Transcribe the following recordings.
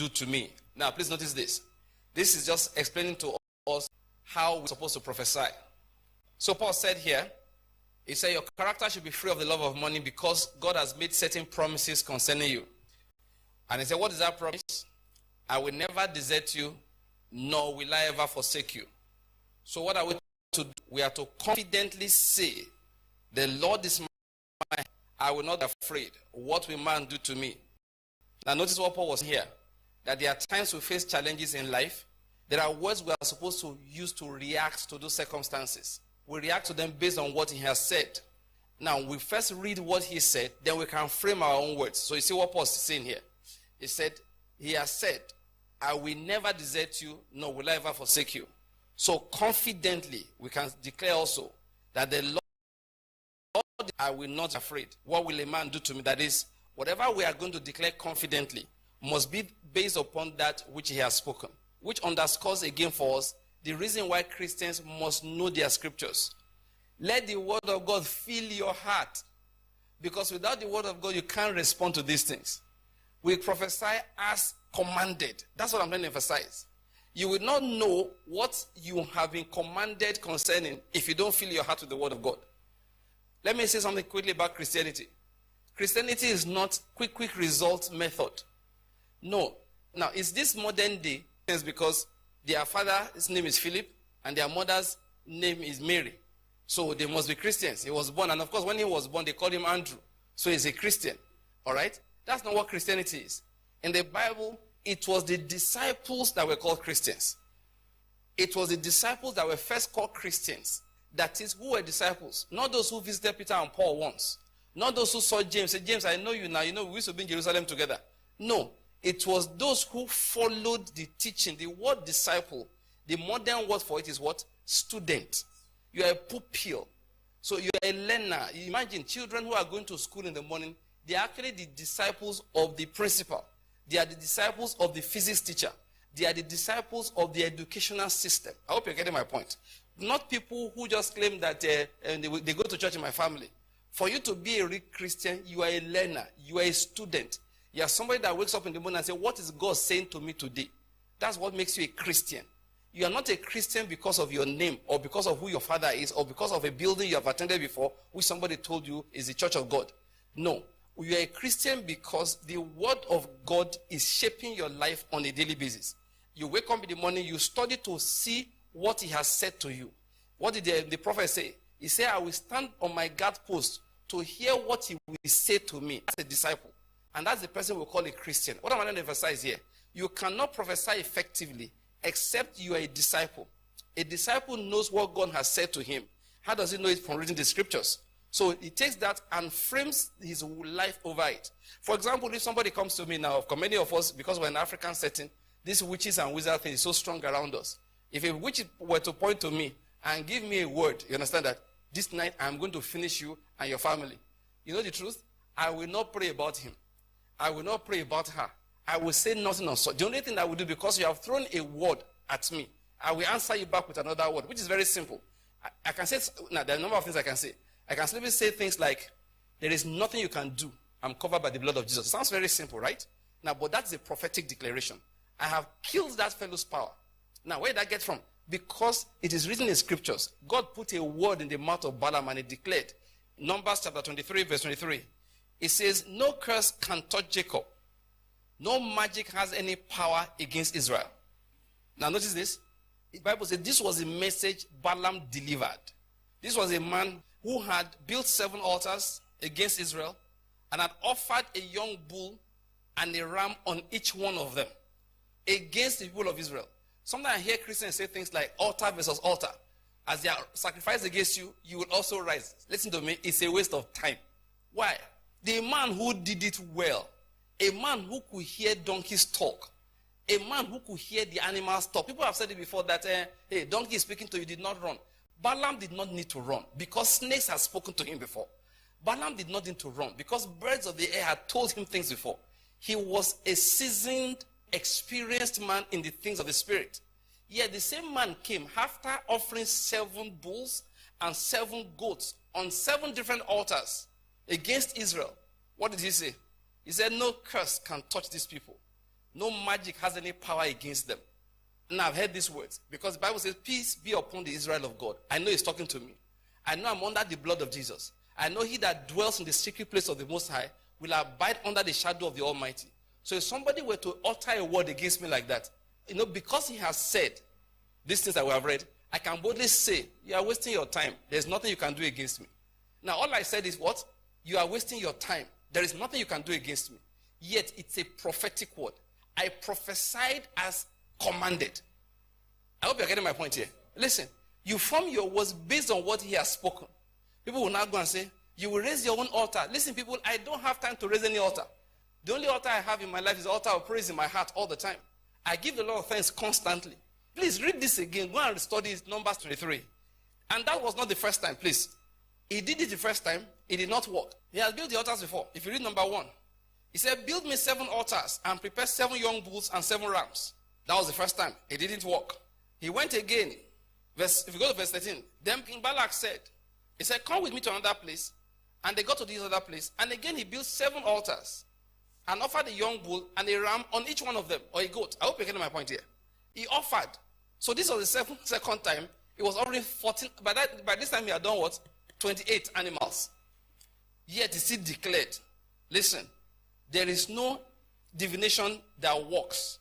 do to me. Now, please notice this. This is just explaining to us how we're supposed to prophesy. So Paul said here, he said, your character should be free of the love of money because God has made certain promises concerning you. And he said, what is that promise? I will never desert you, nor will I ever forsake you. So what are we to do? We are to confidently say, the Lord is mine, I will not be afraid. What will man do to me? Now notice what Paul was here. That there are times we face challenges in life. There are words we are supposed to use to react to those circumstances. We react to them based on what he has said. Now, we first read what he said, then we can frame our own words. So you see what Paul is saying here. He said, he has said, I will never desert you, nor will I ever forsake you. So confidently, we can declare also that the Lord, I will not be afraid. What will a man do to me? That is, whatever we are going to declare confidently must be based upon that which he has spoken, which underscores again for us the reason why Christians must know their scriptures. Let the word of God fill your heart, because without the word of God, you can't respond to these things. We prophesy as commanded. That's what I'm trying to emphasize. You will not know what you have been commanded concerning if you don't fill your heart with the word of God. Let me say something quickly about Christianity. Christianity is not quick result method. No. Now, is this modern day? It's because their father's name is Philip and their mother's name is Mary. So they must be Christians. He was born, and of course, when he was born, they called him Andrew. So he's a Christian. All right? That's not what Christianity is. In the Bible, it was the disciples that were called Christians. It was the disciples that were first called Christians. That is, who were disciples? Not those who visited Peter and Paul once. Not those who saw James. Said, James, I know you now. You know, we used to be in Jerusalem together. No. It was those who followed the teaching. The word disciple, the modern word for it is what? Student. You are a pupil. So you are a learner. You imagine children who are going to school in the morning, they are actually the disciples of the principal. They are the disciples of the physics teacher. They are the disciples of the educational system. I hope you're getting my point. Not people who just claim that they go to church in my family. For you to be a real Christian, you are a learner. You are a student. You are somebody that wakes up in the morning and says, what is God saying to me today? That's what makes you a Christian. You are not a Christian because of your name or because of who your father is or because of a building you have attended before which somebody told you is the church of God. No. You are a Christian because the word of God is shaping your life on a daily basis. You wake up in the morning, you study to see what he has said to you. What did the prophet say? He said, I will stand on my guard post to hear what he will say to me as a disciple. And that's the person we call a Christian. What am I going to emphasize here? You cannot prophesy effectively except you are a disciple. A disciple knows what God has said to him. How does he know it? From reading the scriptures. So he takes that and frames his life over it. For example, if somebody comes to me now, for many of us, because we're in an African setting, these witches and wizard thing is so strong around us. If a witch were to point to me and give me a word, you understand that this night I'm going to finish you and your family. You know the truth? I will not pray about him. I will not pray about her. I will say nothing on such. The only thing I will do, because you have thrown a word at me, I will answer you back with another word, which is very simple. I can say, now there are a number of things I can say. I can simply say things like, there is nothing you can do. I'm covered by the blood of Jesus. Sounds very simple, right? Now, but that's a prophetic declaration. I have killed that fellow's power. Now, where did that get from? Because it is written in scriptures. God put a word in the mouth of Balaam and he declared. Numbers chapter 23, verse 23. It says, no curse can touch Jacob. No magic has any power against Israel. Now notice this. The Bible says this was a message Balaam delivered. This was a man who had built 7 altars against Israel and had offered a young bull and a ram on each one of them against the people of Israel. Sometimes I hear Christians say things like altar versus altar. As they are sacrificed against you, you will also rise. Listen to me, it's a waste of time. Why? The man who did it well, a man who could hear donkeys talk, a man who could hear the animals talk. People have said it before that, hey, donkey is speaking to you, did not run. Balaam did not need to run because snakes had spoken to him before. Balaam did not need to run because birds of the air had told him things before. He was a seasoned, experienced man in the things of the spirit. Yet the same man came after offering 7 bulls and 7 goats on 7 different altars against Israel. What did he say? He said, no curse can touch these people. no magic has any power against them. Now I've heard these words because the Bible says, peace be upon the Israel of God. I know he's talking to me. I know I'm under the blood of Jesus. I know he that dwells in the secret place of the Most High will abide under the shadow of the Almighty. So if somebody were to utter a word against me like that, because he has said these things that we have read, I can boldly say, you are wasting your time. There's nothing you can do against me. Now all I said is what? You are wasting your time. There is nothing you can do against me. Yet it's a prophetic word. I prophesied as commanded. I hope you're getting my point here. Listen, you form your words based on what he has spoken. People will now go and say, you will raise your own altar. Listen, people, I don't have time to raise any altar. The only altar I have in my life is the altar of praise in my heart all the time. I give the Lord thanks constantly. Please read this again. Go and study Numbers 23. And that was not the first time, please. He did it the first time. It did not work. He has built the altars before. If you read number 1, he said, build me 7 altars and prepare 7 young bulls and 7 rams. That was the first time. It didn't work. He went again. If you go to verse 13, then King Balak said, he said, come with me to another place. And they got to this other place. And again he built 7 altars and offered a young bull and a ram on each one of them, or a goat. I hope you're getting my point here. He offered. So this was the second time. It was already 14. By this time he had done what? 28 animals. Yet he still declared, listen, there is no divination that works.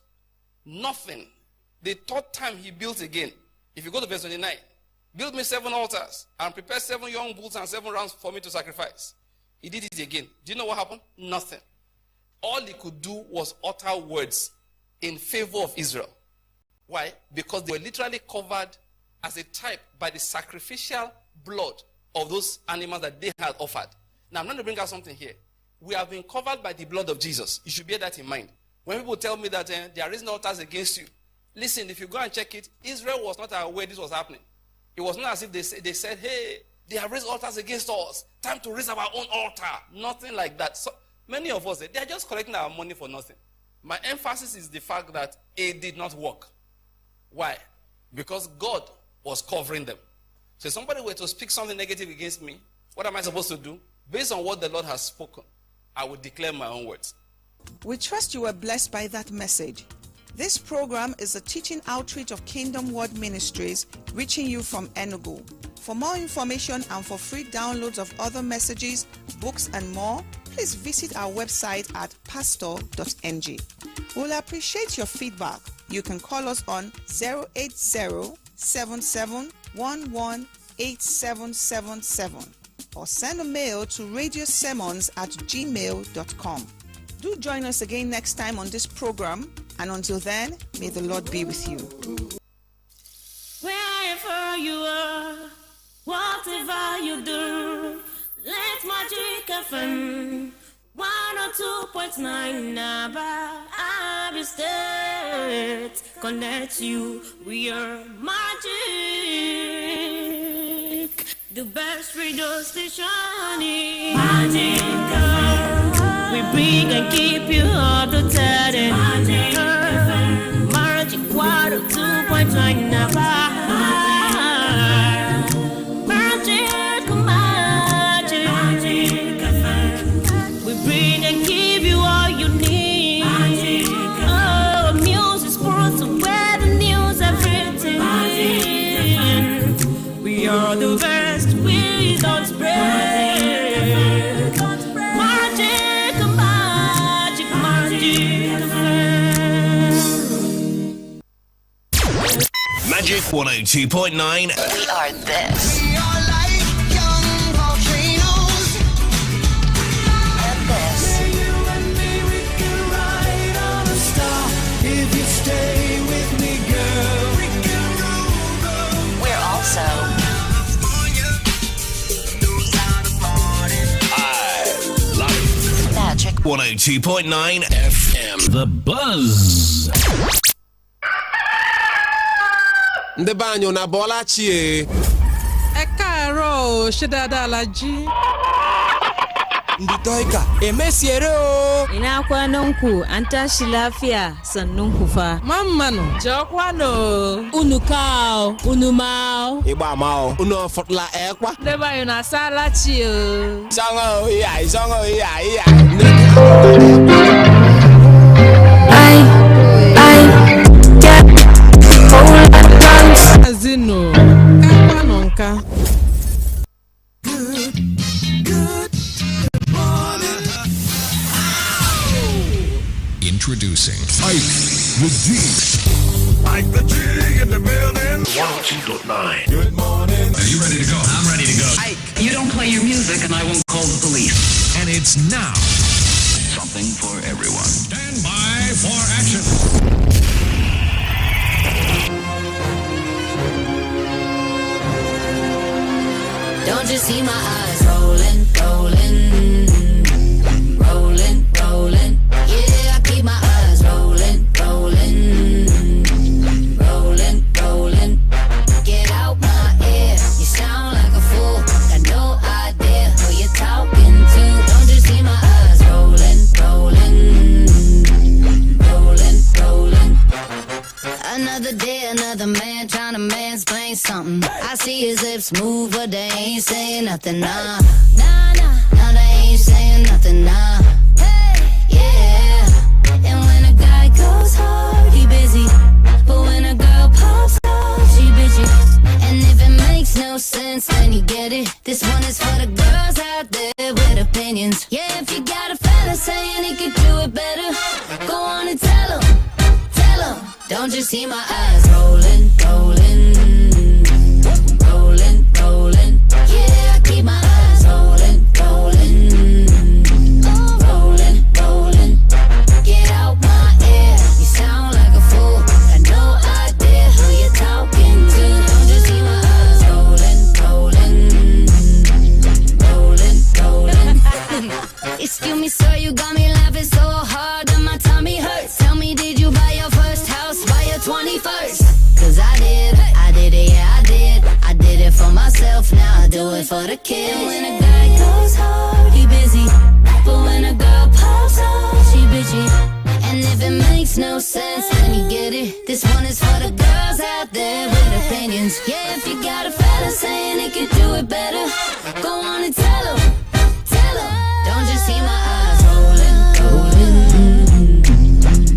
Nothing. The third time he built again. If you go to verse 29, build me 7 altars and prepare 7 young bulls and 7 rams for me to sacrifice. He did it again. Do you know what happened? Nothing. All he could do was utter words in favor of Israel. Why? Because they were literally covered as a type by the sacrificial blood of those animals that they had offered. Now I'm going to bring out something here. We have been covered by the blood of Jesus. You should bear that in mind. When people tell me that they are raising altars against you, listen, if you go and check it, Israel was not aware this was happening. It was not as if they said, hey, they have raised altars against us. Time to raise our own altar. Nothing like that. So many of us, they are just collecting our money for nothing. My emphasis is the fact that it did not work. Why? Because God was covering them. So if somebody were to speak something negative against me, what am I supposed to do? Based on what the Lord has spoken, I will declare my own words. We trust you were blessed by that message. This program is a teaching outreach of Kingdom Word Ministries, reaching you from Enugu. For more information and for free downloads of other messages, books and more, please visit our website at pastor.ng. We'll appreciate your feedback. You can call us on 080-7711-8777 or send a mail to radiosermons@gmail.com. Do join us again next time on this program, and until then, may the Lord be with you. Wherever you are, whatever you do, let MagicFm 102.9 Naba Abby State connect you with your magic. The best radio station is MagicFm. We bring and keep you up to date. MagicFm. Magic 102.9 Naba. Bring and give you all you need. Oh, music's brought to where the news have written. We are the best, we don't spread. Magic, magic, magic. Magic 102.9. We are this. Magic 102.9 FM. The Buzz. Ndị be anyị na bọla chie. Ẹ káàárọ̀ ṣe dáadáa la jí. Ndị toika emesiere o. Ina kwanan ku an tashi lafiya sannun ku fa. Mammanu Jokwano unu kao unu mao. Igba mao unu fotla ekwa. Deba yo na sala chi o. Songo iya. Ai Ike the G. Ike the G in the building. 102.9. Good morning. Are you ready to go? I'm ready to go. Ike, you don't play your music and I won't call the police. And it's now. Something for everyone. Stand by for action. Don't you see my eyes rolling, rolling, rolling, rolling? Yeah, I keep my eyes rolling, rolling, rolling, rolling. Get out my ear, you sound like a fool. Got no idea who you're talking to. Don't you see my eyes rolling, rolling, rolling, rolling? Another day, another man trying to mansplain something. I see his lips move, but they ain't saying nothing, nah. Nah, nah, nah, they ain't saying nothing, nah. Hey, yeah. And when a guy goes hard, he busy. But when a girl pops off, she bitchy. And if it makes no sense, then you get it. This one is for the girls out there with opinions. Yeah, if you got a fella saying he could do it better, go on and tell him. Don't you see my eyes rolling, rolling, rolling, rolling? Yeah, I keep my eyes rolling, rolling, rolling, rolling. Get out my ear, you sound like a fool. Got no idea who you're talking to. Don't you see my eyes rolling, rolling, rolling, rolling? Excuse me, sir, you got me laughing so hard that my tummy hurts. Tell me, did you buy your first house by your 21st? Cause I did it, yeah, I did. I did it for myself, now I do it for the kids. And when a guy goes hard, he busy. But when a girl pops off, she bitchy. And if it makes no sense, then you get it. This one is for the girls out there with opinions. Yeah, if you got a fella saying he can do it better, go on and tell him. Don't you see my eyes rolling,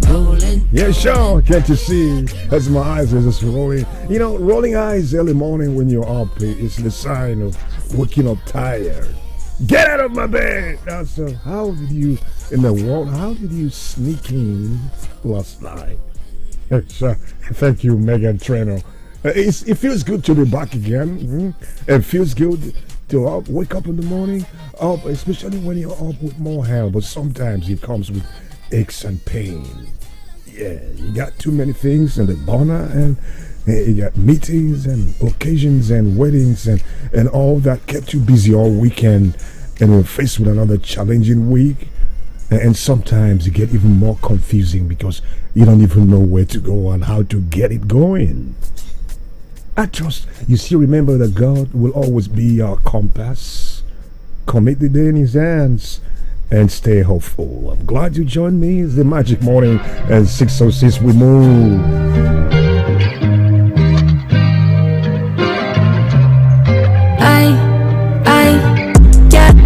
rolling, rolling? Yeah, sure. Can't you see? As my eyes are just rolling. You know, rolling eyes early morning when you're up is the sign of waking up tired. Get out of my bed! Now, so how did you, in the world, how did you sneak in last night? Sure. Thank you, Megan Trainer. It feels good to be back again. It feels good to wake up in the morning, especially when you're up with more hair, but sometimes it comes with aches and pain. Yeah, you got too many things in the burner, and you got meetings and occasions and weddings and all that kept you busy all weekend, and you're faced with another challenging week, and sometimes you get even more confusing because you don't even know where to go and how to get it going. I trust you still remember that God will always be our compass. Commit the day in His hands and stay hopeful. I'm glad you joined me. It's the Magic Morning at 6:06. We move. I got a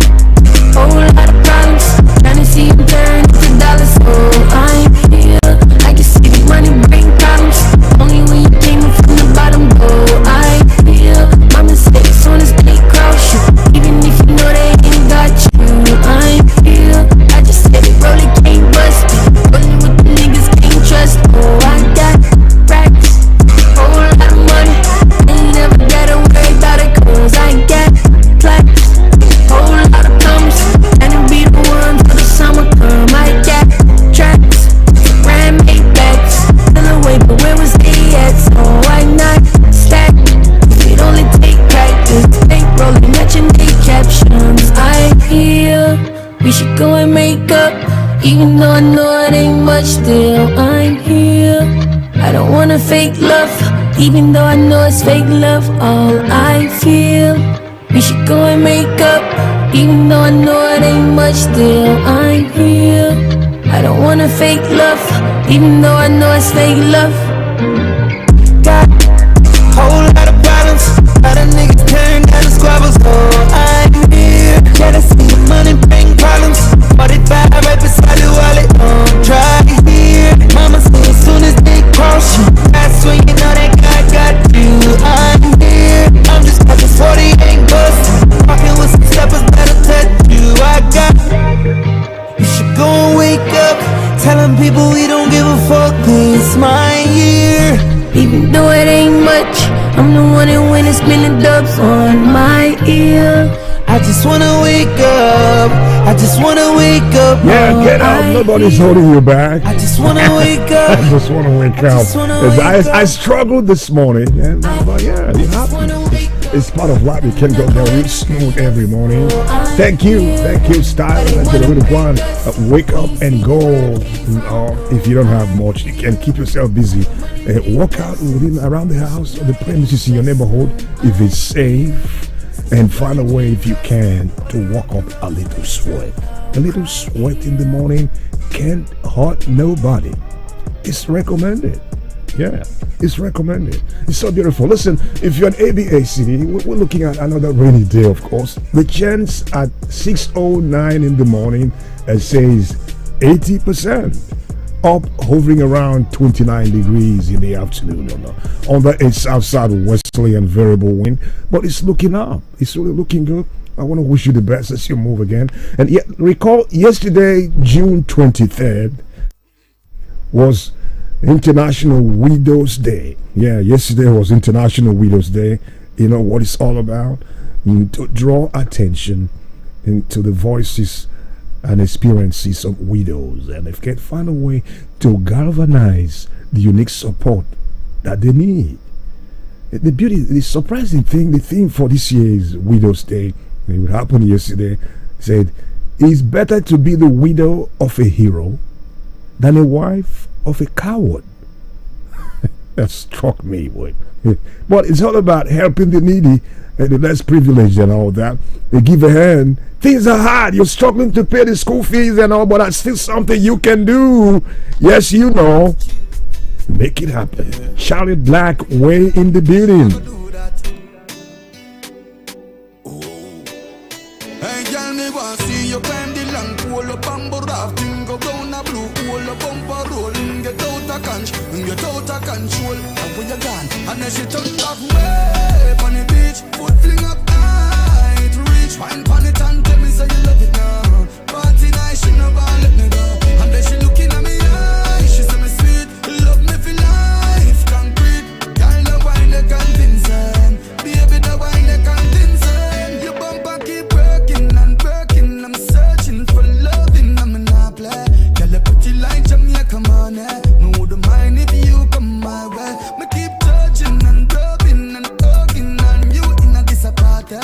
whole lot of problems, trying to see them turn into dollars. Oh, I feel I can see the money bring problems, only when you came from the bottom. Oh, I feel mama said as soon as they cross you, even if you know they ain't got you. I feel I just said it, roll it, can't bust it. Rolling with the niggas, can't trust. Oh, I got racks, whole lot of money, ain't never gotta worry about it, cause I got plaques, whole lot of thumbs, and it be the one for the summer come. I got tracks, brand made bags, still away, but where was they at? So I not stack, it only take practice, bank rolling, matching they captions. I hear we should go and make up, even though I know it ain't much, still I'm here. I don't wanna fake love, even though I know it's fake love. All I feel, we should go and make up, even though I know it ain't much, still I'm here. I don't wanna fake love, even though I know it's fake love. Got a whole lot of problems, lot of niggas turn down the squabbles. Oh, I'm here, yeah, I see the money bring problems, 45 right beside the wallet. Try here, mama say as soon as they cross you, that's when you know that God got you. I'm here, I'm just got this 40 ain't bustin', walking with some steppers that'll touch you. I got, you should go and wake up, telling people we don't give a fuck this my year. Even though it ain't much, I'm the one that when it's spinning dubs on my ear. I just wanna wake up. I just wanna wake up. Yeah, get up. Nobody's holding you back. I just wanna wake up. I just wanna wake up. I struggled this morning, and but yeah, you have to. It's part of life. You can't go there real smooth every morning. Thank you, Style. Wake up and go. If you don't have much, you can keep yourself busy. Walk out within around the house or the premises in your neighborhood if it's safe. And find a way, if you can, to walk up a little sweat. A little sweat in the morning can't hurt nobody. It's recommended. Yeah, it's recommended. It's so beautiful. Listen, if you're an ABA city, we're looking at another rainy day, of course. The chance at 6:09 in the morning says 80%. Up, hovering around 29 degrees in the afternoon on the south westerly and variable wind, but it's looking up. It's really looking good. I want to wish you the best as you move again. And yet, recall yesterday, June 23rd, was International Widows Day. Yeah, yesterday was International Widows Day. You know what it's all about? To draw attention into the voices and experiences of widows, and if they can find a way to galvanize the unique support that they need. The surprising thing, the theme for this year's Widows Day, it would happen yesterday, said, it's better to be the widow of a hero than a wife of a coward. That struck me. But it's all about helping the needy and the less privileged and all that. They give a hand. Things are hard. You're struggling to pay the school fees and all, but that's still something you can do. Yes, you know. Make it happen. Charlie Black, way in the building. Hey, girl, me want see you climb the long pole up and rafting, go down a blue hole, a bumper rolling, get out of control. And when you're gone, and then she turn back way on the beach, foot fling up high to reach, wine pon it and tell me say you love it now. Party night, she never let me go, and then she looking at me eyes, she say me sweet, love me for life, concrete. Girl, the wine they convincing, baby the wine they convincing. Your bumper keep working and working, I'm searching for loving, I'm not play. Girl, you put it like Jamaica, man, eh? No wouldn't mind if you come my way. Me keep touching and rubbing and hugging on you in a this party.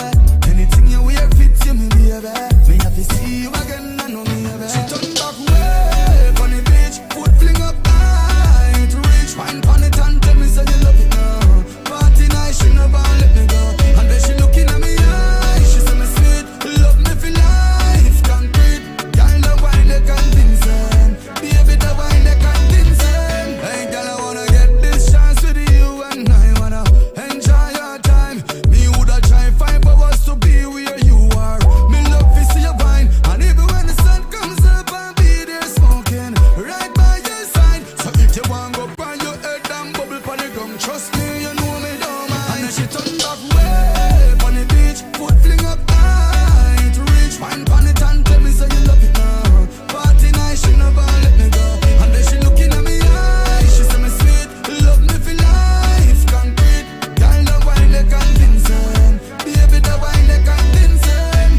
Anything you wear fits you, me baby. Me have to see you again, I know me baby. She turn back way on the beach, foot fling up high to reach, wine pon it and tell me say you love it now. Party night, she never let me go, and then she looking at me eyes, she say me sweet, love me for life, concrete. Girl, the wine they convincing, baby the wine they convincing. Hey girl, I wanna get this chance with you, and I wanna enjoy your time. Me woulda try 5 hours to be where you are. Me love to see your wine, and even when the sun comes up, I'll be there smoking right by your side. So if you want go burn your head and bubble pon the gum, trust me, you know me don't mind. And then she turn back way on the beach, foot fling up high to reach, wine pon it and tell me say you love it now. Party night, she never let me go, and then she looking at me eyes, she say me sweet, love me for life, concrete. Girl, the wine they convincing, baby the wine they convincing.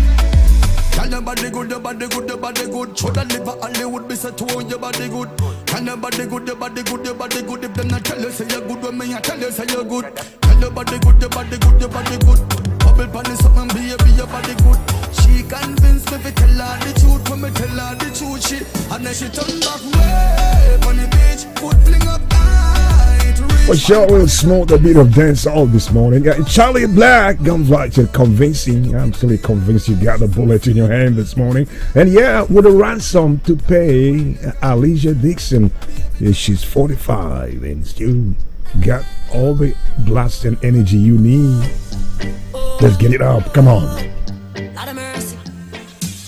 Girl, your body good, your body good, your body good. Shoulda live a Hollywood, be said to your body good. Girl, your body good, your body good, your body good. If them not tell you say you're good, when me I tell you say you're good. Girl, your body good, your body good, your body good. Bubble pon the something, baby, your body good. She convinced me to tell her the truth, when me tell her the truth, shit. And then she turn back way on the beach, foot fling up high to reach. For sure, we'll smoke a bit of dance all this morning. Yeah, Charlie Black comes right to convincing. I'm still convinced you got the bullet in your hand this morning. And yeah, with a ransom to pay, Alicia Dixon. Yeah, she's 45 and still got all the blast and energy you need. Let's get it up. Come on. Lot of mercy.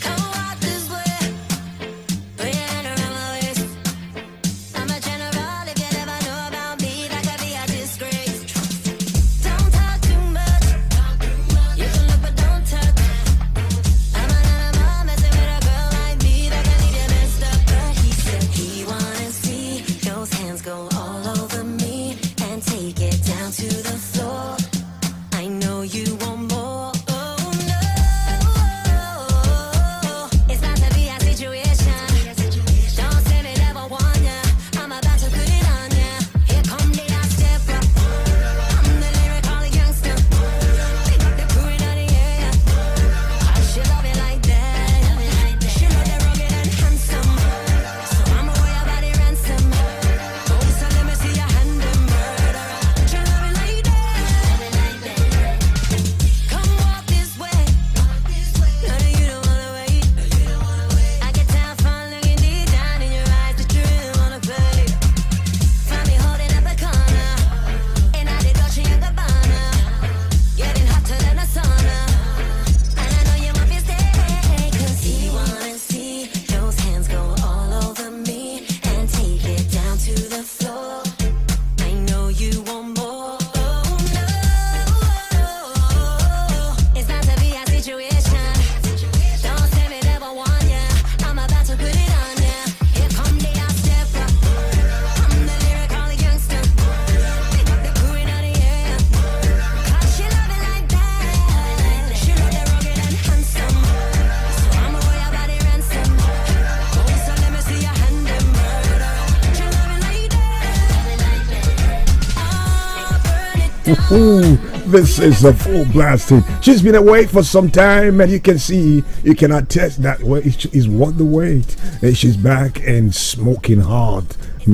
Come out this way. Put your hand around my waist. I'm a general. If you never know about me, that could be a disgrace. Don't talk too much. You can look but don't touch. I'm an animal messing with a girl like me that can leave you messed up. But he said he wanna see your This is a full blasting. She's been away for some time, and you can see, you can attest that is what the wait. And she's back and smoking hard.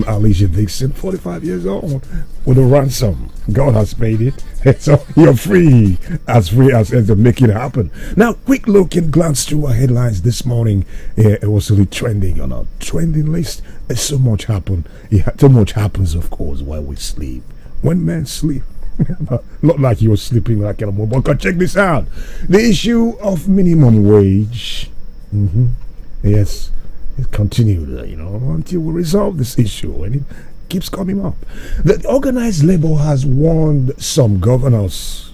Alicia Dixon, 45 years old, with a ransom. God has paid it. So you're free as to make it happen. Now, quick look and glance through our headlines this morning. It was really trending on our trending list. So much happened. So much happens, of course, while we sleep. When men sleep. Not like you're sleeping like a mobile. But check this out. The issue of minimum wage. Yes. It continued, until we resolve this issue, and it keeps coming up. The organized labor has warned some governors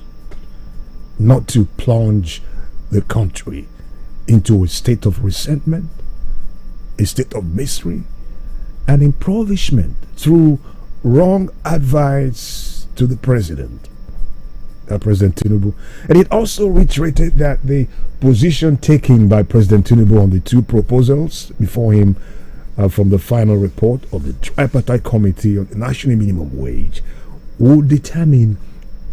not to plunge the country into a state of resentment, a state of misery, and impoverishment through wrong advice to the president. President Tinubu. And it also reiterated that the position taken by President Tinubu on the two proposals before him from the final report of the tripartite committee on the national minimum wage will determine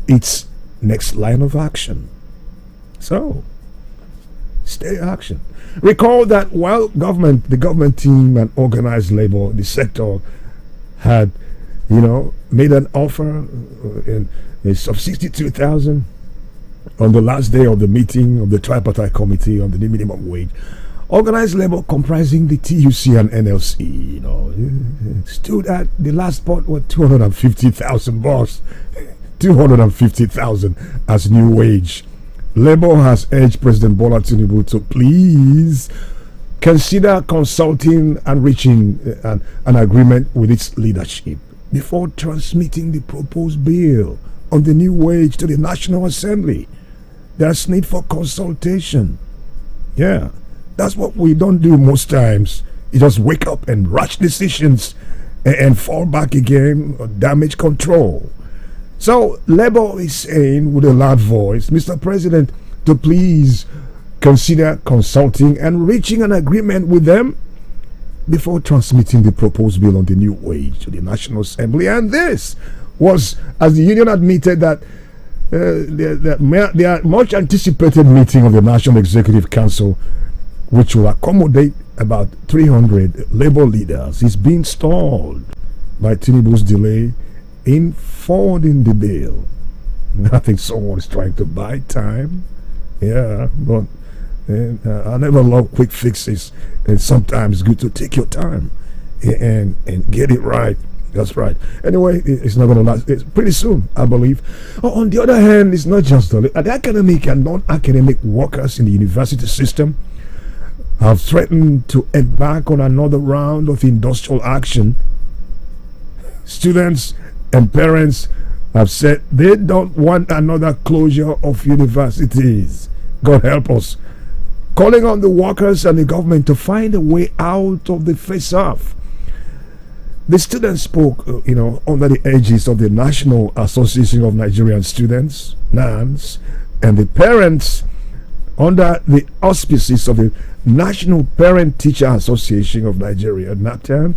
its next line of action. So, stay action. Recall that while the government team and organized labor, the sector had, made an offer of 62,000 on the last day of the meeting of the tripartite committee on the minimum wage. Organized labor comprising the TUC and NLC, stood at the last part was 250,000 boss, 250,000 as new wage. Labor has urged President Bola Tinubu to please consider consulting and reaching an agreement with its leadership before transmitting the proposed bill on the new wage to the National Assembly. There's need for consultation. Yeah, that's what we don't do most times. You just wake up and rush decisions and fall back again on damage control. So Labour is saying with a loud voice, Mr. President, to please consider consulting and reaching an agreement with them before transmitting the proposed bill on the new wage to the National Assembly. And this was, as the union admitted, that the much anticipated meeting of the National Executive Council, which will accommodate about 300 labor leaders, is being stalled by Tinubu's delay in forwarding the bill. I think someone is trying to buy time. Yeah, but I never love quick fixes, and sometimes it's good to take your time and get it right. That's right. Anyway, it's not going to last. It's pretty soon, I believe. On the other hand, it's not just the academic and non-academic workers in the university system have threatened to embark on another round of industrial action. Students and parents have said they don't want another closure of universities. God help us. Calling on the workers and the government to find a way out of the face-off. The students spoke, under the aegis of the National Association of Nigerian Students, NANS, and the parents under the auspices of the National Parent Teacher Association of Nigeria, NAPTAN.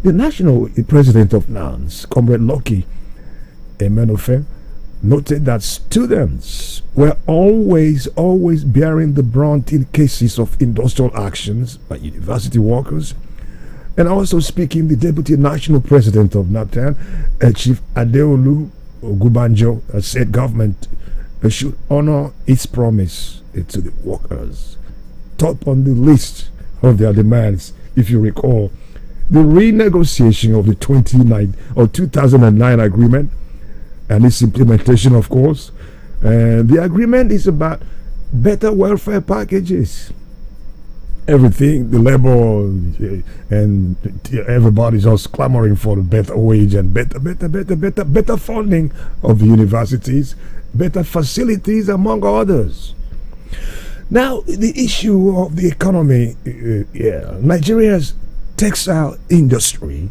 The national president of NANS, Comrade Lucky Emenofe, noted that students were always bearing the brunt in cases of industrial actions by university workers. And also speaking, the deputy national president of NAPTAN, Chief Adeolu Ogubanjo, said government should honor its promise to the workers. Top on the list of their demands, if you recall, the renegotiation of the 2009 agreement and its implementation, of course. The agreement is about better welfare packages. Everything, the labor and everybody's just clamoring for a better wage and better funding of the universities, better facilities, among others. Now, the issue of the economy, Nigeria's textile industry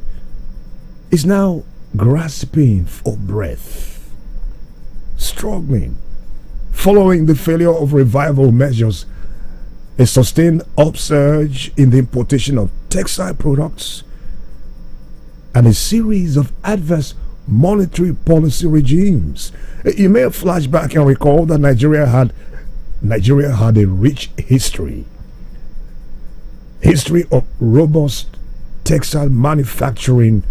is now grasping for breath, struggling, following the failure of revival measures, a sustained upsurge in the importation of textile products, and a series of adverse monetary policy regimes. You may flash back and recall that Nigeria had a rich history of robust textile manufacturing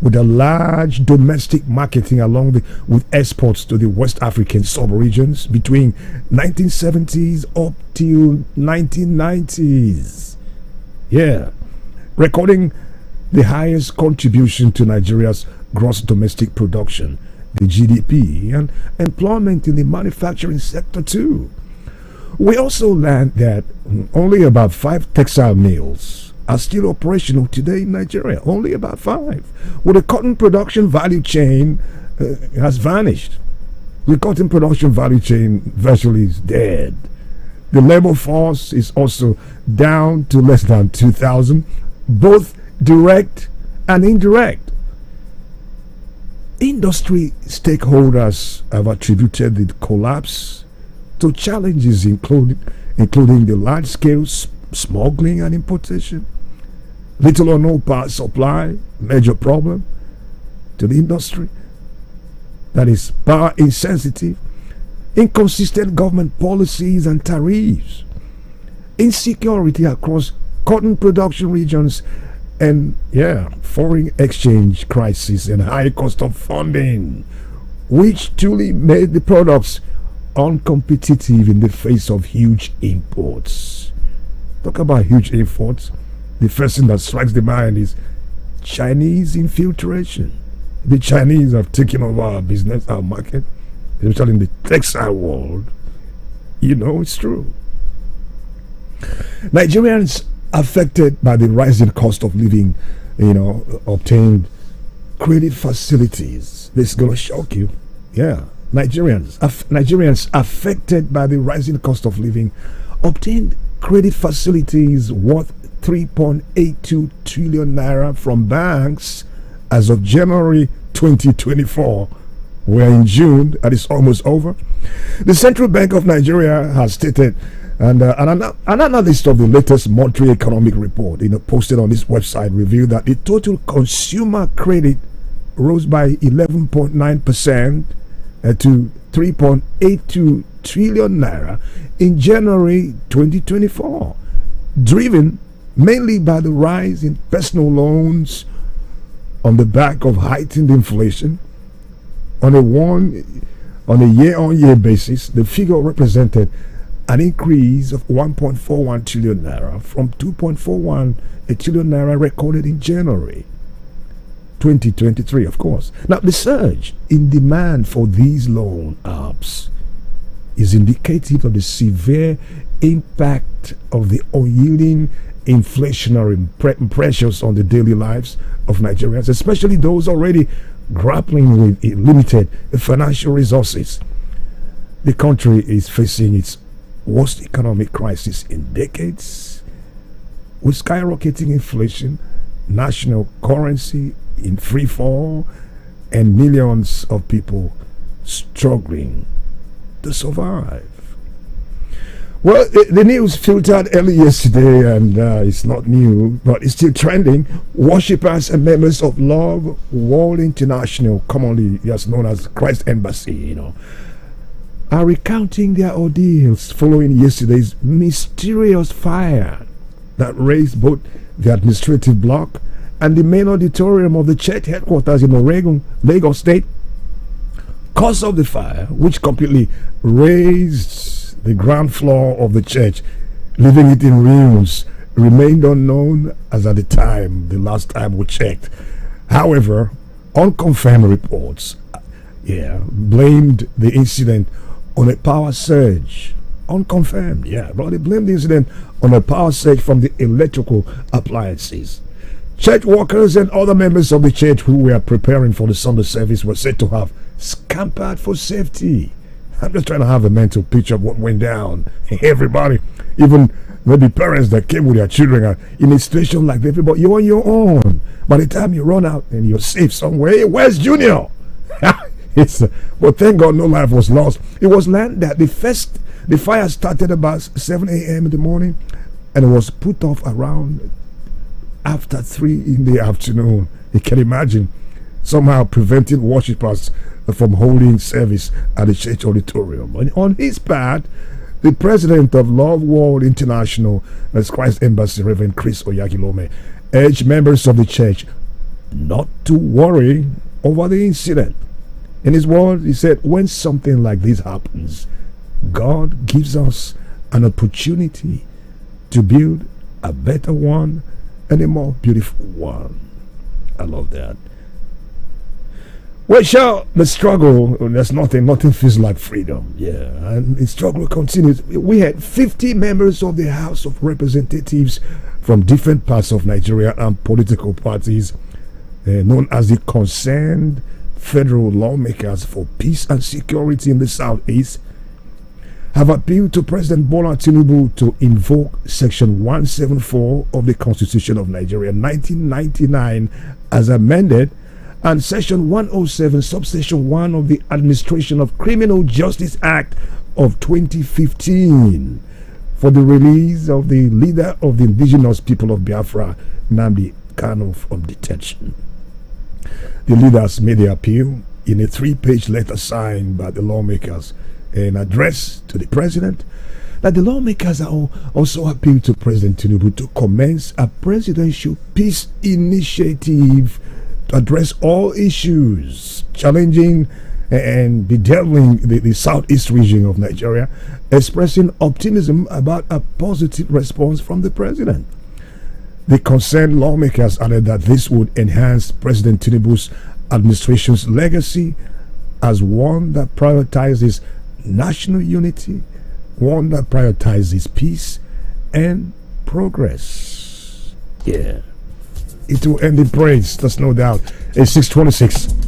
with a large domestic marketing along with exports to the West African sub-regions between 1970s up till 1990s. Yeah, recording the highest contribution to Nigeria's gross domestic production, the GDP, and employment in the manufacturing sector too. We also learned that only about 5 textile mills are still operational today in Nigeria. Only about 5. With the cotton production value chain has vanished. The cotton production value chain virtually is dead. The labor force is also down to less than 2,000, both direct and indirect. Industry stakeholders have attributed the collapse to challenges including the large-scale smuggling and importation, little or no power supply, major problem to the industry that is power insensitive, inconsistent government policies and tariffs, insecurity across cotton production regions, and foreign exchange crisis and high cost of funding, which truly made the products uncompetitive in the face of huge imports. Talk about huge imports. The first thing that strikes the mind is Chinese infiltration. The Chinese have taken over our business, our market, especially in the textile world. You know, it's true. Nigerians affected by the rising cost of living, obtained credit facilities. This is going to shock you. Yeah. Nigerians affected by the rising cost of living obtained credit facilities worth 3.82 trillion naira from banks as of January 2024. We're in June, and it's almost over. The Central Bank of Nigeria has stated, and an analyst of the latest monetary economic report, posted on this website, revealed that the total consumer credit rose by 11.9% to 3.82 trillion naira in January 2024, driven mainly by the rise in personal loans on the back of heightened inflation. On a year-on-year basis, the figure represented an increase of 1.41 trillion naira from 2.41 trillion naira recorded in January 2023, of course. Now, the surge in demand for these loan apps is indicative of the severe impact of the unyielding inflationary pressures on the daily lives of Nigerians, especially those already grappling with limited financial resources. The country is facing its worst economic crisis in decades, with skyrocketing inflation, national currency in free fall, and millions of people struggling to survive. Well, the news filtered early yesterday, and it's not new, but it's still trending. Worshippers and members of Love World International, commonly just known as Christ Embassy, are recounting their ordeals following yesterday's mysterious fire that razed both the administrative block and the main auditorium of the church headquarters in Oregon, Lagos State. Cause of the fire, which completely razed the ground floor of the church, leaving it in ruins, remained unknown as at the last time we checked. However, unconfirmed reports blamed the incident on a power surge. Unconfirmed, but they blamed the incident on a power surge from the electrical appliances. Church workers and other members of the church who were preparing for the Sunday service were said to have scampered for safety. I'm just trying to have a mental picture of what went down. Everybody, even maybe parents that came with their children, are in a situation like everybody. You're on your own. By the time you run out and you're safe somewhere, hey, where's Junior? But thank God no life was lost. It was learned that the fire started about 7 a.m. in the morning and it was put off around after 3 in the afternoon. You can imagine somehow preventing worshippers from holding service at the church auditorium. And on his part, the president of Love World International, that's Christ Embassy, Reverend Chris Oyakilome, urged members of the church not to worry over the incident. In his words, he said, when something like this happens, God gives us an opportunity to build a better one and a more beautiful one. I love that. Well, sure, the struggle, there's nothing feels like freedom. Yeah, and the struggle continues. We had 50 members of the House of Representatives from different parts of Nigeria and political parties, known as the Concerned Federal Lawmakers for Peace and Security in the Southeast, have appealed to President Bola Tinubu to invoke Section 174 of the Constitution of Nigeria 1999 as amended, and Section 107, Subsection 1 of the Administration of Criminal Justice Act of 2015 for the release of the leader of the indigenous people of Biafra, Nnamdi Kanu, from detention. The leaders made the appeal in a 3-page letter signed by the lawmakers, an address to the president. That the lawmakers are also appealed to President Tinubu to commence a presidential peace initiative to address all issues challenging and bedeviling the southeast region of Nigeria, expressing optimism about a positive response from the president. The concerned lawmakers added that this would enhance President Tinubu's administration's legacy as one that prioritizes national unity, one that prioritizes peace and progress. Yeah. It will end in praise, there's no doubt. It's 6:26.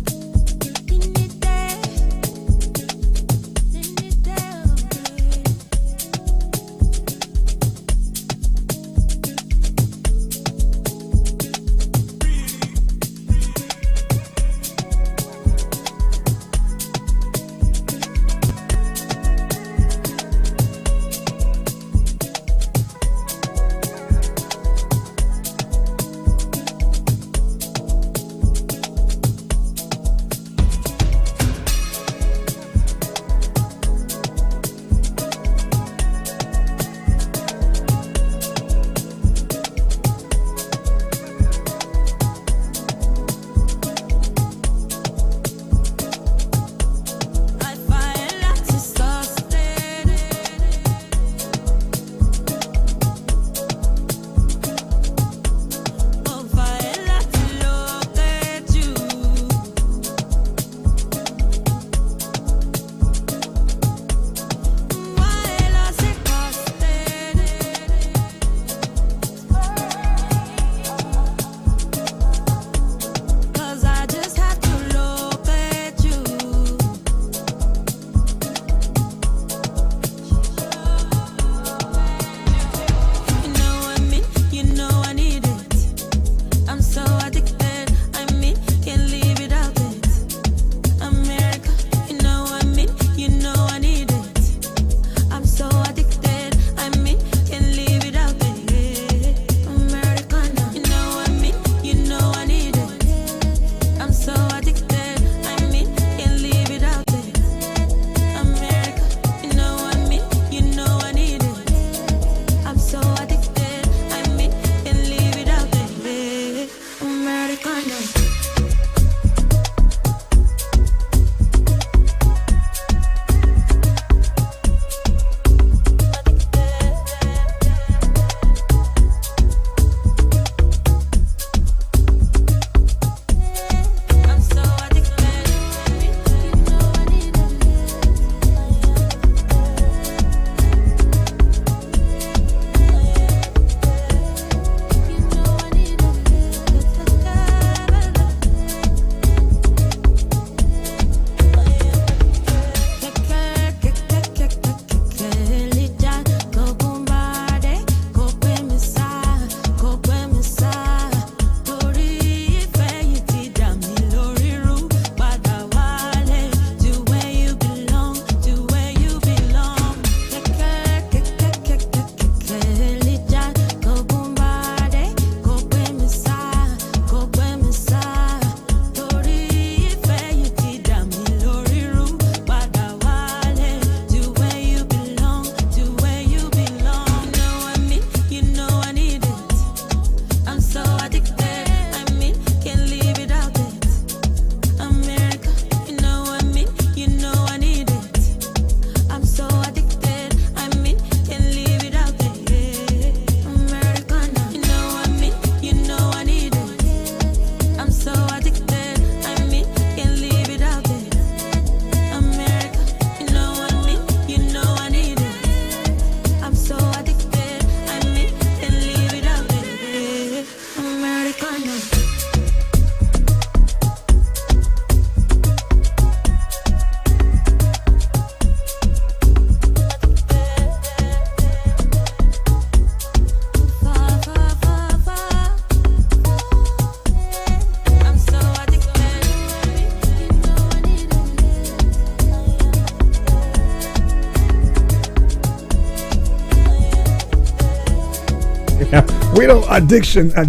We know addiction. I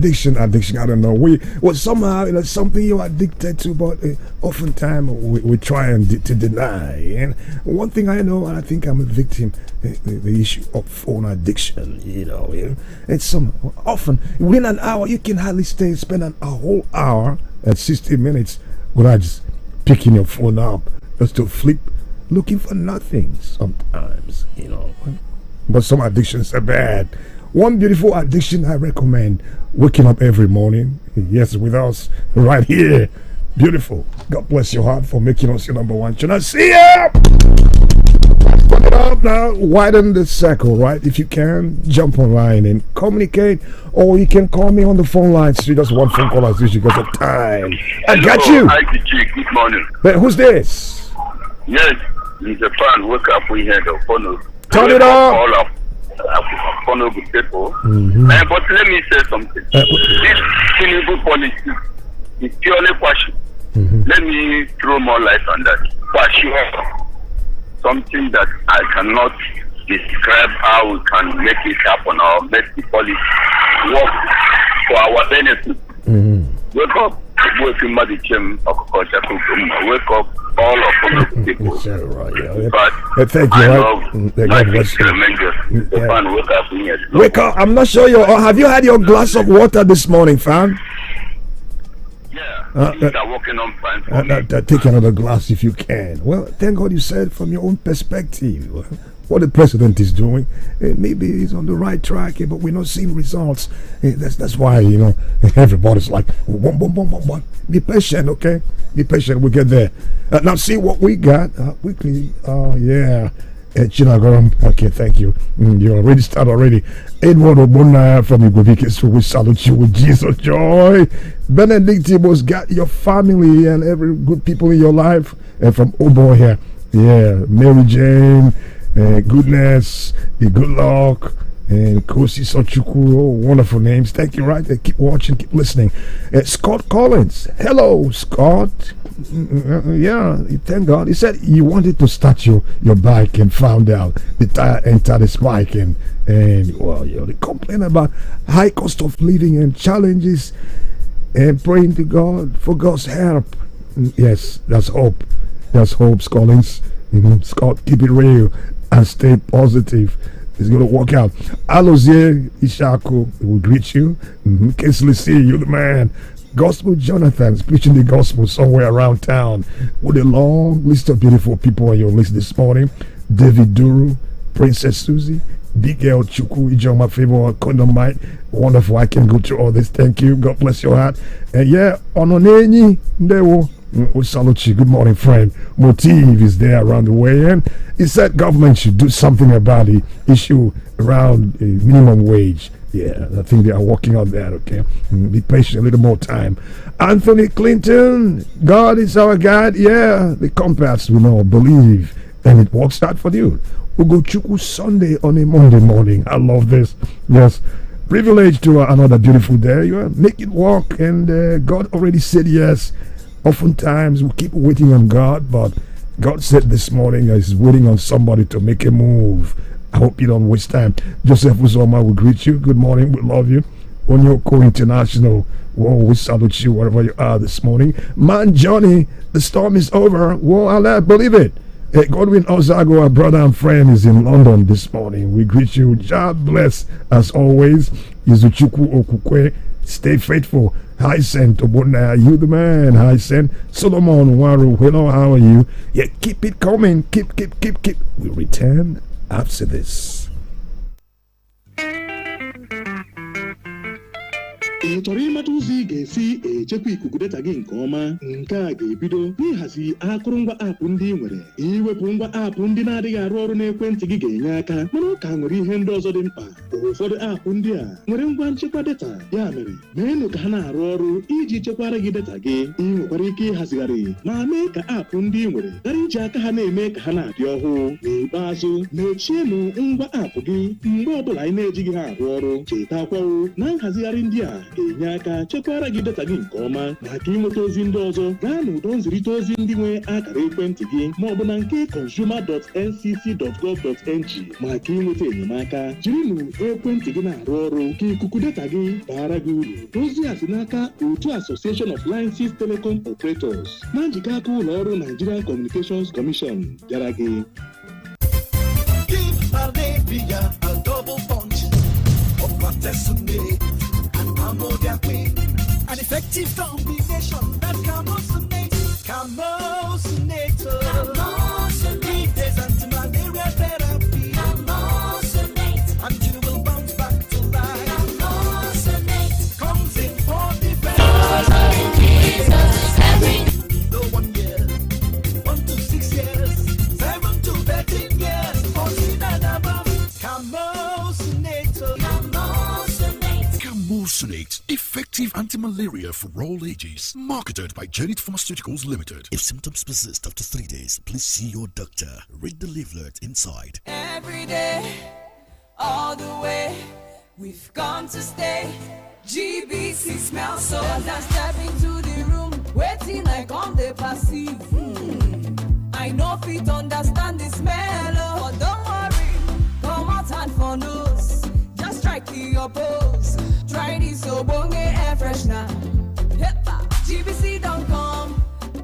don't know. Somehow something you're addicted to, but oftentimes we try to deny. And one thing I know, and I think I'm a victim, the issue of phone addiction. It's often within an hour you can hardly spend a whole hour at 60 minutes without just picking your phone up just to flip, looking for nothing. Sometimes, but some addictions are bad. One beautiful addiction I recommend: waking up every morning. Yes, with us right here. Beautiful. God bless your heart for making us your number one. Should I see ya? Put it up now. Widen the circle, right? If you can, jump online and communicate, or you can call me on the phone line. So just one phone call as usual because of time. I got you. Hi, DJ. Good morning. But who's this? Yes, he's a fan. Wake up, we had a phone. Turn it up. All up. Follow good people. But let me say something. This Tinubu policy is purely passion. Let me throw more light on that. Passion, something that I cannot describe how we can make it happen or make the policy work for our benefit. Wake up, wake up, all of people. But thank you. God bless you. Wake up. I'm not sure have you had your glass of water this morning, fam? Yeah, things are working on fine for me. Take another glass if you can. Well, thank God you said from your own perspective what the president is doing. Maybe he's on the right track, but we're not seeing results. That's why, everybody's like, boom. Be patient, okay? Be patient, we'll get there. Now, see what we got quickly. Oh, yeah. Okay, thank you. You already started already. Edward Obona from Igwevike, so we salute you with Jesus joy. Benedict Tibos got your family and every good people in your life. And from Obo here, yeah, Mary Jane, Goodness, Good Luck, and Kosi Sochukuro, wonderful names. Thank you, right? Keep watching, keep listening. Scott Collins, hello, Scott. Yeah, thank God. He said you wanted to start your bike and found out the tire entered the spike and well, they complain about high cost of living and challenges and praying to God for God's help. Yes, that's hope. That's hope, Collins. Scott, keep it real and stay positive. It's going to work out. Alozie Ishaku will greet you. Kingsley C, you the man. Gospel Jonathan's preaching the gospel somewhere around town with a long list of beautiful people on your list this morning. David Duru, Princess Susie, Big Girl Chuku, Ijoma Favor, Condomite. Wonderful. I can go through all this. Thank you. God bless your heart. And yeah, Ononeni, Ndewo. We salute you. Good morning, friend. Motive is there around the way, and he said government should do something about the issue around minimum wage. Yeah, I think they are working on that. Okay, be patient, a little more time. Anthony Clinton, God is our God. Yeah, the compass we know, believe, and it works out for you. Ugochukwu Sunday on a Monday morning. I love this. Yes. Privilege to another beautiful day. You make it work, and God already said yes. Oftentimes we keep waiting on God, but God said this morning He's waiting on somebody to make a move. I hope you don't waste time. Joseph Uzoma will greet you. Good morning. We love you. Onyoko International. Whoa, we salute you wherever you are this morning. Man, Johnny, the storm is over. Whoa, Allah, believe it. Godwin Ozago, our brother and friend, is in London this morning. We greet you. God bless as always. Izuchukwu Okukwe. Stay faithful. Hi, Sen Tobona, you the man. Hi, Sen Solomon Waru. Hello, how are you? Yeah, keep it coming. Keep. We return after this. ị chọrọ ịmata ụzọ ị ga-esi echekwa ikuku data gị nke ọma? Nke a ga-ebido n'ịhazi akụrụngwa aapụ ndị ị nwere. Iwepụ ngwa aapụ ndị na-adịghị arụ ọrụ n'ekwentị gị ga-enye aka, mana ọ ka nwere ihe ndị ọzọ dị mkpa. Ụfọdụ aapụ ndị a nwere ngwa nchekwa data, ya mere meenụ ka ha na-arụ ọrụ iji chekwara gị data gị. Ị nwekwara ike ịhazigharị ma mee ka aapụ ndị ị nwere ghara iji aka ha na-eme ka ha na-adị ọhụụ. N'ikpeazụ, mechienụ ngwa aapụ gị mgbe ọbụla anyị na-ejighị ha arụ ọrụ. Chetakwawo na nhazigharị ndị a ga-enye aka chekwara gị data gị nke ọma. Maka ịnweta ozi ndị ọzọ gaa n'ụdọ nzirịta ozi ndị nwe akara ekwentị gị ma ọ bụ na nke consumer.ncc.gov.ng. maka ịnweta enyemaka jirinụ ekwentị gị na-arụ ọrụ ka ikuku data gị baara gị uru. Ozi a si n'aka otu Association of Licenses Telecom Operators na njikọ aka ụlọ ọrụ Nigerian Communications Commission bịara gị. A double punch of Protestant and ammonia queen. An effective combination that Camosunator. It is anti-malaria therapy. And you will bounce back to life. Comes in 45. No 1 year, 1 to 6 years, 7 to 13 years, 14 and above. Camosunate, effective anti-malaria for all ages. Marketed by Genit Pharmaceuticals Limited. If symptoms persist after 3 days, please see your doctor. Read the leaflet inside. Every day, all the way, we've come to stay. GBC smells so nice. I step into the room, waiting like on the passive. I know fit understand the smell, but don't worry, come out and for nose. Just strike the oppose. Try this Obonge air freshener. GBC don't come,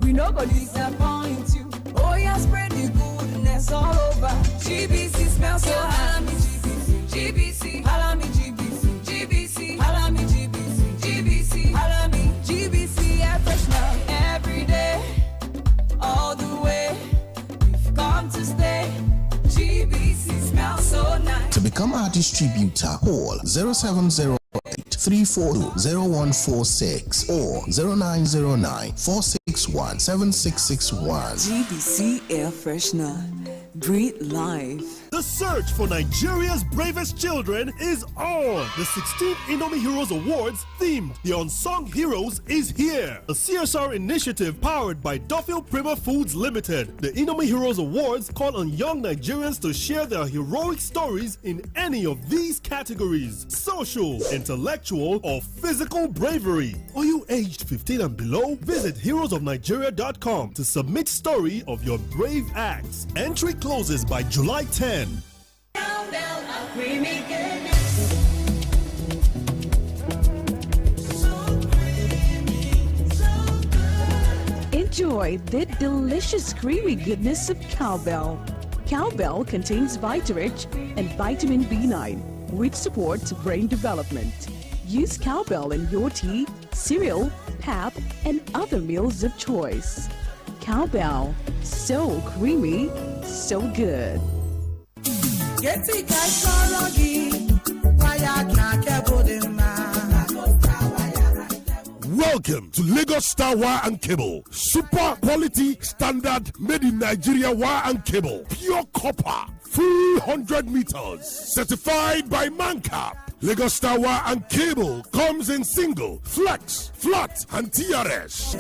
we no go disappoint you. Oh yeah, spread the goodness all over. GBC smells so halami GBC, GBC, halami GBC, GBC, halami GBC, GBC, halami GBC air freshener. Every day, all the way, we've come to stay. GBC smells so nice. To become our distributor, call 0708-342-0146 or 0909-461-7661. GBC air freshener. Breathe life. The search for Nigeria's bravest children is on. The 16th Indomie Heroes Awards theme, The Unsung Heroes, is here. A CSR initiative powered by Duffield Prima Foods Limited. The Indomie Heroes Awards call on young Nigerians to share their heroic stories in any of these categories: social, intellectual, or physical bravery. Are you aged 15 and below? Visit heroesofnigeria.com to submit story of your brave acts. Entry closes by July 10. Enjoy the delicious creamy goodness of Cowbell. Cowbell contains Vitarich and vitamin B9, which supports brain development. Use Cowbell in your tea, cereal, pap, and other meals of choice. Cowbell, so creamy, so good. Welcome to Lagos Star Wire and Cable. Super quality, standard, made in Nigeria wire and cable. Pure copper, full 100 meters. Certified by Mancap. Lagos Star Wire and Cable comes in single, flex, flat, and TRS.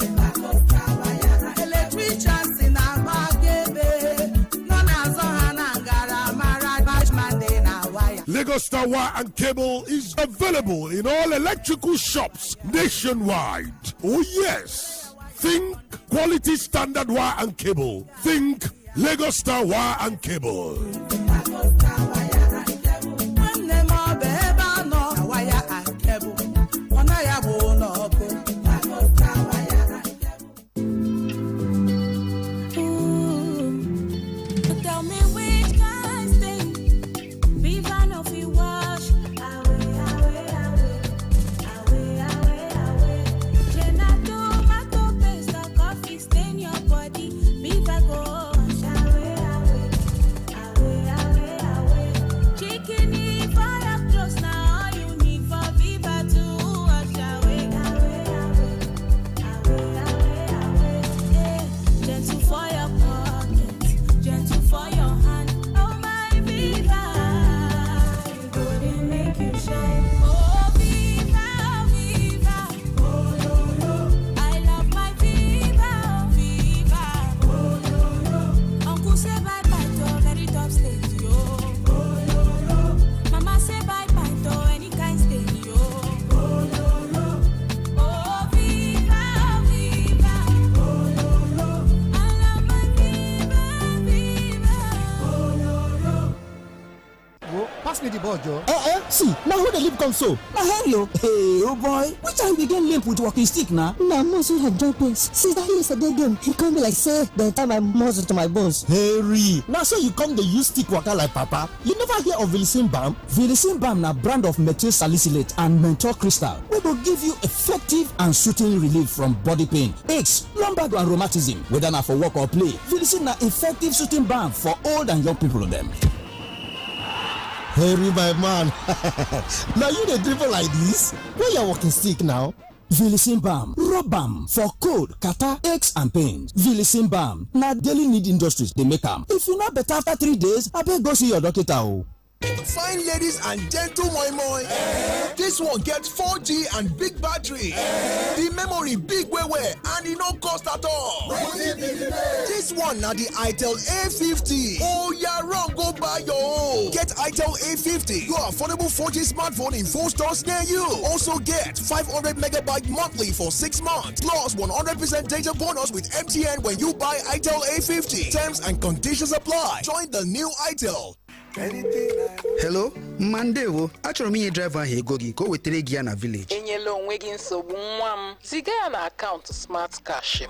Lagos Star Wire and Cable is available in all electrical shops nationwide. Oh yes, think quality standard wire and cable. Think Lagos Star Wire and Cable. me the ball, Joe. See, now who the lip come so? Now Henry, hey, oh boy, which time we get limp with walking stick now? Now muscle have done pains. Since that yesterday game, he come be like say the time I muscle to my bones. Harry, now so you come the use stick waka like papa. You never hear of Vilicin Balm? Vilicin Balm na brand of methyl salicylate and menthol crystal. We will give you effective and soothing relief from body pain, aches, lumbar and rheumatism, whether na for work or play. Vilicin na effective soothing balm for old and young people of them. Harry, my man. Now you the dribble like this? Where you walking stick now? Vilicin Balm, rub balm for cold, catarrh, aches and pains. Vilicin Balm, na daily need industries they make them. If you not better after 3 days, I better go see your doctor. Fine ladies and gentle moi. This one gets 4G and big battery. The memory big way and it no cost at all. This one now the itel A50. Oh yeah, wrong, go buy your own. Get itel A50, your affordable 4G smartphone in 4 stores near you. Also get 500 megabyte monthly for 6 months. Plus 100% data bonus with MTN when you buy itel A50. Terms and conditions apply. Join the new itel. Hello, Mandewo. Achọrọ m inye driver ahụ ego gị ka o wetere gị ya na village. Enyela onwe gị nsogbu nwa m. Ziga ya na akaụntụ Smart Cash m.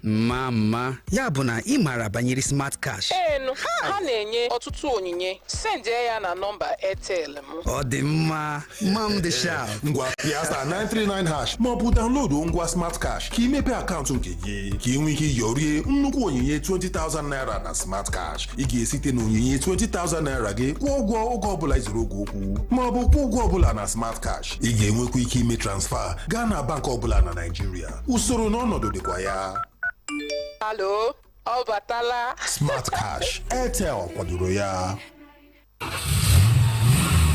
Mama, ya bụ na ị maara banyere Smart Cash. Ha na-enye ọtụtụ onyinye. Send ya na nọmba Airtel m. Ọ dị mma. Mam dị sharp. Ngwa Piazza 939 hash ma ọ bụ download ngwa Smart Cash ka imepe akaụntụ nke gị ka ị nwee ike yorie nnukwu onyinye 20,000 naira na Smart Cash. Ị ga-esite na onyinye 20,000 naira gị kwụọ ụgwọ oge ọbụla izuru oge okwu ma ọ bụ kwụọ ụgwọ ọbụla na Smart Cash. Ị ga-enwekwa ike ime transfer gaa na bank ọbụla na Nigeria. Usoro na ọnọdụ dịkwa ya. Hello, ọ batala. Smart Cash, Airtel kwadoro ya.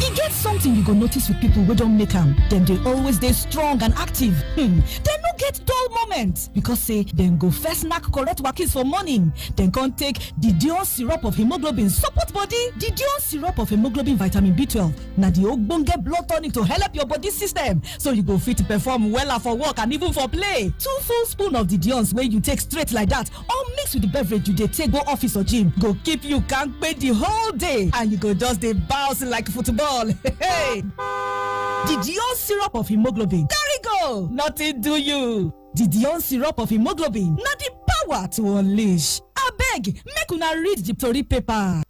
E get something you go notice with people wey don make am. Dem dey always dey strong and active. Dem no get dull moments because say dem go first knack correct wakis for morning. Dem come take the Dion syrup of hemoglobin support body. The Dion syrup of hemoglobin vitamin B12 na the ogbonge blood tonic to help your body system so you go fit perform wella for work and even for play. 2 full spoon of the Dion's wey you take straight like that or mix with the beverage you dey take go office or gym go keep you kampe the whole day and you go just dey bounce like football. Hey! The Dion syrup of hemoglobin. There we go! Nothing do you. The Dion syrup of hemoglobin. Not the power to unleash. I beg, make una read the story paper.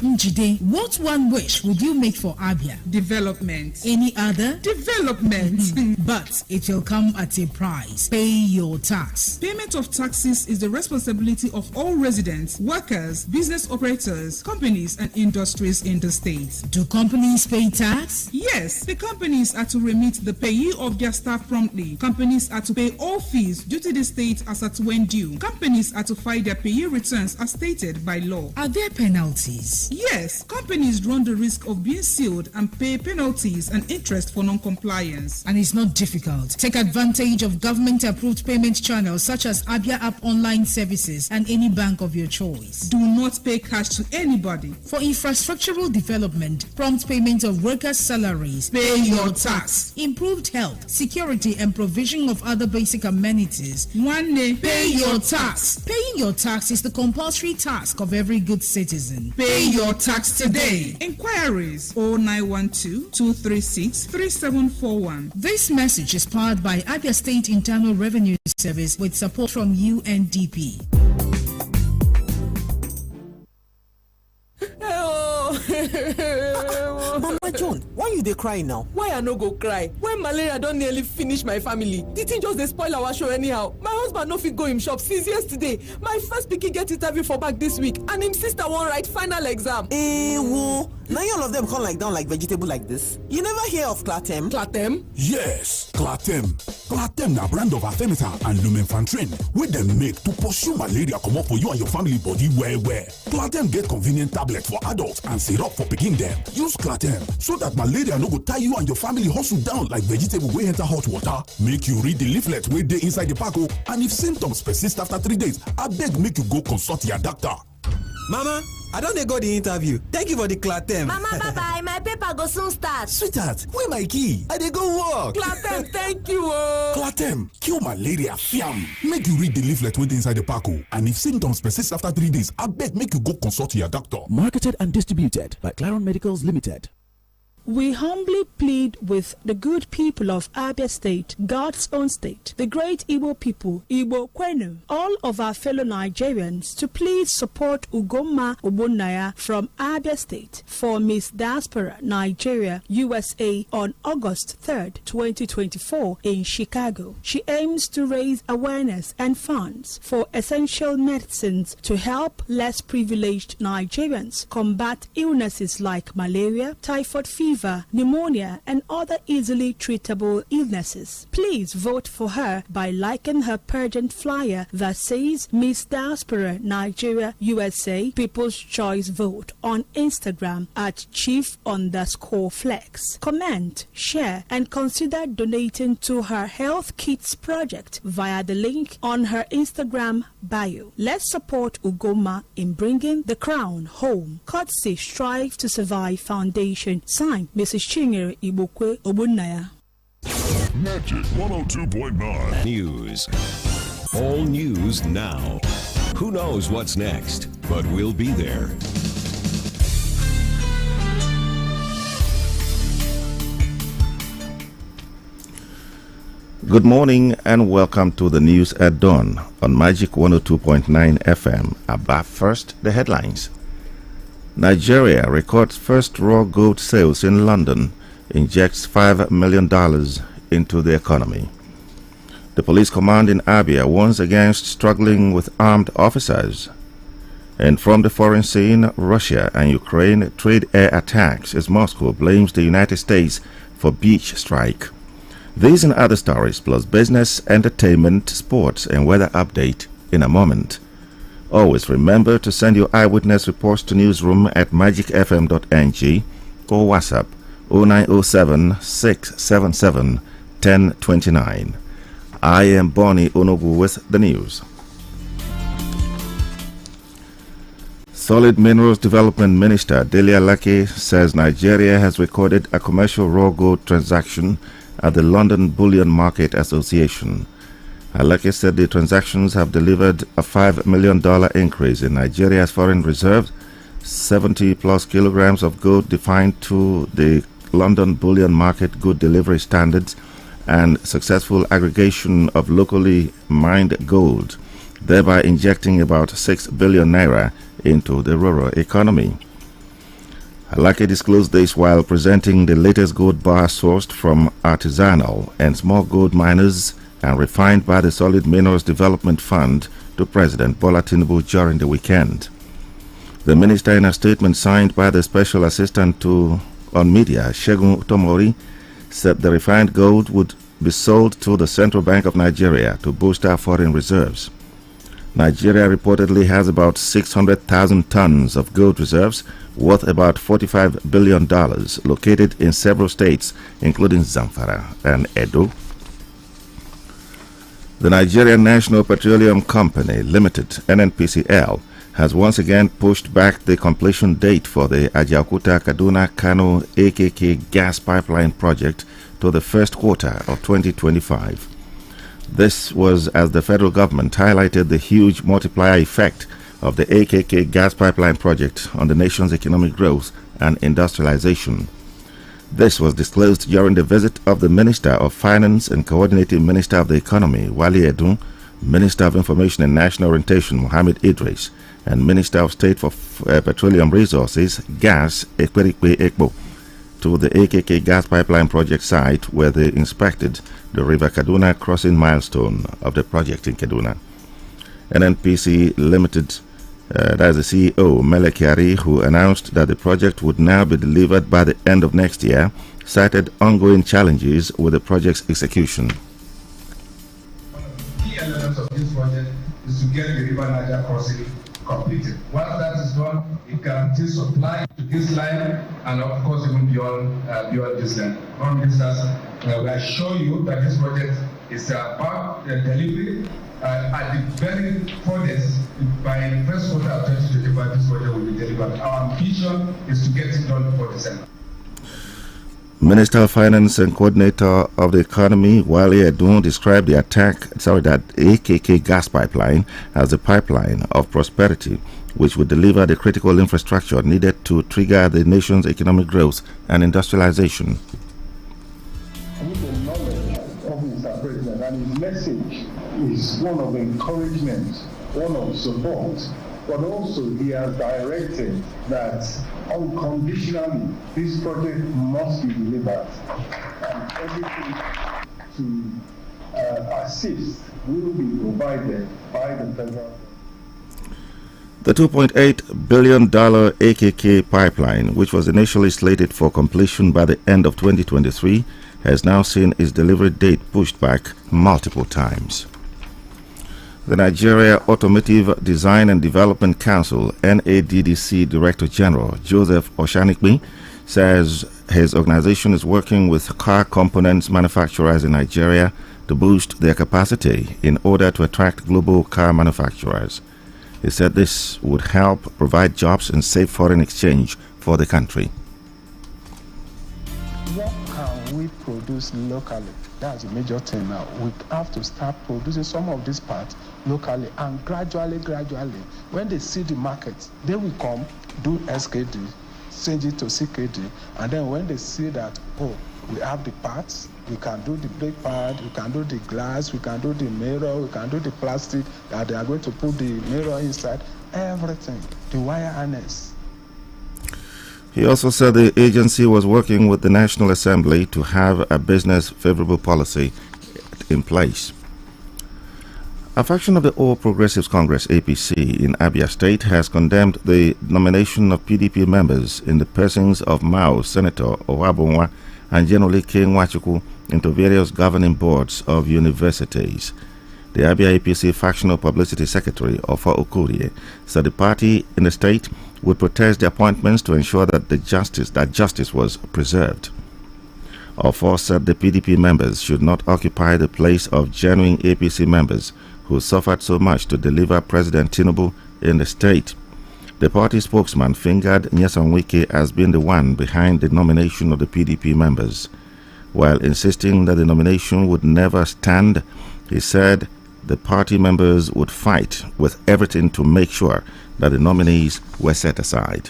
Njide, what one wish would you make for Abia? Development. Any other? Development. But it will come at a price. Pay your tax. Payment of taxes is the responsibility of all residents, workers, business operators, companies, and industries in the state. Do companies pay tax? Yes, the companies are to remit the payee of their staff promptly. Companies are to pay all fees due to the state as at when due. Companies are to file their payee returns as stated by law. Are there penalties? Yes, companies run the risk of being sued and pay penalties and interest for non-compliance. And it's not difficult. Take advantage of government-approved payment channels such as Abia App Online Services and any bank of your choice. Do not pay cash to anybody. For infrastructural development, prompt payment of workers' salaries, pay your tax. Improved health, security, and provision of other basic amenities. One day, pay your tax. Paying your tax is the compulsory task of every good citizen. Pay your tax today. Inquiries 0912-236-3741. This message is powered by Abia State Internal Revenue Service with support from UNDP. Mama John, why you dey cry now? Why I no go cry? When malaria don nearly finish my family, the thing just dey spoil our show anyhow. My husband no fit go him shop since yesterday. My first pikin get interview for back this week and him sister wan write final exam. Wo, now all of them come like down like vegetable like this. You never hear of Clatem? Clatem? Yes, Clatem. Clatem na brand of Artemether and Lumenfantrine wey dem make to pursue malaria comot for you and your family body well. Clatem get convenient tablet for adults and syrup for pikin dem. Use Clatem so that malaria no go tie you and your family hustle down like vegetable wey enter hot water. Make you read the leaflet wey dey inside the pack o, and if symptoms persist after 3 days, abeg make you go consult your doctor. Mama, I don't go the interview. Thank you for the Clatem. Mama, bye-bye. My paper go soon start. Sweetheart, where my key? I dey go work. Clatem, thank you. Clatem, kill malaria, fiam. Make you read the leaflet within inside the pack. And if symptoms persist after 3 days, I beg make you go consult your doctor. Marketed and distributed by Claron Medicals Limited. We humbly plead with the good people of Abia State, God's own state, the great Igbo people, Igbo Kwenu, all of our fellow Nigerians to please support Ugoma Ogbonnaya from Abia State for Miss Diaspora Nigeria USA on August 3rd, 2024 in Chicago. She aims to raise awareness and funds for essential medicines to help less privileged Nigerians combat illnesses like malaria, typhoid fever, pneumonia, and other easily treatable illnesses. Please vote for her by liking her pageant flyer that says Miss Diaspora Nigeria USA People's Choice Vote on Instagram at Chief_Flex. Comment, share, and consider donating to her Health Kits project via the link on her Instagram bio. Let's support Ugoma in bringing the crown home. Courtesy Strive to Survive Foundation. Signed, Mrs. Chinyere Igbokwe Ogbonnaya. Magic 102.9 News. All news now. Who knows what's next, but we'll be there. Good morning and welcome to the news at dawn on Magic 102.9 FM. Above first, the headlines. Nigeria records first raw gold sales in London, injects $5 million into the economy. The police command in Abia warns against struggling with armed officers. And from the foreign scene, Russia and Ukraine trade air attacks as Moscow blames the United States for beach strike. These and other stories plus business, entertainment, sports and weather update in a moment. Always remember to send your eyewitness reports to newsroom at magicfm.ng or WhatsApp 0907 677 1029. I am Bonnie Onogu with the news. Solid Minerals Development Minister Delia Lake says Nigeria has recorded a commercial raw gold transaction at the London Bullion Market Association. Alake said the transactions have delivered a $5 million increase in Nigeria's foreign reserves, 70 plus kilograms of gold defined to the London Bullion Market Good Delivery Standards, and successful aggregation of locally mined gold, thereby injecting about 6 billion naira into the rural economy. Alake disclosed this while presenting the latest gold bar sourced from artisanal and small gold miners and refined by the Solid Minerals Development Fund to President Bola Tinubu during the weekend. The minister, in a statement signed by the Special Assistant on Media, Segun Tomori, said the refined gold would be sold to the Central Bank of Nigeria to boost our foreign reserves. Nigeria reportedly has about 600,000 tons of gold reserves worth about $45 billion located in several states, including Zamfara and Edo. The Nigerian National Petroleum Company Limited, NNPCL, has once again pushed back the completion date for the Ajaokuta-Kaduna-Kano AKK gas pipeline project to the first quarter of 2025. This was as the federal government highlighted the huge multiplier effect of the AKK gas pipeline project on the nation's economic growth and industrialization. This was disclosed during the visit of the Minister of Finance and Coordinating Minister of the Economy, Wali Edun, Minister of Information and National Orientation, Mohammed Idris, and Minister of State for Petroleum Resources, Gas, Ekperikpe Ekbo, to the AKK gas pipeline project site where they inspected the River Kaduna crossing milestone of the project in Kaduna. NNPC Limited, that is the CEO, Mele Kyari, who announced that the project would now be delivered by the end of next year, cited ongoing challenges with the project's execution. One of the key elements of this project is to get the River Niger crossing completed. Once that is done, it guarantees supply to this line and of course even beyond this line. From this, we assure you that this project is about delivery At the very furthest, by the first quarter of 2025, this budget will be delivered. Our ambition is to get it done before December. Minister of Finance and Coordinator of the Economy, Wale Edun, described that AKK gas pipeline as a pipeline of prosperity, which would deliver the critical infrastructure needed to trigger the nation's economic growth and industrialization. With the knowledge of Mr. President, and his message is one of encouragement, one of support, but also he has directed that unconditionally this project must be delivered, and everything to assist will be provided by the federal. The $2.8 billion AKK pipeline, which was initially slated for completion by the end of 2023, has now seen its delivery date pushed back multiple times. The Nigeria Automotive Design and Development Council, NADDC Director General Joseph Oshanikbi, says his organization is working with car components manufacturers in Nigeria to boost their capacity in order to attract global car manufacturers. He said this would help provide jobs and safe foreign exchange for the country. What can we produce locally? That's a major thing now. We have to start producing some of these parts locally, and gradually, when they see the market, they will come, do SKD, change it to CKD, and then when they see that, oh, we have the parts, we can do the brake pad, we can do the glass, we can do the mirror, we can do the plastic, that they are going to put the mirror inside, everything, the wire harness. He also said the agency was working with the National Assembly to have a business favorable policy in place. A faction of the All Progressives Congress APC in Abia State has condemned the nomination of PDP members in the persons of Mao Senator Owabonwa and General King Wachuku into various governing boards of universities. The Abia APC factional publicity secretary, Ofa Okurie, said the party in the state would protest the appointments to ensure that justice was preserved. Ofa said the PDP members should not occupy the place of genuine APC members who suffered so much to deliver President Tinubu in the state. The party spokesman fingered Nyesom Wike as being the one behind the nomination of the PDP members. While insisting that the nomination would never stand, he said the party members would fight with everything to make sure that the nominees were set aside.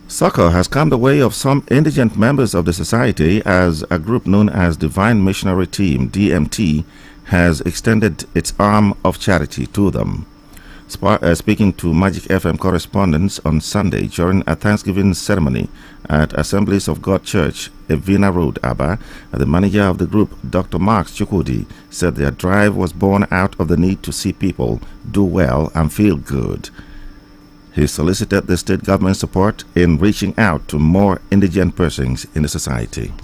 Soccer has come the way of some indigent members of the society as a group known as Divine Missionary Team, DMT, has extended its arm of charity to them. Speaking to Magic FM correspondents on Sunday during a Thanksgiving ceremony at Assemblies of God Church, Evina Road, Aba, the manager of the group, Dr. Mark Chukwudi, said their drive was born out of the need to see people do well and feel good. He solicited the state government support in reaching out to more indigent persons in the society.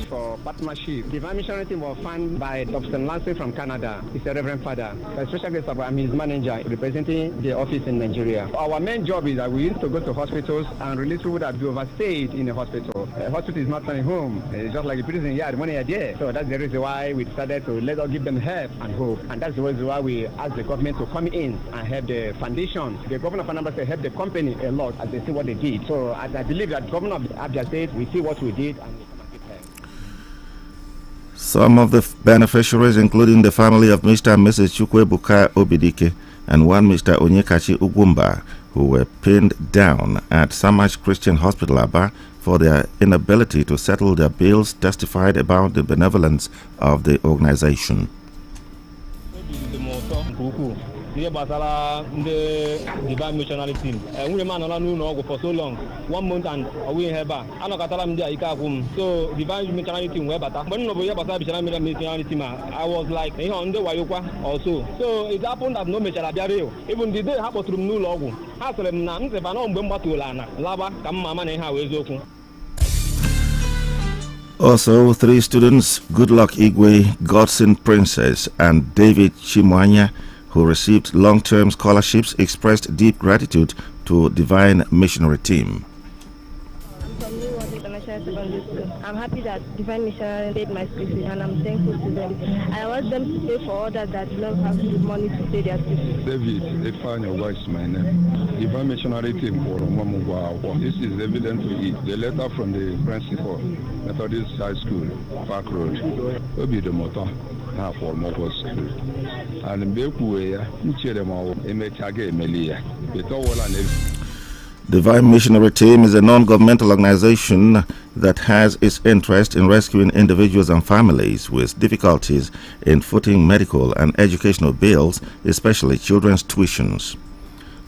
For partnership. Divine Missionary Team was founded by Dr. Lansing from Canada. He's a Reverend Father. A special guest of I'm his manager representing the office in Nigeria. Our main job is that we used to go to hospitals and release people that have overstayed in a hospital. A hospital is not a home. It's just like a prison yard, money a day. So that's the reason why we decided to let us give them help and hope. And that's the reason why we asked the government to come in and help the foundation. The governor of Anambra State helped the company a lot as they see what they did. So I believe that governor of Abia State, we see what we did and some of the beneficiaries, including the family of Mr. and Mrs. Chukwebuka Obidike and one Mr. Onyekachi Ugumba, who were pinned down at Samach Christian Hospital, Aba, for their inability to settle their bills, testified about the benevolence of the organization. Ihe gbasara ndị Divine Missionary Team. Nwunye m anọla n'ụlọ ọgwụ for so long, 1 month and ọwụghị ihe ebe a. Anọkọtara m ndị a ike akwụ m. So Divine Missionary Team wee bata. Mgbe m nọ bụ ihe gbasara Divine Missionary Team I was like, ihe ndị wayokwa also. So it happened that no mechara bịa real. Even the day ha kpọtụrụ m n'ụlọ ọgwụ, ha sịrị m na ntịba na mgbe m gbatuola ana laba ka m mama na ihe a wee eziokwu. Also, 3 students, Goodluck Igwe, Godson Princess, and David Chimwanya, who received long-term scholarships, expressed deep gratitude to Divine Missionary Team. from New World International Secondary School. I'm happy that Divine Missionary paid my school fees, and I'm thankful to them. I want them to pay for others that don't have the money to pay their school fees. David, Efanya Voice, my name. Divine Missionary team for Omamugwa. This is evident to it. The letter from the principal, Methodist High School, Park Road, will be the motor. For more school. And Divine Missionary Team is a non-governmental organization that has its interest in rescuing individuals and families with difficulties in footing medical and educational bills, especially children's tuitions.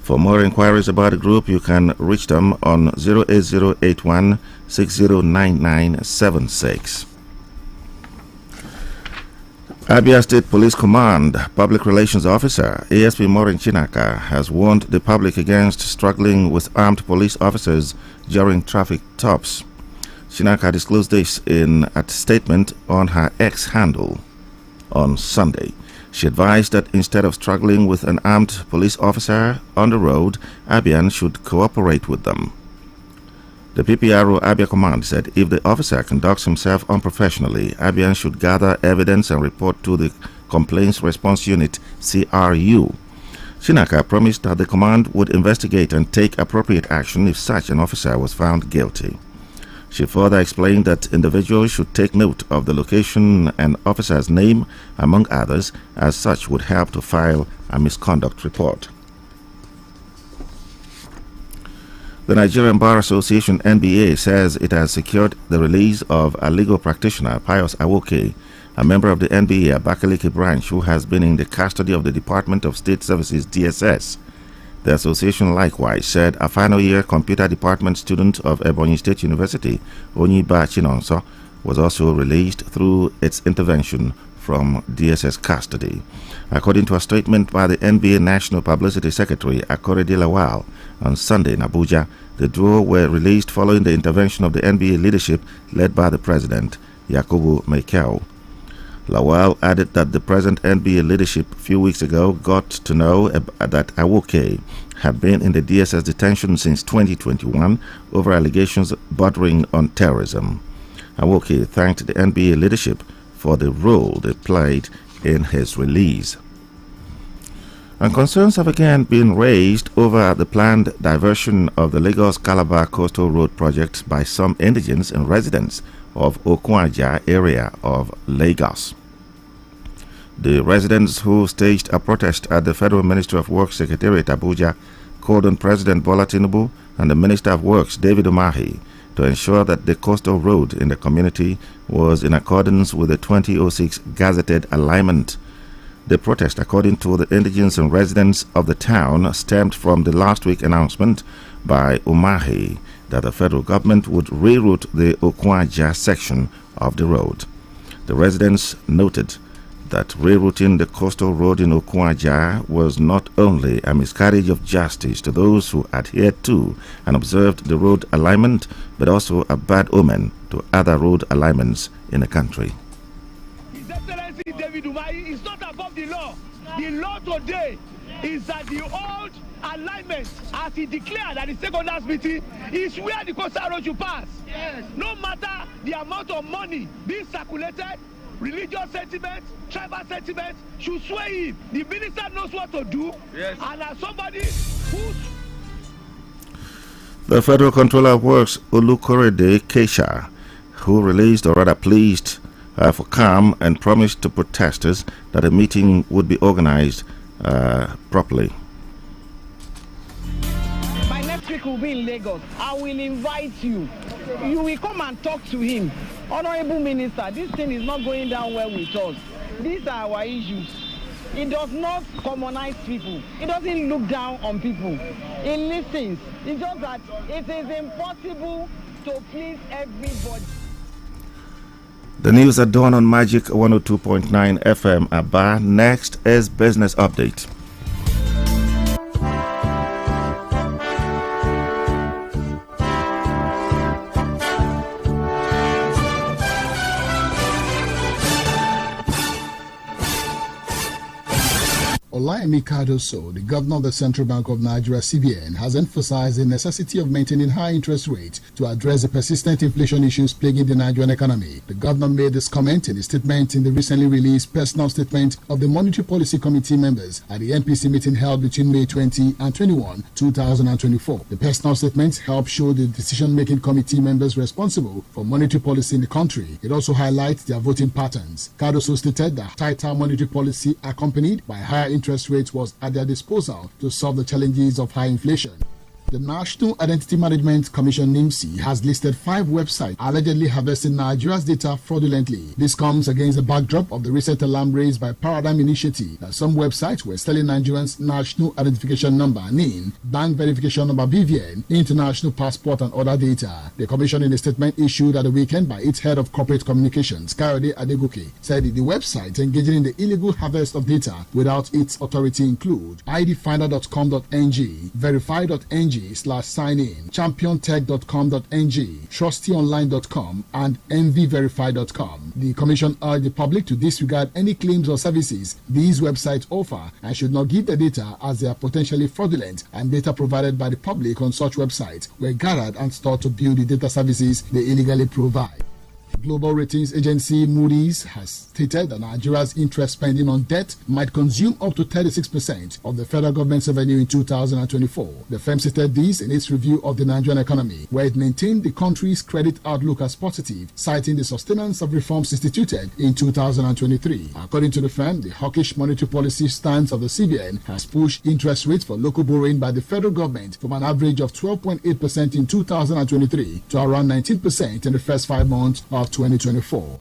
For more inquiries about the group, you can reach them on 08081 609976. Abia State Police Command Public Relations Officer ASP Maureen Chinaka has warned the public against struggling with armed police officers during traffic stops. Chinaka disclosed this in a statement on her X handle on Sunday. She advised that instead of struggling with an armed police officer on the road, Abian should cooperate with them. The PPRO Abia Command said if the officer conducts himself unprofessionally, Abian should gather evidence and report to the Complaints Response Unit, CRU. Chinaka promised that the command would investigate and take appropriate action if such an officer was found guilty. She further explained that individuals should take note of the location and officer's name, among others, as such would help to file a misconduct report. The Nigerian Bar Association NBA says it has secured the release of a legal practitioner, Pius Awoke, a member of the NBA Abakaliki branch who has been in the custody of the Department of State Services DSS. The association likewise said a final year computer department student of Ebonyi State University, Onyiba Chinonso, was also released through its intervention from DSS custody. According to a statement by the NBA National Publicity Secretary, Akorede Lawal, on Sunday in Abuja, the duo were released following the intervention of the NBA leadership led by the president, Yakubu Mekau. Lawal added that the present NBA leadership a few weeks ago got to know that Awoke had been in the DSS detention since 2021 over allegations bordering on terrorism. Awoke thanked the NBA leadership for the role they played in his release. And concerns have again been raised over the planned diversion of the Lagos-Calabar Coastal Road project by some indigents and residents of Okwaja area of Lagos. The residents who staged a protest at the Federal Ministry of Works Secretariat Abuja called on President Bola Tinubu and the Minister of Works David Umahi to ensure that the coastal road in the community was in accordance with the 2006 gazetted alignment. The protest, according to the indigents and residents of the town, stemmed from the last week announcement by Umahi that the federal government would reroute the Okwaja section of the road. The residents noted that rerouting the coastal road in Okwaja was not only a miscarriage of justice to those who adhered to and observed the road alignment, but also a bad omen to other road alignments in the country. His Excellency David Umahi is not above the law. The law today is that the old alignment, as he declared at the second last meeting, is where the coastal road should pass. Yes. No matter the amount of money being circulated, religious sentiment, tribal sentiment should sway him. The minister knows what to do. Yes. And as somebody who's... The Federal Controller of Works, Olukorede Keisha, who released or rather pleased for calm and promised to protesters that a meeting would be organized properly. By next week we'll be in Lagos. I will invite you. You will come and talk to him. Honorable Minister, this thing is not going down well with us. These are our issues. It does not commonize people. It doesn't look down on people. It listens. It's just that it is impossible to please everybody. The news at dawn on Magic 102.9 FM Aba. Next is Business Update. Olayemi Cardoso, the governor of the Central Bank of Nigeria, CBN, has emphasized the necessity of maintaining high interest rates to address the persistent inflation issues plaguing the Nigerian economy. The governor made this comment in a statement in the recently released personal statement of the Monetary Policy Committee members at the MPC meeting held between May 20 and 21, 2024. The personal statement helped show the decision-making committee members responsible for monetary policy in the country. It also highlights their voting patterns. Cardoso stated that tighter monetary policy accompanied by higher interest rates was at their disposal to solve the challenges of high inflation. The National Identity Management Commission (NIMC) has listed 5 websites allegedly harvesting Nigeria's data fraudulently. This comes against the backdrop of the recent alarm raised by Paradigm Initiative that some websites were selling Nigerians' National Identification Number (NIN), Bank Verification Number (BVN), International Passport and other data. The Commission, in a statement issued at the weekend by its head of corporate communications, Kayode Adegoke, said the websites engaging in the illegal harvest of data without its authority include idfinder.com.ng, verify.ng/sign-in, championtech.com.ng, trustyonline.com, and mvverify.com. The Commission urged the public to disregard any claims or services these websites offer and should not give the data as they are potentially fraudulent, and data provided by the public on such websites were gathered and stored to build the data services they illegally provide. Global ratings agency Moody's has stated that Nigeria's interest spending on debt might consume up to 36% of the federal government's revenue in 2024. The firm stated this in its review of the Nigerian economy, where it maintained the country's credit outlook as positive, citing the sustenance of reforms instituted in 2023. According to the firm, the hawkish monetary policy stance of the CBN has pushed interest rates for local borrowing by the federal government from an average of 12.8% in 2023 to around 19% in the first 5 months of 2024.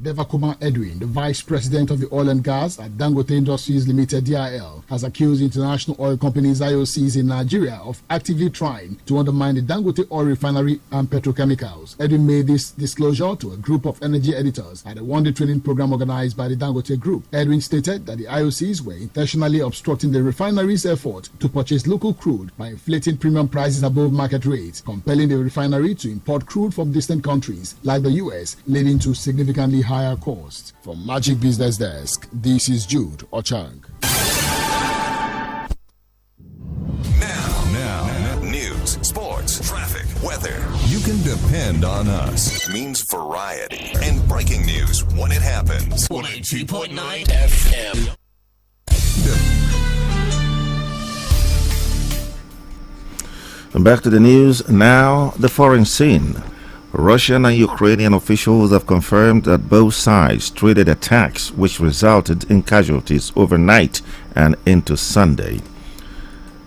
Devakuma Edwin, the Vice President of the Oil and Gas at Dangote Industries Limited (DIL), has accused international oil companies IOCs in Nigeria of actively trying to undermine the Dangote Oil Refinery and petrochemicals. Edwin made this disclosure to a group of energy editors at a one-day training program organized by the Dangote Group. Edwin stated that the IOCs were intentionally obstructing the refinery's effort to purchase local crude by inflating premium prices above market rates, compelling the refinery to import crude from distant countries like the US, leading to significantly higher costs. From Magic Business Desk, this is Jude Ochang. Now, news, sports, traffic, weather. You can depend on us. It means variety and breaking news when it happens. 102.9 FM. And back to the news. Now, the foreign scene. Russian and Ukrainian officials have confirmed that both sides traded attacks which resulted in casualties overnight and into Sunday.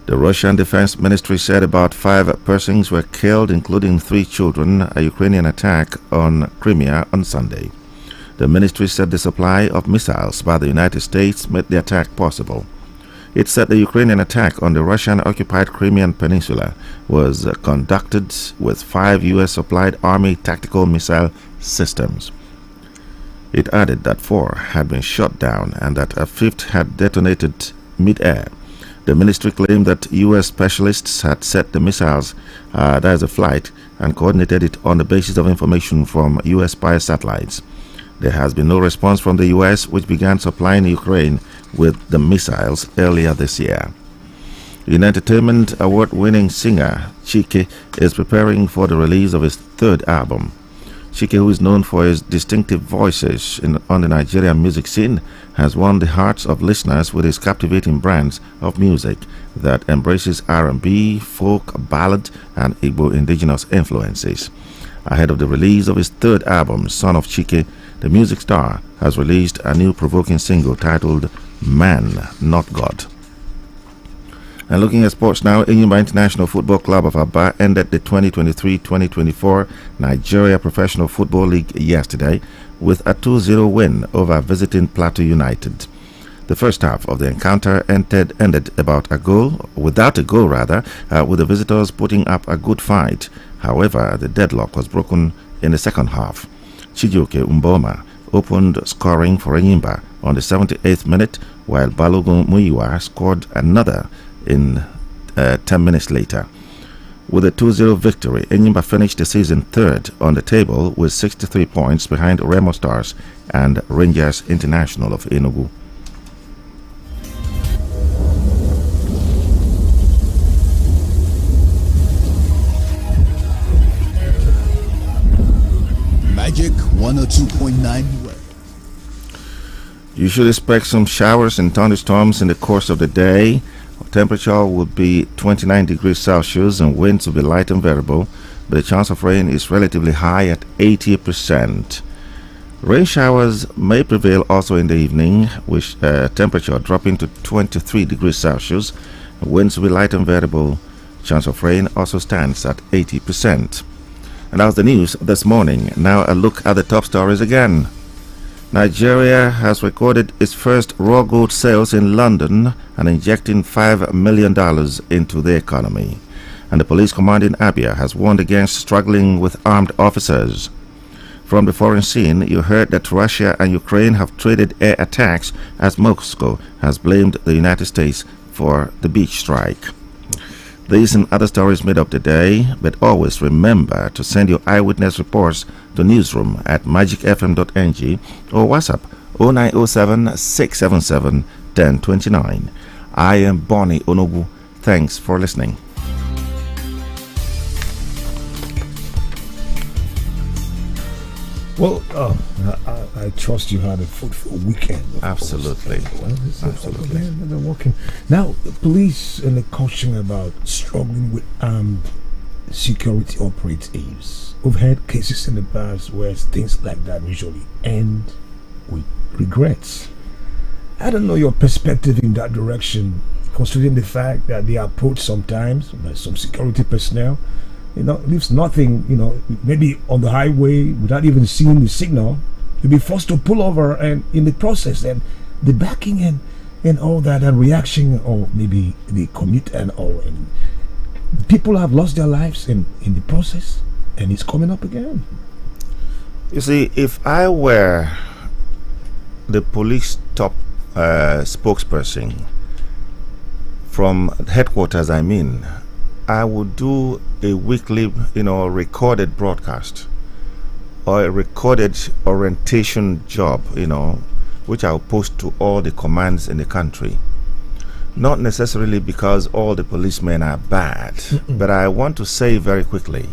The Russian Defense Ministry said about 5 persons were killed, including 3 children, a Ukrainian attack on Crimea on Sunday. The ministry said the supply of missiles by the United States made the attack possible. It said the Ukrainian attack on the Russian-occupied Crimean Peninsula was conducted with 5 U.S.-supplied Army tactical missile systems. It added that 4 had been shot down and that a 5th had detonated mid-air. The ministry claimed that U.S. specialists had set the missiles as a flight and coordinated it on the basis of information from U.S. spy satellites. There has been no response from the U.S., which began supplying Ukraine with the missiles earlier this year. In entertainment, award-winning singer Chike is preparing for the release of his 3rd album. Chike, who is known for his distinctive voices on the Nigerian music scene, has won the hearts of listeners with his captivating brand of music that embraces R&B, folk, ballad, and Igbo indigenous influences. Ahead of the release of his 3rd album, Son of Chike, the music star has released a new provoking single titled Man, Not God. And looking at sports now, Enyimba International Football Club of Aba ended the 2023-2024 Nigeria Professional Football League yesterday with a 2-0 win over visiting Plateau United. The first half of the encounter ended without a goal, with the visitors putting up a good fight. However, the deadlock was broken in the second half. Chijioke Mboma opened scoring for Enyimba on the 78th minute, while Balogun Muyiwa scored another in 10 minutes later. With a 2-0 victory, Enyimba finished the season 3rd on the table with 63 points behind Remo Stars and Rangers International of Enugu. Magic 102.9 West. You should expect some showers and thunderstorms in the course of the day. Temperature will be 29 degrees Celsius and winds will be light and variable, but the chance of rain is relatively high at 80%. Rain showers may prevail also in the evening, with temperature dropping to 23 degrees Celsius. Winds will be light and variable. Chance of rain also stands at 80%. And that was the news this morning. Now a look at the top stories again. Nigeria has recorded its first raw gold sales in London and injecting $5 million into the economy. And the police command in Abia has warned against struggling with armed officers. From the foreign scene, you heard that Russia and Ukraine have traded air attacks as Moscow has blamed the United States for the beach strike. These and other stories made up the day, but always remember to send your eyewitness reports to newsroom at magicfm.ng or WhatsApp 0907 677 1029. I am Bonnie Onogu. Thanks for listening. Well, I trust you had a fruitful weekend. Absolutely. Absolutely. They're working. Now, the police and the caution about struggling with armed security operatives. We've had cases in the past where things like that usually end with regrets. I don't know your perspective in that direction, considering the fact that the approach sometimes by some security personnel, leaves nothing, maybe on the highway without even seeing the signal, you'll be forced to pull over, and in the process, and the backing and all that, and reaction, or maybe the commute, and people have lost their lives in the process, and it's coming up again. You see, if I were the police top spokesperson from headquarters, I would do a weekly, recorded broadcast or a recorded orientation job, which I'll post to all the commands in the country. Not necessarily because all the policemen are bad, but I want to say very quickly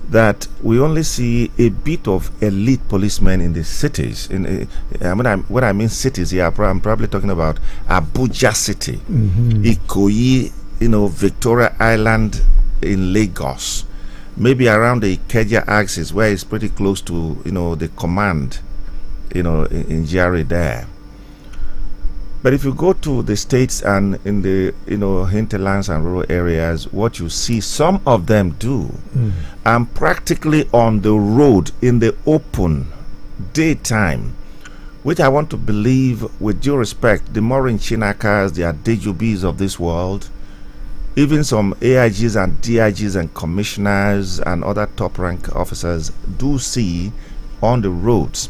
that we only see a bit of elite policemen in the cities. When I mean cities here, I'm probably talking about Abuja City, Ikoyi, Victoria Island in Lagos, maybe around the Ikeja axis where it's pretty close to, the command, in GRA there. But if you go to the states and in the, hinterlands and rural areas, what you see some of them do, and practically on the road in the open daytime, which I want to believe, with due respect, the Maureen Chinakas, the Adejubis of this world, even some AIGs and DIGs and commissioners and other top rank officers do see on the roads,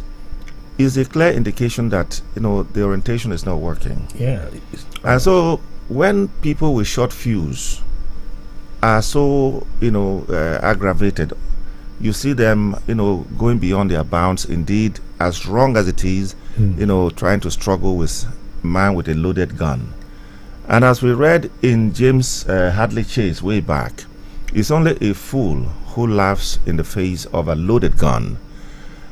is a clear indication that the orientation is not working. Yeah. And so when people with short fuse are so aggravated, you see them going beyond their bounds. Indeed, as wrong as it is, trying to struggle with man with a loaded gun. And as we read in James Hadley Chase way back, it's only a fool who laughs in the face of a loaded gun.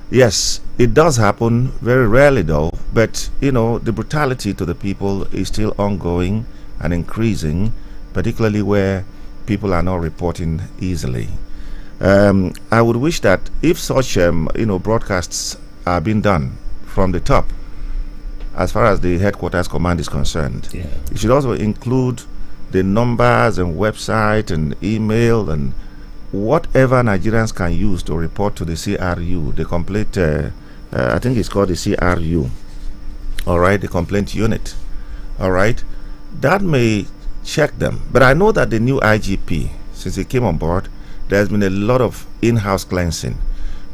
Yes, it does happen, very rarely though, but the brutality to the people is still ongoing and increasing, particularly where people are not reporting easily. I would wish that if such broadcasts are being done from the top, as far as the headquarters command is concerned, it should also include the numbers and website and email and whatever Nigerians can use to report to the CRU, the complaint, I think it's called the CRU, all right, the complaint unit, all right, that may check them. But I know that the new IGP, since he came on board, there's been a lot of in-house cleansing.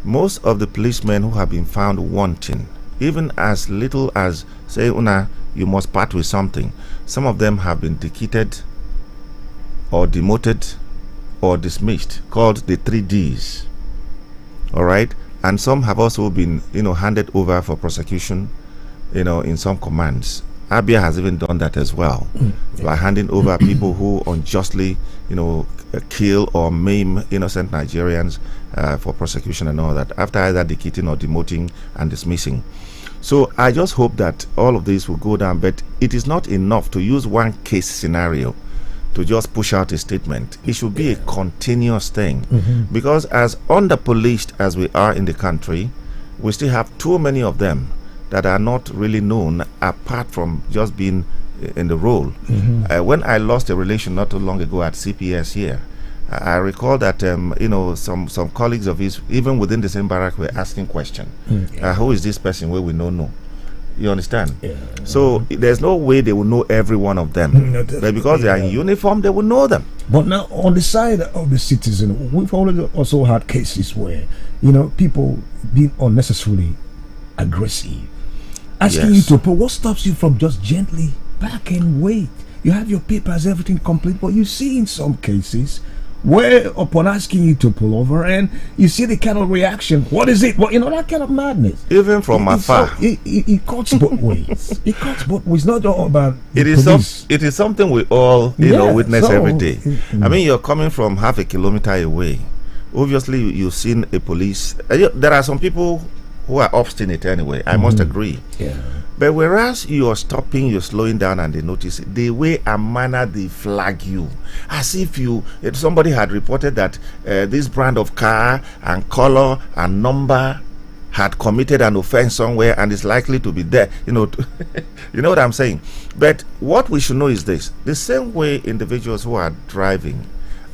Most of the policemen who have been found wanting, even as little as, say, you must part with something, some of them have been defeated or demoted or dismissed, called the 3Ds. All right, and some have also been, handed over for prosecution, in some commands. Abia has even done that as well, by handing over people who unjustly, kill or maim innocent Nigerians for prosecution and all that, after either decating or demoting and dismissing. So I just hope that all of this will go down, but it is not enough to use one case scenario to just push out a statement. It should be a continuous thing, because as under-policed as we are in the country, we still have too many of them that are not really known apart from just being in the role. When I lost a relation not too long ago at CPS here, I recall that some colleagues of his, even within the same barrack, were asking questions. Who is this person where we don't know? You understand? So there's no way they will know every one of them. But because they are in uniform, they will know them. But now, on the side of the citizen, we've also had cases where, people being unnecessarily aggressive, asking you to pull. What stops you from just gently back and wait? You have your papers, everything complete, but you see in some cases where upon asking you to pull over and you see the kind of reaction, what is it? Well, that kind of madness. Even from afar. It cuts both ways. It cuts both ways. Not all about it is something we all witness every day. I mean, you're coming from half a kilometer away. Obviously, you've seen a police. There are some people who are obstinate anyway. I must agree. But whereas you are stopping, you're slowing down, and they notice it, the way and manner they flag you, as if somebody had reported that this brand of car and color and number had committed an offense somewhere and is likely to be there. You know what I'm saying? But what we should know is this: the same way individuals who are driving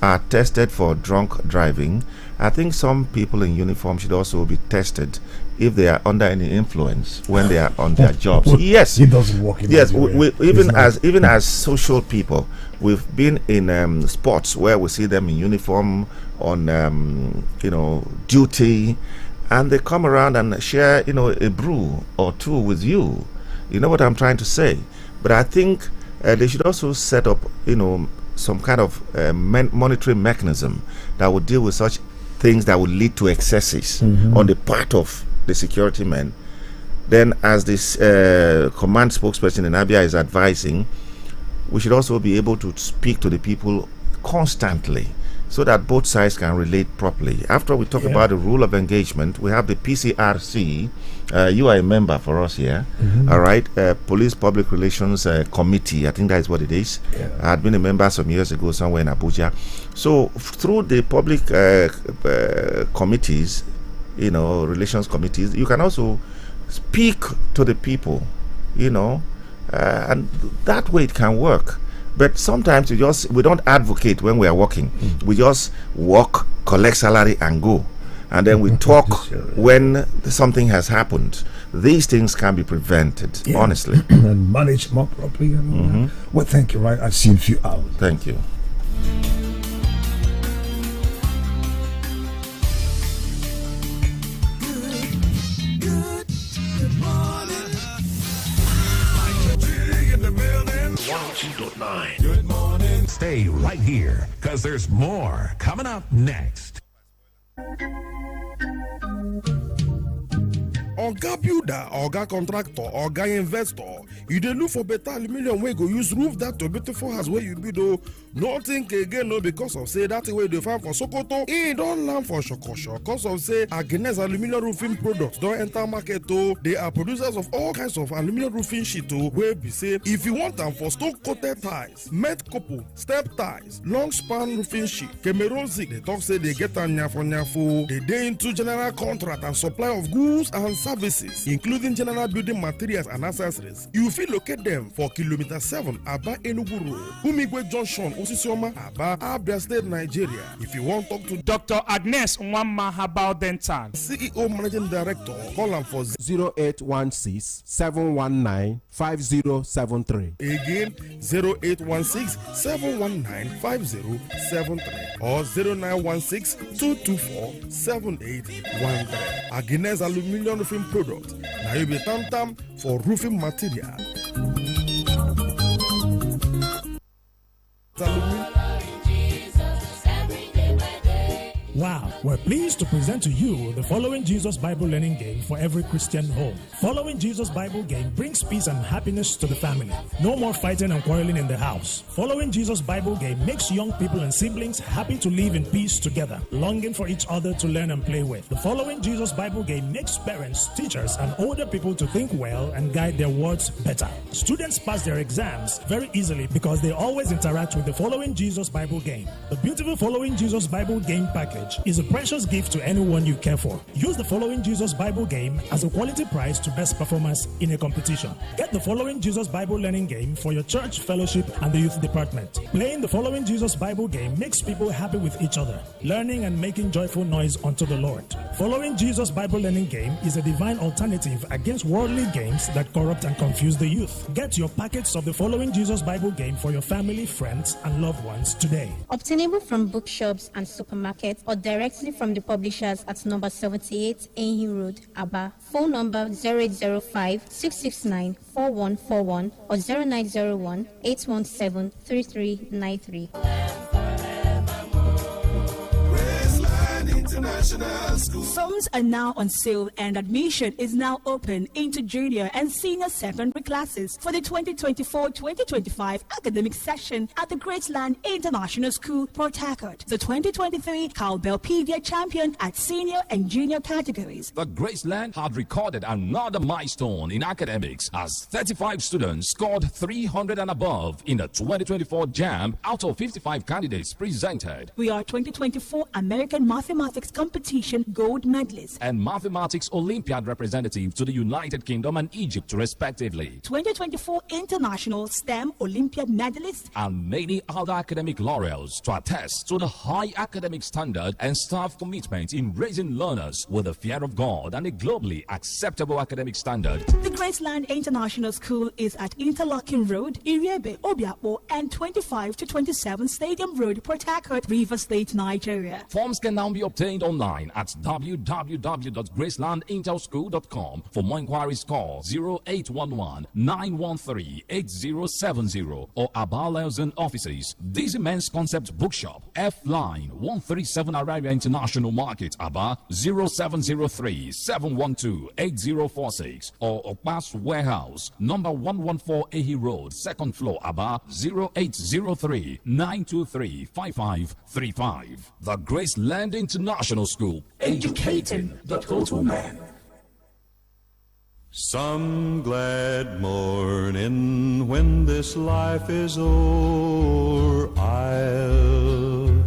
are tested for drunk driving, I think some people in uniform should also be tested if they are under any influence when they are on their jobs. Yes, it doesn't work. Yes, even as social people, we've been in sports where we see them in uniform on duty, and they come around and share a brew or two with you. You know what I'm trying to say? But I think they should also set up some kind of monitoring mechanism that would deal with such things that would lead to excesses on the part of the security men. Then, as this command spokesperson in Abia is advising, we should also be able to speak to the people constantly so that both sides can relate properly. After we talk about the rule of engagement, we have the PCRC. You are a member for us here. All right. Police Public Relations Committee. I think that is what it is. I had been a member some years ago somewhere in Abuja. So through the public committees, relations committees, you can also speak to the people, and that way it can work. But sometimes we don't advocate when we are working. We just walk, collect salary and go, and then we talk when something has happened. These things can be prevented, honestly, and managed more properly. Well, thank you. Right, I see a few hours. Thank you. Good morning. Stay right here, because there's more coming up next. Oga builder, oga contractor, oga investor, you dey look for better aluminium wey go use roof that to beautiful house wey you build o. No think again o, because of say that way dey find for Sokoto, e don land for Shokosho, because of say Agnes aluminium roofing products don enter market o. They are producers of all kinds of aluminium roofing sheet o, wey be say if you want am for stone coated tiles, met couple, step tiles, long span roofing sheet, Cameroon zinc, they talk say they get am nyafo. They dey into general contract and supply of goods and services, including general building materials and accessories. You fit locate them for Kilometer 7 Aba Enugu Road, Umigwe Junction, Osisioma, Aba, Abia State, Nigeria. If you want to talk to Dr. Agnes Nwamma Herbal Dental, CEO Managing Director, call am for 0816-719-5073. Again, 0816-719-5073 or 0916-224-7813. Agnes Aluminium Roofing Product. Now you be tam for roofing material. Wow, we're pleased to present to you the Following Jesus Bible learning game for every Christian home. Following Jesus Bible game brings peace and happiness to the family. No more fighting and quarreling in the house. Following Jesus Bible game makes young people and siblings happy to live in peace together, longing for each other to learn and play with. The Following Jesus Bible game makes parents, teachers, and older people to think well and guide their words better. Students pass their exams very easily because they always interact with the Following Jesus Bible game. The beautiful Following Jesus Bible game package is a precious gift to anyone you care for. Use the Following Jesus Bible game as a quality prize to best performance in a competition. Get the Following Jesus Bible learning game for your church, fellowship, and the youth department. Playing the Following Jesus Bible game makes people happy with each other, learning and making joyful noise unto the Lord. Following Jesus Bible learning game is a divine alternative against worldly games that corrupt and confuse the youth. Get your packets of the Following Jesus Bible game for your family, friends, and loved ones today. Obtainable from bookshops and supermarkets or directly from the publishers at number 78 Enhi Road, Aba. Phone number 0805-669-4141 or 0901-817-3393. Phones are now on sale and admission is now open into junior and senior secondary classes for the 2024-2025 academic session at the Graceland International School, Port Harcourt. The 2023 Cowbellpedia champion at senior and junior categories. The Graceland had recorded another milestone in academics as 35 students scored 300 and above in the 2024 JAM out of 55 candidates presented. We are 2024 American Mathematics Competition Gold Medalist and Mathematics Olympiad representative to the United Kingdom and Egypt respectively. 2024 International STEM Olympiad Medalist and many other academic laurels to attest to the high academic standard and staff commitment in raising learners with the fear of God and a globally acceptable academic standard. The Graceland International School is at Interlocking Road, Iriebe, Obiapo, and 25 to 27 Stadium Road, Port Harcourt, Rivers State, Nigeria. Forms can now be obtained online at www.gracelandintelschool.com. For more inquiries, call 0811-913-8070 or Abalelson offices. This Immense Concept Bookshop, F Line 137 Araria International Market, Aba 0703-712-8046 or Okpas Warehouse, number 114 Ehi Road, 2nd floor, Aba 0803-923-5535. The Graceland International School, educating the total man. Some glad morning when this life is o'er, I'll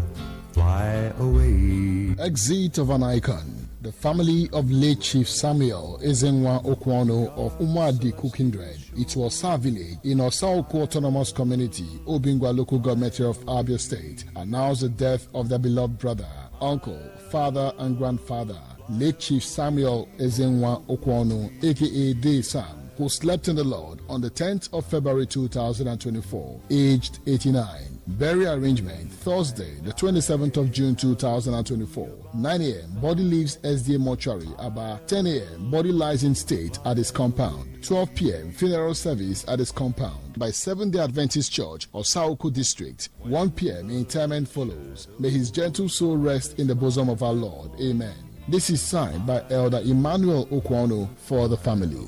fly away. Exit of an icon. The family of late Chief Samuel Ezenwa Okwano of Umadi Kukindred, Ituosa Village in Osaoko Autonomous Community, Obingwa Local Government of Abia State, announced the death of their beloved brother, uncle, father, and grandfather, late Chief Samuel Ezenwa Okwano, aka De Sam, who slept in the Lord on the 10th of February 2024, aged 89. Burial arrangement, Thursday, the 27th of June 2024, 9 a.m., body leaves SDA mortuary. About 10 a.m., body lies in state at his compound. 12 p.m., funeral service at his compound by Seventh-day Adventist Church of Saoko District. 1 p.m., interment follows. May his gentle soul rest in the bosom of our Lord. Amen. This is signed by Elder Emmanuel Okwano for the family.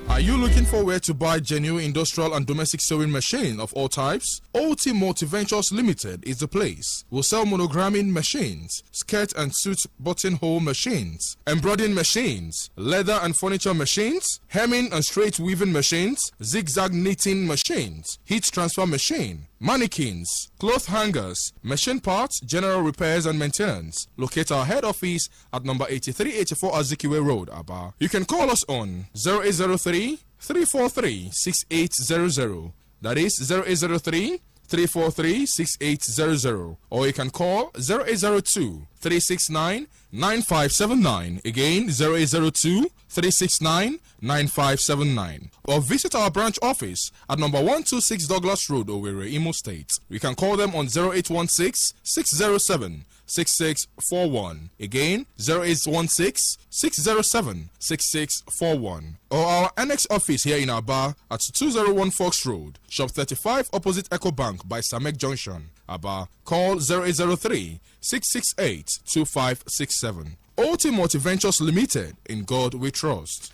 Are you looking for where to buy genuine industrial and domestic sewing machine of all types? OT Multiventures Limited is the place. We'll sell monogramming machines, skirt and suit buttonhole machines, embroidering machines, leather and furniture machines, hemming and straight weaving machines, zigzag knitting machines, heat transfer machine, mannequins, cloth hangers, machine parts, general repairs and maintenance. Locate our head office at number 8384 Azikiwe Road, Aba. You can call us on 0803-343-6800. That is 0803-343-6800. Or you can call 0802-369-9579. Again, 0802-369-9579. Or visit our branch office at number 126 Douglas Road, Owerri, Imo State. You can call them on 0816-607 6641. Again, 0816-607-6641. Or our annex office here in Aba at 201 Fox Road, Shop 35 opposite Echo Bank by Samek Junction, Aba. Call 0803-668-2567. OT Multiventures Limited, in God we trust.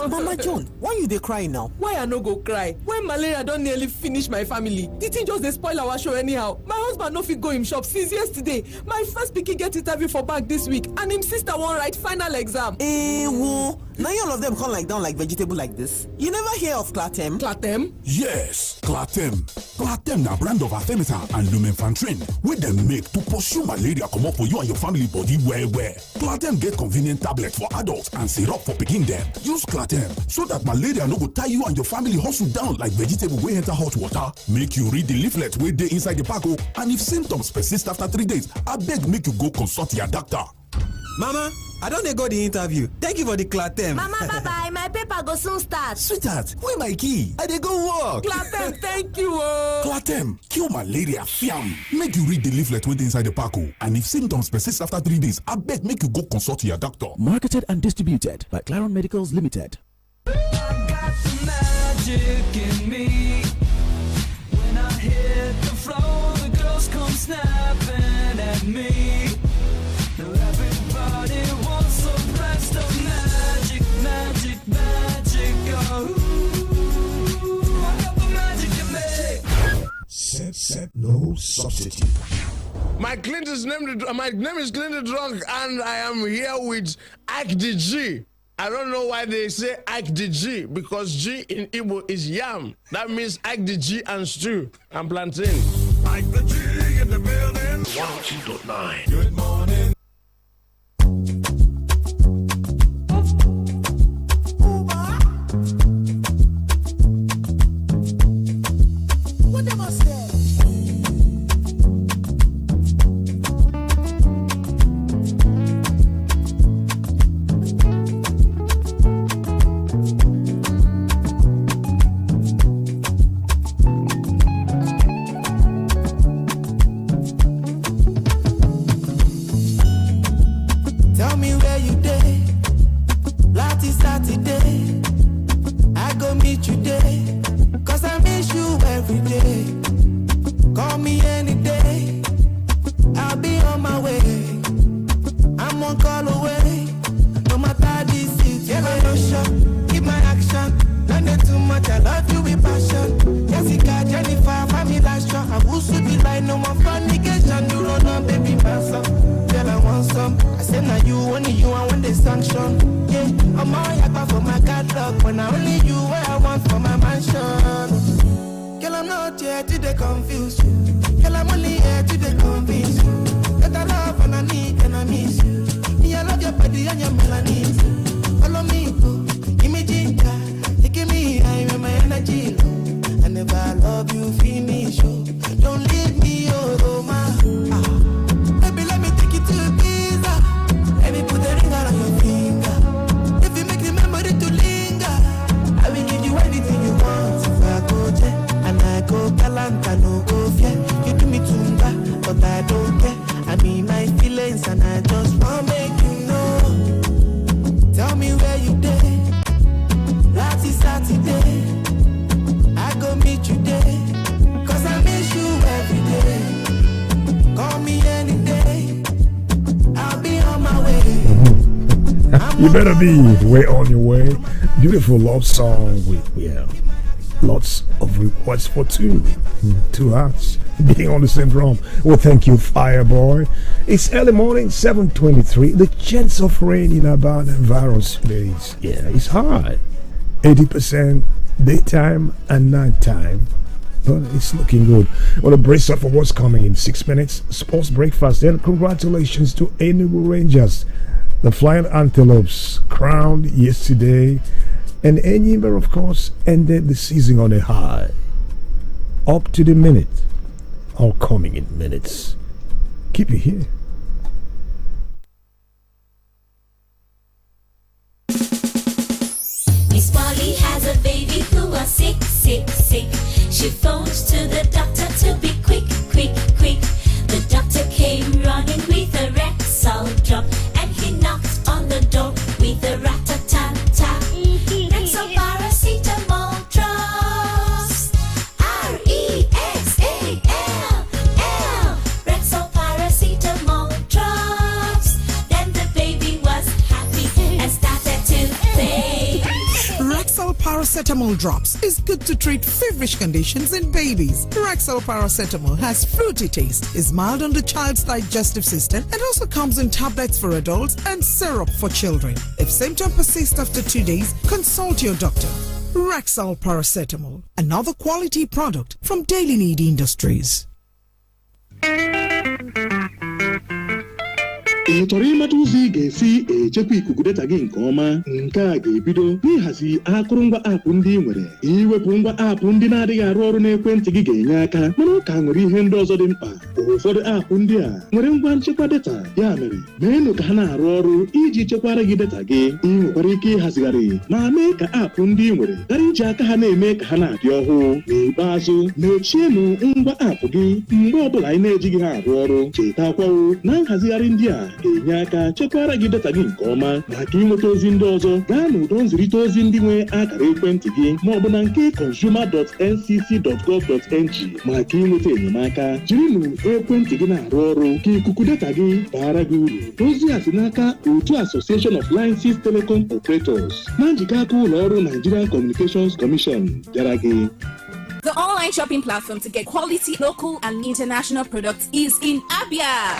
Mama John, why you dey cry now? Why I no go cry? When malaria don nearly finish my family, the thing just dey spoil our show anyhow. My husband no fit go him shop since yesterday. My first pikin get interview for bank this week, and him sister wan write final exam. Now all of them come like down like vegetable like this. You never hear of Clatem? Clatem? Yes, Clatem. Clatem na brand of Artemether and Lumenfantrine wey dem make to pursue malaria comot for you and your family body well. Clatem get convenient tablet for adults and syrup for pikin dem. Use Clatem so that malaria no go tie you and your family hustle down like vegetable wey enter hot water. Make you read the leaflet wey dey inside the pack o, and if symptoms persist after 3 days, abeg make you go consult your doctor. Mama, I don't go the interview. Thank you for the Clatem. Mama, bye-bye. My paper go soon start. Sweetheart, where my key? I dey go work. Clatem, thank you. Clatem, kill malaria, fiam. Make you read the leaflet with inside the pack, and if symptoms persist after 3 days, I beg make you go consult your doctor. Marketed and distributed by Claron Medicals Limited. I got the magic in me. When I hit the floor, the girls come snapping at me. Now everybody wants a blast of magic, magic, magic. Oh, I got the magic in me. Set, no substitute. My name is Clinton Drunk, and I am here with Ike the G. I don't know why they say Ike the G, because G in Igbo is yam. That means Ike the G and stew and plantain. Ike the G in the building. 102.9. Good morning. What am I saying? Tell me where you day. Last Saturday, I go meet you there. Cause I miss you every day. Call me any day. I'll be on my way. I'm one call away. No matter the city. Yeah, I no shop. Keep my action. Don't it too much. I love you with passion. Jessica, Jennifer, family last shot. I will should be like no more fornication. You run on, baby, pass up. Girl, I want some. I said now you, only you, I want the sanction. Yeah, I'm all yakba for my catalog. When I only you, where I want for my mansion. Girl, I'm not here to they confuse you. Girl, I'm only here to they convince you. That I love and I need and I miss you. Me, I love your body and your melanin. Follow me, go. Give me ginger. You give me high when my energy low. I never love you, finish, oh. Don't leave me, oh, my. Baby, let me take you to Ibiza. Let me put the ring around your finger. If you make the memory to linger, I will give you anything you want. If I go there and I go Galanta, no go fear. You do me tumba, but I don't care. I mean my feelings and I just want to make you know. Tell me where you day. Last Saturday, I go meet you there. Cause I miss you every day. Call me any day. I'll be on my way. You better be way on your way. Beautiful love song with lots of requests for two hearts beating on the same drum. Well, thank you, Fireboy. It's early morning, 7:23. The chance of rain in about virus days, it's high. 80% daytime and nighttime. But it's looking good. Well, a brace up for what's coming in 6 minutes. Sports breakfast. And congratulations to Enugu Rangers. The Flying Antelopes crowned yesterday. And Enyimba, of course, ended the season on a high. Up to the minute. All coming in minutes. Keep it here. Miss Polly has a baby who was sick. She phones to the doctor to be quick. paracetamol drops is good to treat feverish conditions in babies. Rexall paracetamol has fruity taste, is mild on the child's digestive system, and also comes in tablets for adults and syrup for children. If symptoms persist after 2 days, consult your doctor. Rexall paracetamol, another quality product from Daily Need Industries. ị chọrọ ịmata ụzọ ị ga-esi echekwa ikuku data gị nke ọma? Nke a ga-ebido n'ịhazi akụrụngwa aapụ ndị ị nwere. Iwepụ ngwa aapụ ndị na-adịghị arụ ọrụ n'ekwentị gị ga-enye aka, mana ọ ka nwere ihe ndị ọzọ dị mkpa. Ụfọdụ aapụ ndị a nwere ngwa nchekwa data, ya mere meenụ ka ha na-arụ ọrụ iji chekwara gị data gị. Ị nwekwara ike ịhazigharị ma mee ka aapụ ndị ị nwere ghara iji aka ha na-eme ka ha na-adị ọhụụ. N'ikpeazụ, mechienụ ngwa aapụ gị mgbe ọbụla anyị na-ejighị ha arụ ọrụ. Chetakwawo na nhazigharị ndị a ga-enye aka chekwara gị data gị nke ọma. Maka ịnweta ozi ndị ọzọ, gaa n'ụdọ nzirịta ozi ndị nwe akara ekwentị gị ma ọ bụ na nke consumer.ncc.gov.ng. Maka ịnweta enyemaka, jirinụ ekwentị gị na-arụ ọrụ ka ikuku data gị baara gị uru. Ozi a si n'aka otu Association of Licenses Telecom Operators na njikọ aka ụlọ ọrụ Nigerian Communications Commission bịara gị. The online shopping platform to get quality local and international products is in Abia.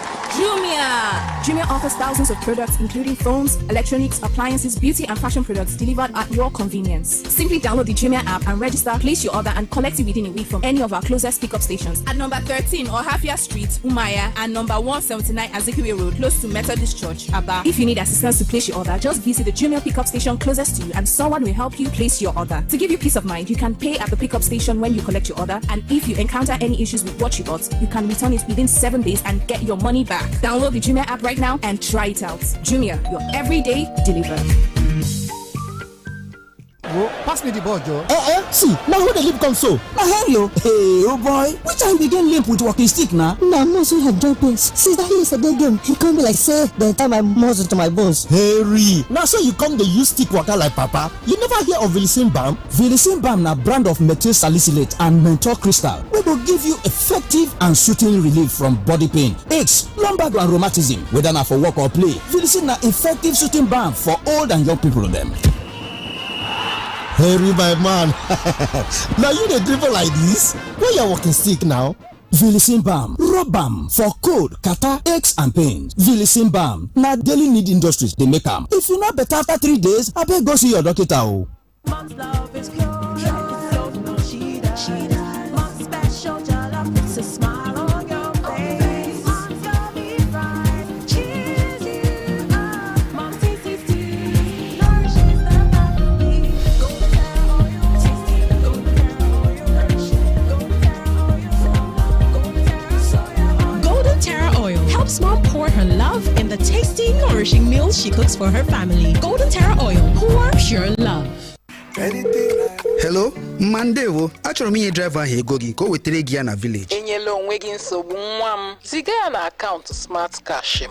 Jumia offers thousands of products including phones, electronics, appliances, beauty and fashion products delivered at your convenience. Simply download the Jumia app and register, place your order and collect it within a week from any of our closest pickup stations at number 13 Ohafia Street, Umaya, and number 179 Azikiwe Road, close to Methodist Church, Aba. If you need assistance to place your order, just visit the Jumia pickup station closest to you and someone will help you place your order. To give you peace of mind, you can pay at the pickup station when you collect your order, and if you encounter any issues with what you bought, you can return it within 7 days and get your money back. Download the Jumia app right now and try it out. Jumia, your everyday delivered. Bro, pass me the ball, Joe. See, now who the lip come so? Now hello. Hey, oh boy, which time we get limp with walking stick now? Nah, no, so have joint pains. Since that yesterday game, he come be like, say, the time I muscle to my bones. Harry, now so you come the use stick waka like papa. You never hear of Vilicin Balm? Vilicin Balm na brand of methyl salicylate and menthol crystal. We will give you effective and soothing relief from body pain, aches, lumbar and rheumatism, whether na for work or play. Vilicin na effective soothing balm for old and young people them. Harry, my man. Now you the dribble like this? Where you walking stick now? Vilicin Balm, rub balm for cold, catarrh, aches and pains. Vilicin Balm, na Daily Need Industries they make them. If you not better after 3 days, I better go see your doctor. Oh. Mom pour her love in the tasty, nourishing meals she cooks for her family. Golden Terra Oil, pour pure love. Hello, Mandewo. Achọrọ m ihe driver ahụ ego gị ka o wetere gị ya na village. Enyela onwe gị nsogbu nwa m. Ziga ya na akaụntụ Smart Cash m.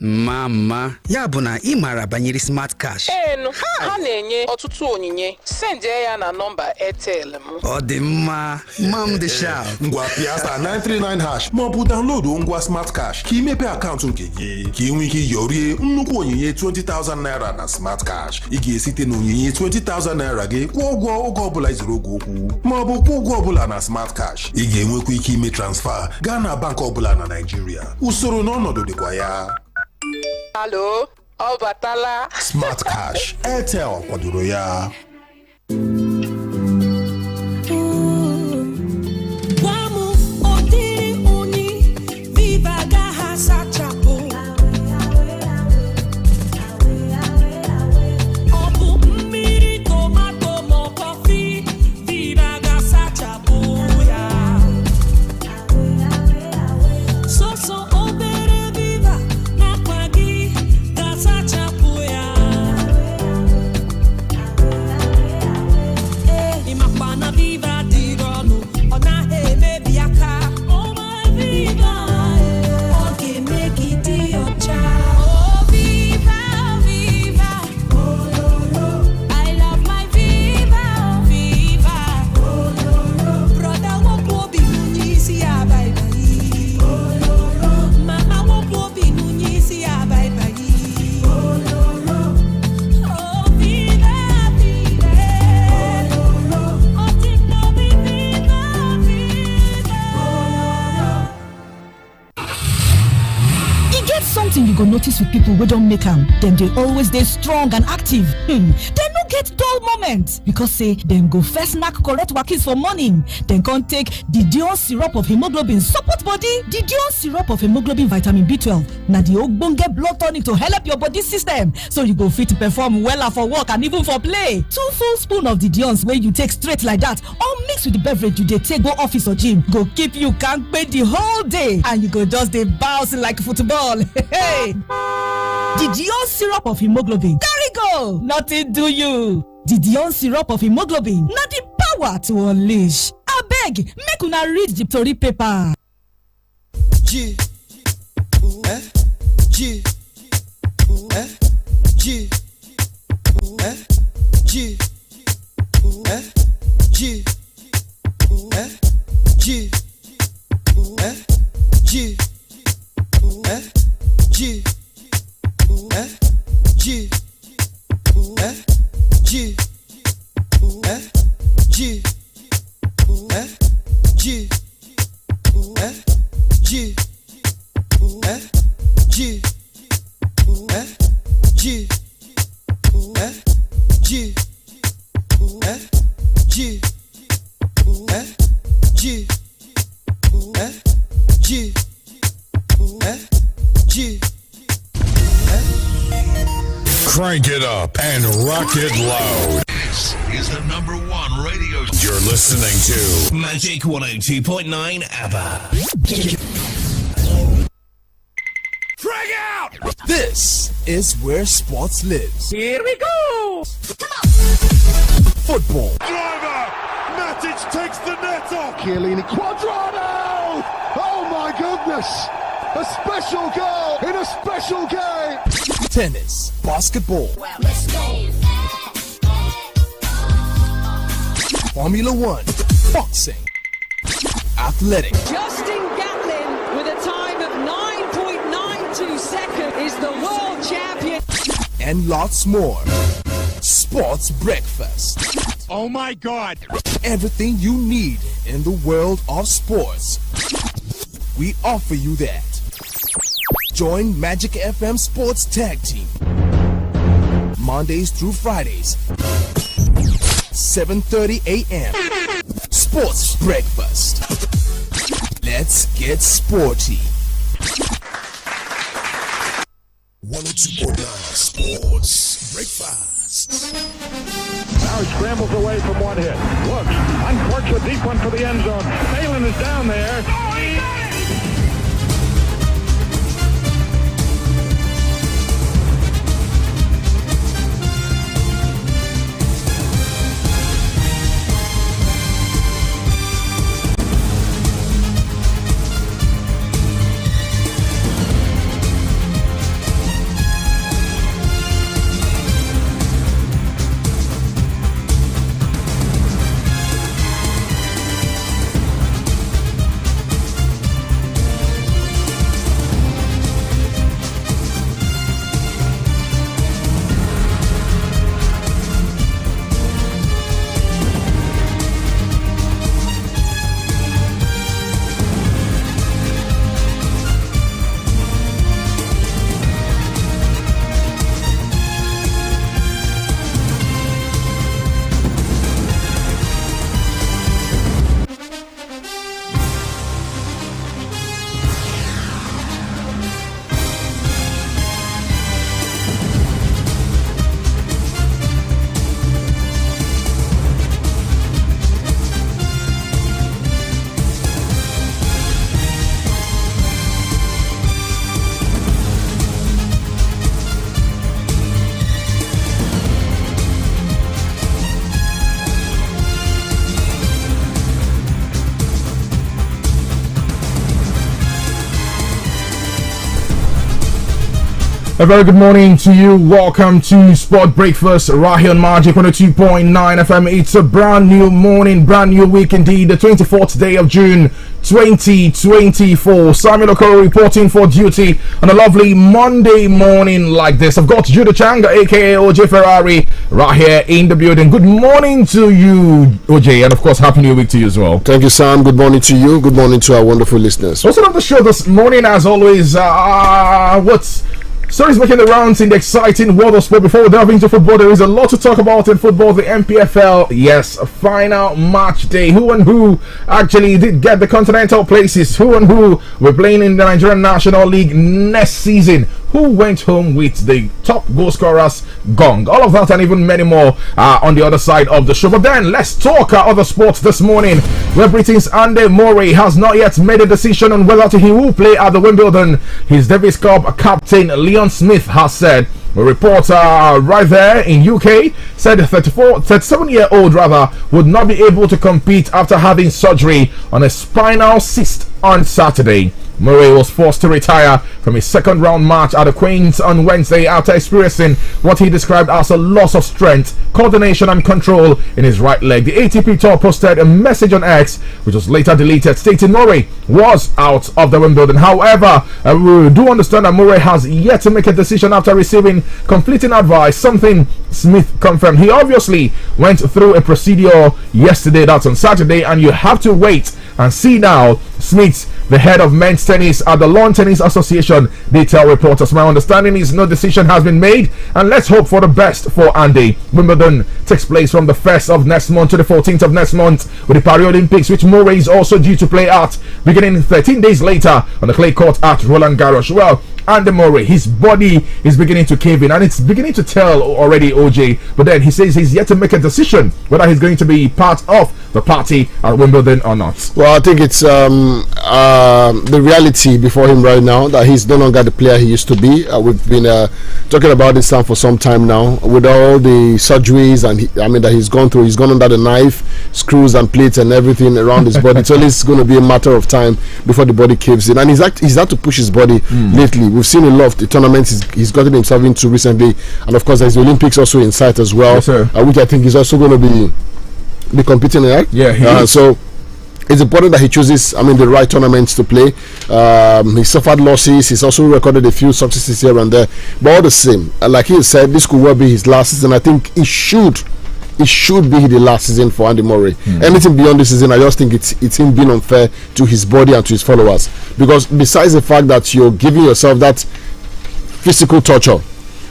Mama, ya bụ na ị maara banyere Smart Cash. Enu, ha na-enye ọtụtụ onyinye. Send ya na nọmba Airtel m. Ọ dị mma, mam dị sharp. Ngwa Piasta 939# ma ọ bụ download ngwa Smart Cash ka imepe akaụntụ nke gị. Ka ị nwee ike yorie nnukwu onyinye 20,000 naira na Smart Cash. Ị ga-esite na onyinye 20,000 naira gị kwụọ ụgwọ oge ọbụla izuru oge okwu ma ọ bụ kwụọ ụgwọ ọbụla na Smart Cash. Ị ga-enwekwa ike ime transfer gaa na bank ọbụla na Nigeria. Usoro na ọnọdụ dịkwa ya. Hello, ọ batala. Smart Cash, Airtel kwadoro ya. thing you go notice with people wey don make am, dem dey always dey strong and active. Dem no get dull moment because say dem go first knack correct wakis for morning, then come take the Dion syrup of hemoglobin support body. The Dion syrup of hemoglobin vitamin B12 na the ogbonge blood tonic to help your body system so you go fit perform wella for work and even for play. 2 full spoon of the Dion's wey you take straight like that or mix with the beverage you dey take go office or gym go keep you kampe the whole day and you go just dey bounce like football. Hey, the Dion syrup of hemoglobin, carry go, nothing do you. The Dion syrup of hemoglobin, na the power to unleash. Abeg, make una read the tori paper. G, G, G, G, G, G, G, G, G, G, G, G, G, G, G, G, G, G, G, Crank it up and rock it loud. This is the #1 radio. You're listening to Magic 102.9 ABBA. Drag out! This is where sports lives. Here we go! Football. Driver! Matic takes the net off! Chiellini Quadrado! Oh my goodness! A special goal in a special game! Tennis. Basketball. Well, let's go! Formula One. Boxing. Athletics. Justin Gatlin with a time of 9.92 seconds is the world champion. And lots more. Sports Breakfast. Oh my God! Everything you need in the world of sports. We offer you that. Join Magic FM Sports Tag Team. Mondays through Fridays. 7:30 a.m. Sports Breakfast. Let's get sporty. 102.9 Sports Breakfast. Now he scrambles away from one hit. Looks, uncorks a deep one for the end zone. Phelan is down there. Oh, he got it! A very good morning to you. Welcome to Sport Breakfast right here on Magic 102.9 FM. It's a brand new morning, brand new week indeed, the 24th day of June 2024. Samuel Okoro reporting for duty on a lovely Monday morning like this. I've got Judah Changa, aka OJ Ferrari, right here in the building. Good morning to you, OJ, and of course, happy new week to you as well. Thank you, Sam. Good morning to you. Good morning to our wonderful listeners. Also on the show this morning, as always, what's stories making the rounds in the exciting world of sport. Before we delve into football, there is a lot to talk about in football. The MPFL, yes, a final match day. Who and who actually did get the continental places? Who and who were playing in the Nigerian National League next season? Who went home with the top goal scorers gong? All of that and even many more on the other side of the show. But then let's talk other sports this morning, where Britain's Andy Murray has not yet made a decision on whether he will play at the Wimbledon. His Davis Cup captain Leon Smith has said. A reporter right there in UK said the 37-year-old would not be able to compete after having surgery on a spinal cyst on Saturday. Murray was forced to retire from his second round match at the Queen's on Wednesday after experiencing what he described as a loss of strength, coordination and control in his right leg. The ATP Tour posted a message on X, which was later deleted, stating Murray was out of the Wimbledon. However, we do understand that Murray has yet to make a decision after receiving conflicting advice, something Smith confirmed. He obviously went through a procedure yesterday, that's on Saturday, and you have to wait and see now. Smith, the head of men's tennis at the Lawn Tennis Association, they tell reporters. My understanding is no decision has been made, and let's hope for the best for Andy. Wimbledon takes place from the 1st of next month to the 14th of next month, with the Paris Olympics, which Murray is also due to play at, beginning 13 days later on the clay court at Roland Garros. Well, Andy Murray, his body is beginning to cave in, and it's beginning to tell already, OJ. But then he says he's yet to make a decision whether he's going to be part of the party at Wimbledon or not. Well, I think it's the reality before him right now that he's no longer the player he used to be. We've been talking about this for some time now, with all the surgeries and that he's gone through. He's gone under the knife, screws and plates and everything around his body. It's always going to be a matter of time before the body caves in, and he's had to push his body lately. We've seen a lot of the tournaments he's gotten himself into recently, and of course there's the Olympics also in sight as well, yes, which I think he's also going to be competing in, right? Yeah, so it's important that he chooses the right tournaments to play. He suffered losses. He's also recorded a few successes here and there, but all the same, like he said, this could well be his last season. I think it should be the last season for Andy Murray. Anything beyond this season, I just think it's him being unfair to his body and to his followers, because besides the fact that you're giving yourself that physical torture,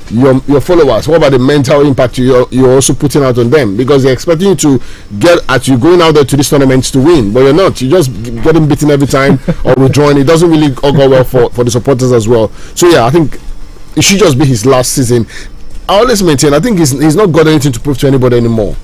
your followers, what about the mental impact you're also putting out on them? Because they're expecting you to get at you going out there to these tournaments to win, but you're not. You're just getting beaten every time or withdrawing. It doesn't really go well for the supporters as well. So yeah, I think it should just be his last season. I always maintain, I think he's not got anything to prove to anybody anymore.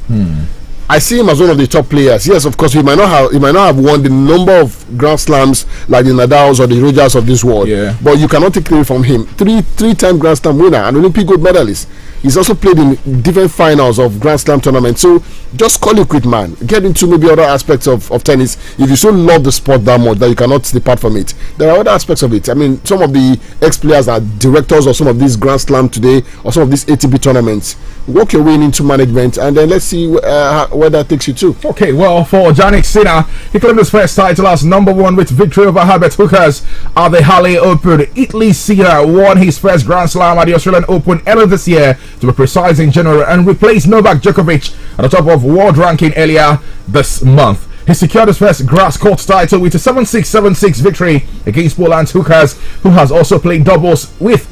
I see him as one of the top players. Yes, of course, he might not have won the number of Grand Slams like the Nadals or the Rogers of this world. Yeah. But you cannot take away from him. Three-time Grand Slam winner and Olympic gold medalist. He's also played in different finals of Grand Slam tournaments. So just call it quit, man. Get into maybe other aspects of tennis. If you so love the sport that much that you cannot depart from it, there are other aspects of it. I mean, some of the ex-players are directors of some of these Grand Slam today or some of these ATP tournaments. Work your way into management, and then let's see where that takes you to. Okay, well, for Jannik Sinner, he claimed his first title as #1 with victory over Herbert Hookers at the Halle Open. Italy Sinner won his first Grand Slam at the Australian Open earlier this year, to be precise, in January, and replaced Novak Djokovic at the top of world ranking earlier this month. He secured his first grass court title with a 7-6, 7-6 victory against Poland's Hookers, who has also played doubles with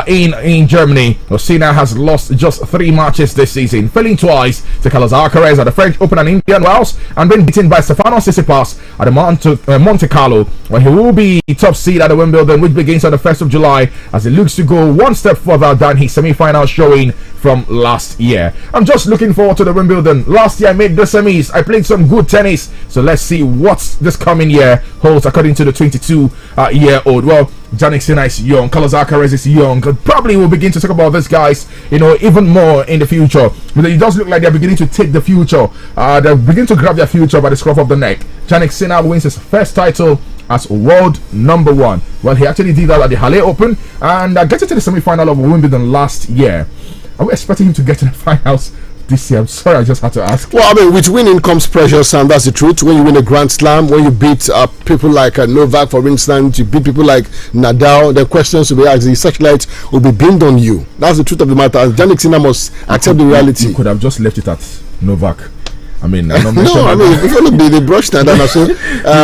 in Germany. Sinner has lost just 3 matches this season, failing twice to Carlos Alcaraz at the French Open and Indian Wells, and being beaten by Stefano Tsitsipas at the Monte Carlo, where he will be top seed at the Wimbledon, which begins on the 1st of July, as he looks to go one step further than his semi-final showing from last year. I'm just looking forward to the Wimbledon. Last year I made the semis. I played some good tennis, so let's see what this coming year holds according to the 22-year-old. Well, Jannik Sinner is young, Carlos Alcaraz is young. Probably we'll begin to talk about these guys, even more in the future. But it does look like they're beginning to take the future. They're beginning to grab their future by the scruff of the neck. Jannik Sinner wins his first title as world number 1. Well, he actually did that at the Halle Open and getting to the semi-final of Wimbledon last year. Are we expecting him to get to the finals this year? I'm sorry, I just had to ask. Well, I mean, with winning comes pressure, Sam. That's the truth. When you win a Grand Slam, when you beat people like Novak, for instance, you beat people like Nadal, the questions will be asked, the searchlight will be beamed on you. That's the truth of the matter. Jannik Sinner must accept the reality. You could have just left it at Novak. I mean, no, I mean, if you look, the brush now, so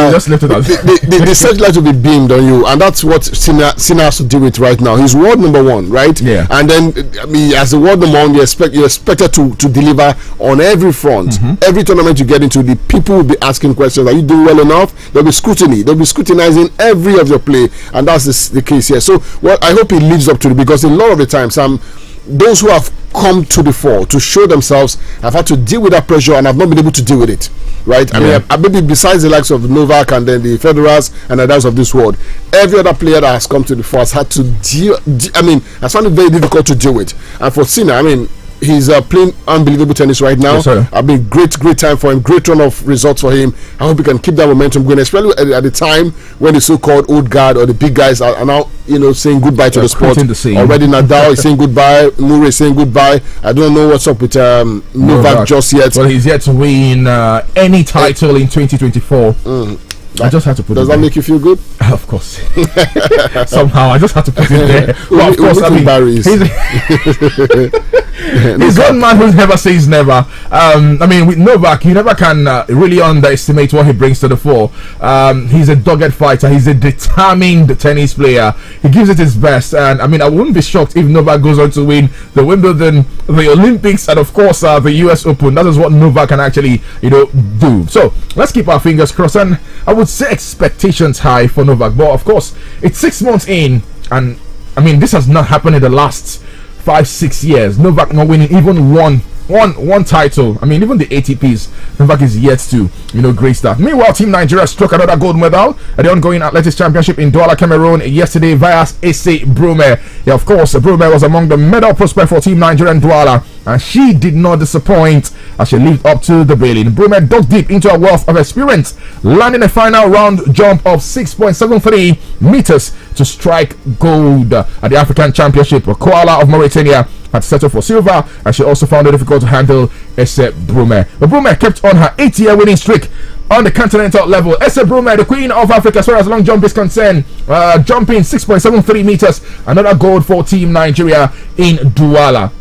just left it as the searchlight will be beamed on you, and that's what Sinner has to deal with right now. He's world number 1, right? Yeah. And then, I mean, as the world number 1, you're expected to deliver on every front. Every tournament you get into, the people will be asking questions. Are you doing well enough? There'll be scrutiny. They'll be scrutinizing every of your play, and that's the case here. So, well, I hope he lives up to it, because a lot of the time, Sam, those who have come to the fore to show themselves have had to deal with that pressure and have not been able to deal with it, right? I mean, maybe besides the likes of Novak and then the Federers and others of this world, every other player that has come to the fore has had to has found it very difficult to deal with. And for Sinner, I mean, he's playing unbelievable tennis right now. Yes, I mean, great time for him, great run of results for him. I hope he can keep that momentum going, especially at the time when the so-called old guard or the big guys are now, saying goodbye to the sport. Already Nadal is saying goodbye, Murray is saying goodbye. I don't know what's up with Novak just yet. Well, he's yet to win any title in 2024. I just had to put it there. Does that make you feel good? Of course. Somehow, I just had to put it there. Well, of course, I mean, he's one man who never says never. I mean, with Novak, you never can really underestimate what he brings to the fore. He's a dogged fighter. He's a determined tennis player. He gives it his best. And I mean, I wouldn't be shocked if Novak goes on to win the Wimbledon, the Olympics, and of course, the US Open. That is what Novak can actually, do. So let's keep our fingers crossed. And I would say expectations high for Novak. But of course, it's 6 months in. And I mean, this has not happened in the last 5-6 years. Novak not winning even one title. I mean, even the ATPs, Novak is yet to grace that. Meanwhile, Team Nigeria struck another gold medal at the ongoing Athletics Championship in Douala, Cameroon yesterday via Ese Brume. Yeah, of course, Brume was among the medal prospects for Team Nigeria in Douala, and she did not disappoint as she lived up to the billing. Brume dug deep into a wealth of experience, landing a final round jump of 6.73 meters to strike gold at the African Championship. Koala of Mauritania had settled for silver, and she also found it difficult to handle Ese Brume. But Brume kept on her 8-year winning streak on the continental level. Ese Brume, the queen of Africa as far as long jump is concerned, jumping 6.73 meters, another gold for Team Nigeria in Douala.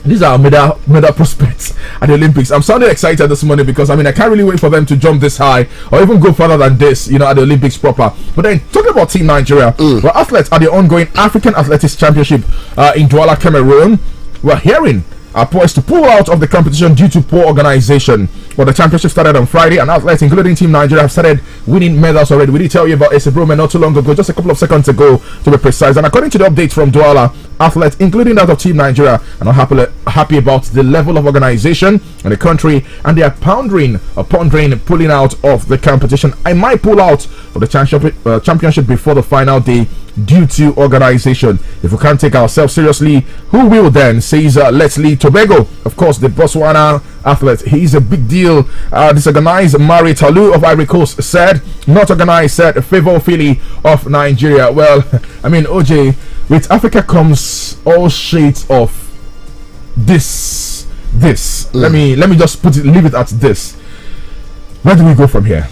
These are medal prospects at the Olympics. I'm sounding excited this morning because I mean I can't really wait for them to jump this high or even go further than this, at the Olympics proper. But then talking about Team Nigeria, well, athletes at the ongoing African Athletics Championship in Douala, Cameroon, we're hearing are poised to pull out of the competition due to poor organization. But the championship started on Friday, and athletes, including Team Nigeria, have started winning medals already. We did tell you about Ese Brume not too long ago, just a couple of seconds ago to be precise. And according to the updates from Douala, athletes, including that of Team Nigeria, are not happy about the level of organization in the country, and they are pondering pulling out of the competition. I might pull out of the championship before the final day due to organization. If we can't take ourselves seriously, who will then? Says Leslie Tobago, of course, the Botswana athlete. He's a big deal. Disorganized Mari Talu of Ivory Coast said. Not organized said Favor Philly of Nigeria. Well, I mean, OJ, with Africa comes all shades of this. Let me just leave it at this. Where do we go from here?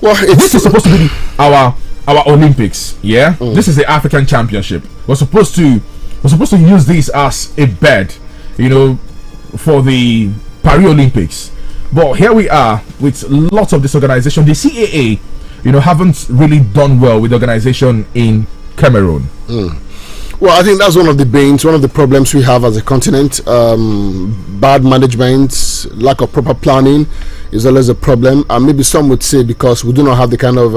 Well, this is supposed to be our Olympics, yeah. This is the African Championship. We're supposed to use this as a bed, for the Paris Olympics. But here we are with lots of disorganization. The CAA, haven't really done well with organization in Cameroon. Well, I think that's one of the banes, one of the problems we have as a continent. Bad management, lack of proper planning is always a problem. And maybe some would say because we do not have the kind of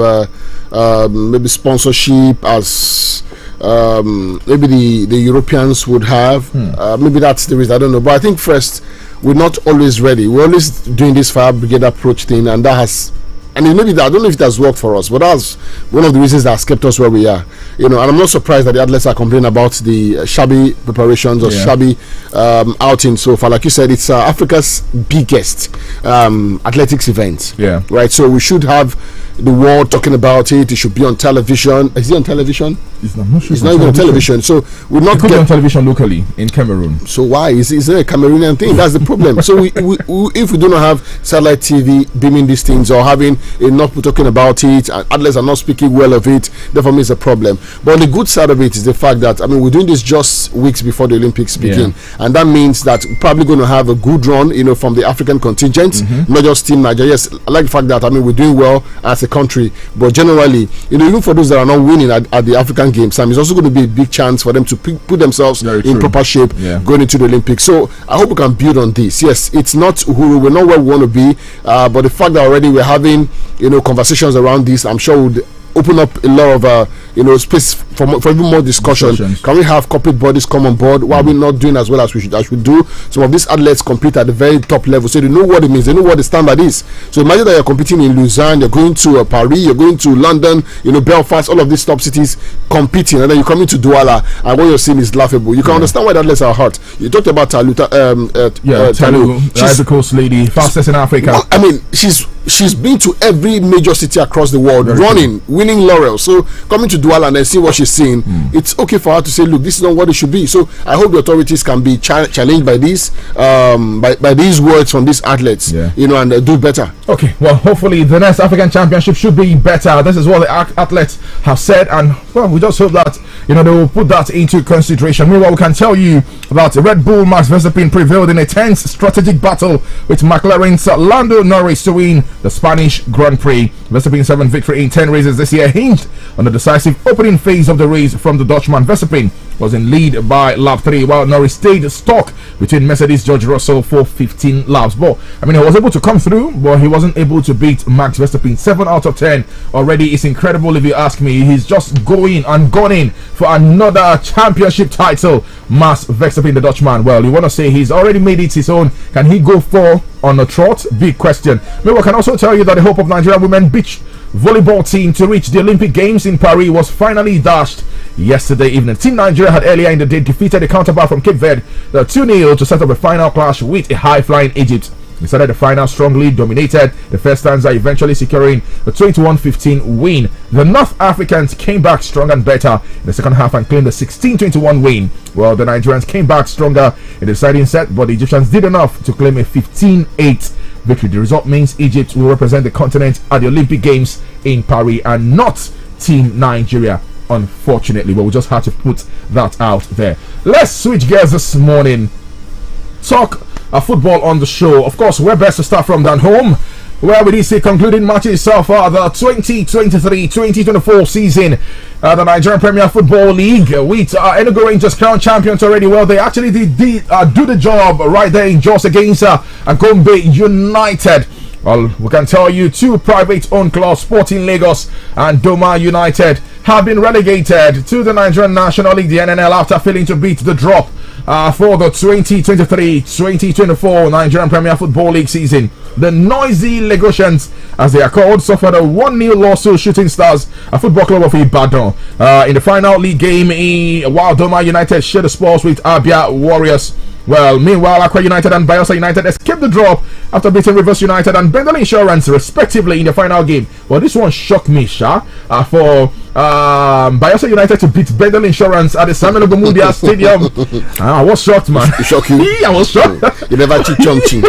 maybe sponsorship as maybe the Europeans would have. Maybe that's the reason. I don't know. But I think first, we're not always ready. We're always doing this fire brigade approach thing, and that has. I mean, maybe I don't know if it has worked for us, but that's one of the reasons that has kept us where we are. And I'm not surprised that the athletes are complaining about the shabby preparations or shabby outing so far. Like you said, it's Africa's biggest athletics event. Yeah. Right. So we should have the world talking about it. It should be on television. Is it on television? It's not, I'm not sure. It's not even on television. So we're not on television locally in Cameroon. So why is it a Cameroonian thing? That's the problem. So we if we do not have satellite TV beaming these things or having enough people talking about it, and athletes are not speaking well of it, therefore it's a problem. But on the good side of it is the fact that we're doing this just weeks before the Olympics begin, and that means that we're probably going to have a good run, from the African contingent, not just Team Nigeria. Yes, I like the fact that we're doing well as a country, but generally, even for those that are not winning at the African Games, it's also going to be a big chance for them to put themselves in proper shape going into the Olympics. So I hope we can build on this. Yes, it's not Uhuru, we're not where we want to be, but the fact that already we're having conversations around this, I'm sure would open up a lot of space for even more discussion. Can we have corporate bodies come on board? Why are we not doing as well as we should do? Some of these athletes compete at the very top level, so they know what it means, they know what the standard is. So imagine that you're competing in Lausanne, you're going to Paris, you're going to London, Belfast, all of these top cities competing, and then you come into Douala and what you're seeing is laughable. You can understand why the athletes are hurt. You talked about Talu, the Ivory Coast lady, fastest in Africa. She's been to every major city across the world, winning laurels. So coming to Douala and then see what she's seeing, it's okay for her to say, look, this is not what it should be. So I hope the authorities can be challenged by these by these words from these athletes, and do better. Okay, well, hopefully the next African Championship should be better. This is what the athletes have said, and well, we just hope that they will put that into consideration. Meanwhile, we can tell you about Red Bull Max Verstappen prevailed in a tense strategic battle with McLaren's Lando Norris to win the Spanish Grand Prix. Verstappen's 7th victory in 10 races this year hinged on the decisive opening phase of the race from the Dutchman. Verstappen was in lead by lap 3, while Norris stayed stuck between Mercedes George Russell for 15 laps. But he was able to come through, but he wasn't able to beat Max Verstappen. 7 out of 10 already is incredible if you ask me. He's just going and gunning for another championship title. Max Verstappen, the Dutchman. Well, you want to say he's already made it his own. Can he go 4 on a trot? Big question. Maybe I can also tell you that the hope of Nigerian women beach volleyball team to reach the Olympic Games in Paris was finally dashed yesterday evening. Team Nigeria had earlier in the day defeated a counterpart from Cape Verde 2-0 to set up a final clash with a high-flying Egypt. They started the final strongly, dominated the first stanza, eventually securing a 21-15 win. The North Africans came back stronger and better in the second half and claimed a 16-21 win. Well, the Nigerians came back stronger in the deciding set, but the Egyptians did enough to claim a 15-8 victory. The result means Egypt will represent the continent at the Olympic Games in Paris and not Team Nigeria, unfortunately. But we just had to put that out there. Let's switch gears this morning. Talk football on the show. Of course, where best to start from than home, where we did see concluding matches so far the 2023-2024 season. The Nigerian Premier Football League with Enugu Rangers crowned champions already. Well, they actually did do the job right there in Jos against Gombe United. Well, we can tell you 2 private-owned clubs, Sporting Lagos and Doma United, have been relegated to the Nigerian National League, the NNL, after failing to beat the drop for the 2023-2024 Nigerian Premier Football League season. The noisy Lagosians, as they are called, suffered a 1-0 loss to Shooting Stars, a football club of Ibadan, in the final league game, while Doma United shared the spoils with Abia Warriors. Well, meanwhile, Accra United and Bayelsa United escaped the drop after beating Rivers United and Bendel Insurance respectively in the final game. Well, this one shocked me, for Bayelsa United to beat Bendel Insurance at the Samuel Ogunmundia Stadium. I was shocked, man. It shocked you? I was shocked. You never cheat chomching.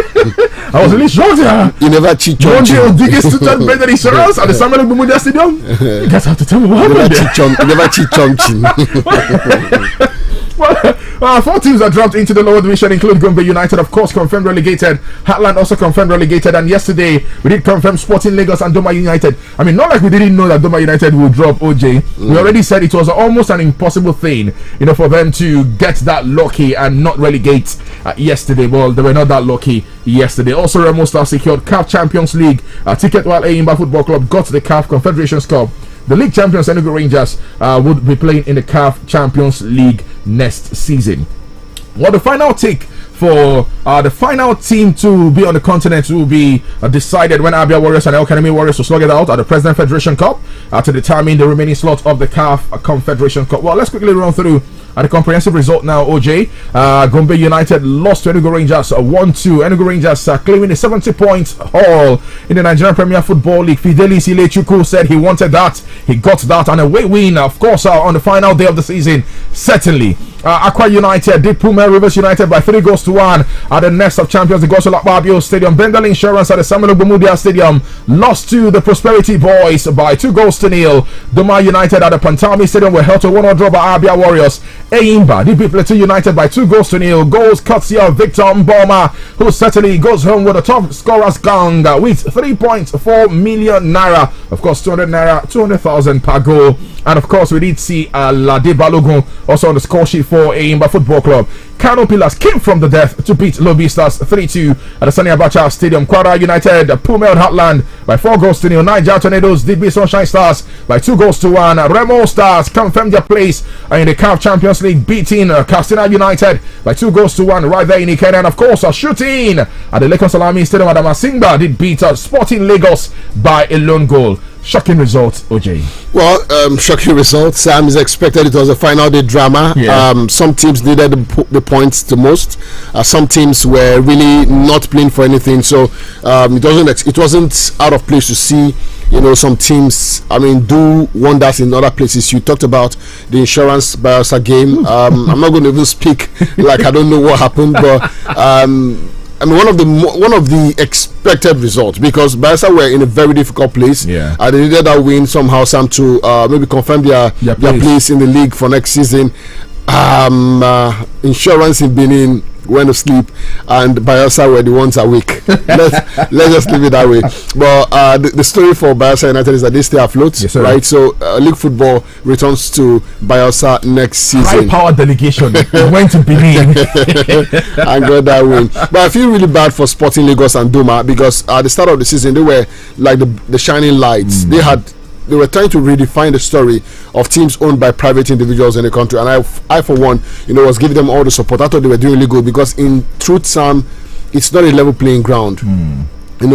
I was really shocked. You never cheat chomching. One day Odigis to Bendel Insurance at the Samuel Ogunmundia Stadium. You guys have to tell me what happened there. You never cheat chomching. 4 teams are dropped into the lower division, include Gombe United, of course, confirmed relegated. Heartland also confirmed relegated, and yesterday we did confirm Sporting Lagos and Doma United. I mean, not like we didn't know that Doma United would drop OJ. We already said it was almost an impossible thing, for them to get that lucky and not relegate yesterday. Well, they were not that lucky yesterday. Also, Remo Stars secured CAF Champions League ticket, while Ayimba Football Club got the CAF Confederations Cup. The league champions Enugu Rangers would be playing in the CAF Champions League next season. Well, the final take for the final team to be on the continent will be decided when Abia Warriors and El Kanemi Warriors will slug it out at the President Federation Cup to determine the remaining slot of the CAF Confederation Cup. Well, let's quickly run through at the comprehensive result now, OJ. Gombe United lost to Enugu Rangers 1-2. Enugu Rangers claiming a 70-point haul in the Nigerian Premier Football League. Fidelis Ilechukwu said he wanted that. He got that. And a away win, of course, on the final day of the season. Certainly. Aqua United did Puma Rivers United by 3-1 at the Nest of Champions, the Gosol Akpabio Stadium. Bengal Insurance at the Samuel Ogbomudia Stadium lost to the Prosperity Boys by 2-0. Doma United at the Pantami Stadium were held to 1-1 draw by Abia Warriors. Eimba did beat Plateau United by 2-0. Goals courtesy of Victor Mboma, who certainly goes home with the top scorers gang with 3.4 million naira. Of course, 200 naira, 200,000 per goal. And of course, we did see Lade Balogun also on the score sheet for Eimba Football Club. Kano Pillars came from the death to beat Lobby Stars 3-2 at the Sani Abacha Stadium. Kwara United Pumel Heartland by 4-0. Niger Tornadoes did beat Sunshine Stars by 2-1. Remo Stars confirmed their place in the CAF Champions League, beating Castina United by 2-1 right there in Ikeda. And of course, shooting at the Lekon Salami Stadium at Amasimba did beat Sporting Lagos by a lone goal. Shocking result, OJ. Well, shocking result. Sam is expected. It was a final day drama. Yeah. Some teams needed the points the most. Some teams were really not playing for anything. So it wasn't out of place to see, some teams, do wonders in other places. You talked about the Insurance Bayelsa game. I'm not going to even speak like I don't know what happened, but one of the expected results, because Bayelsa were in a very difficult place. Yeah. They needed that win somehow, Sam, to maybe confirm their place in the league for next season. Insurance in Benin went to sleep, and Bayelsa were the ones awake. let's just leave it that way. But the story for Bayelsa United is that they stay afloat, yes, right? So league football returns to Bayelsa next season. High power delegation went to Benin and got that win. But I feel really bad for Sporting Lagos and Doma, because at the start of the season they were like the shining lights. They were trying to redefine the story of teams owned by private individuals in the country, and I for one, was giving them all the support. I thought they were doing really good, because in truth, Sam, it's not a level playing ground.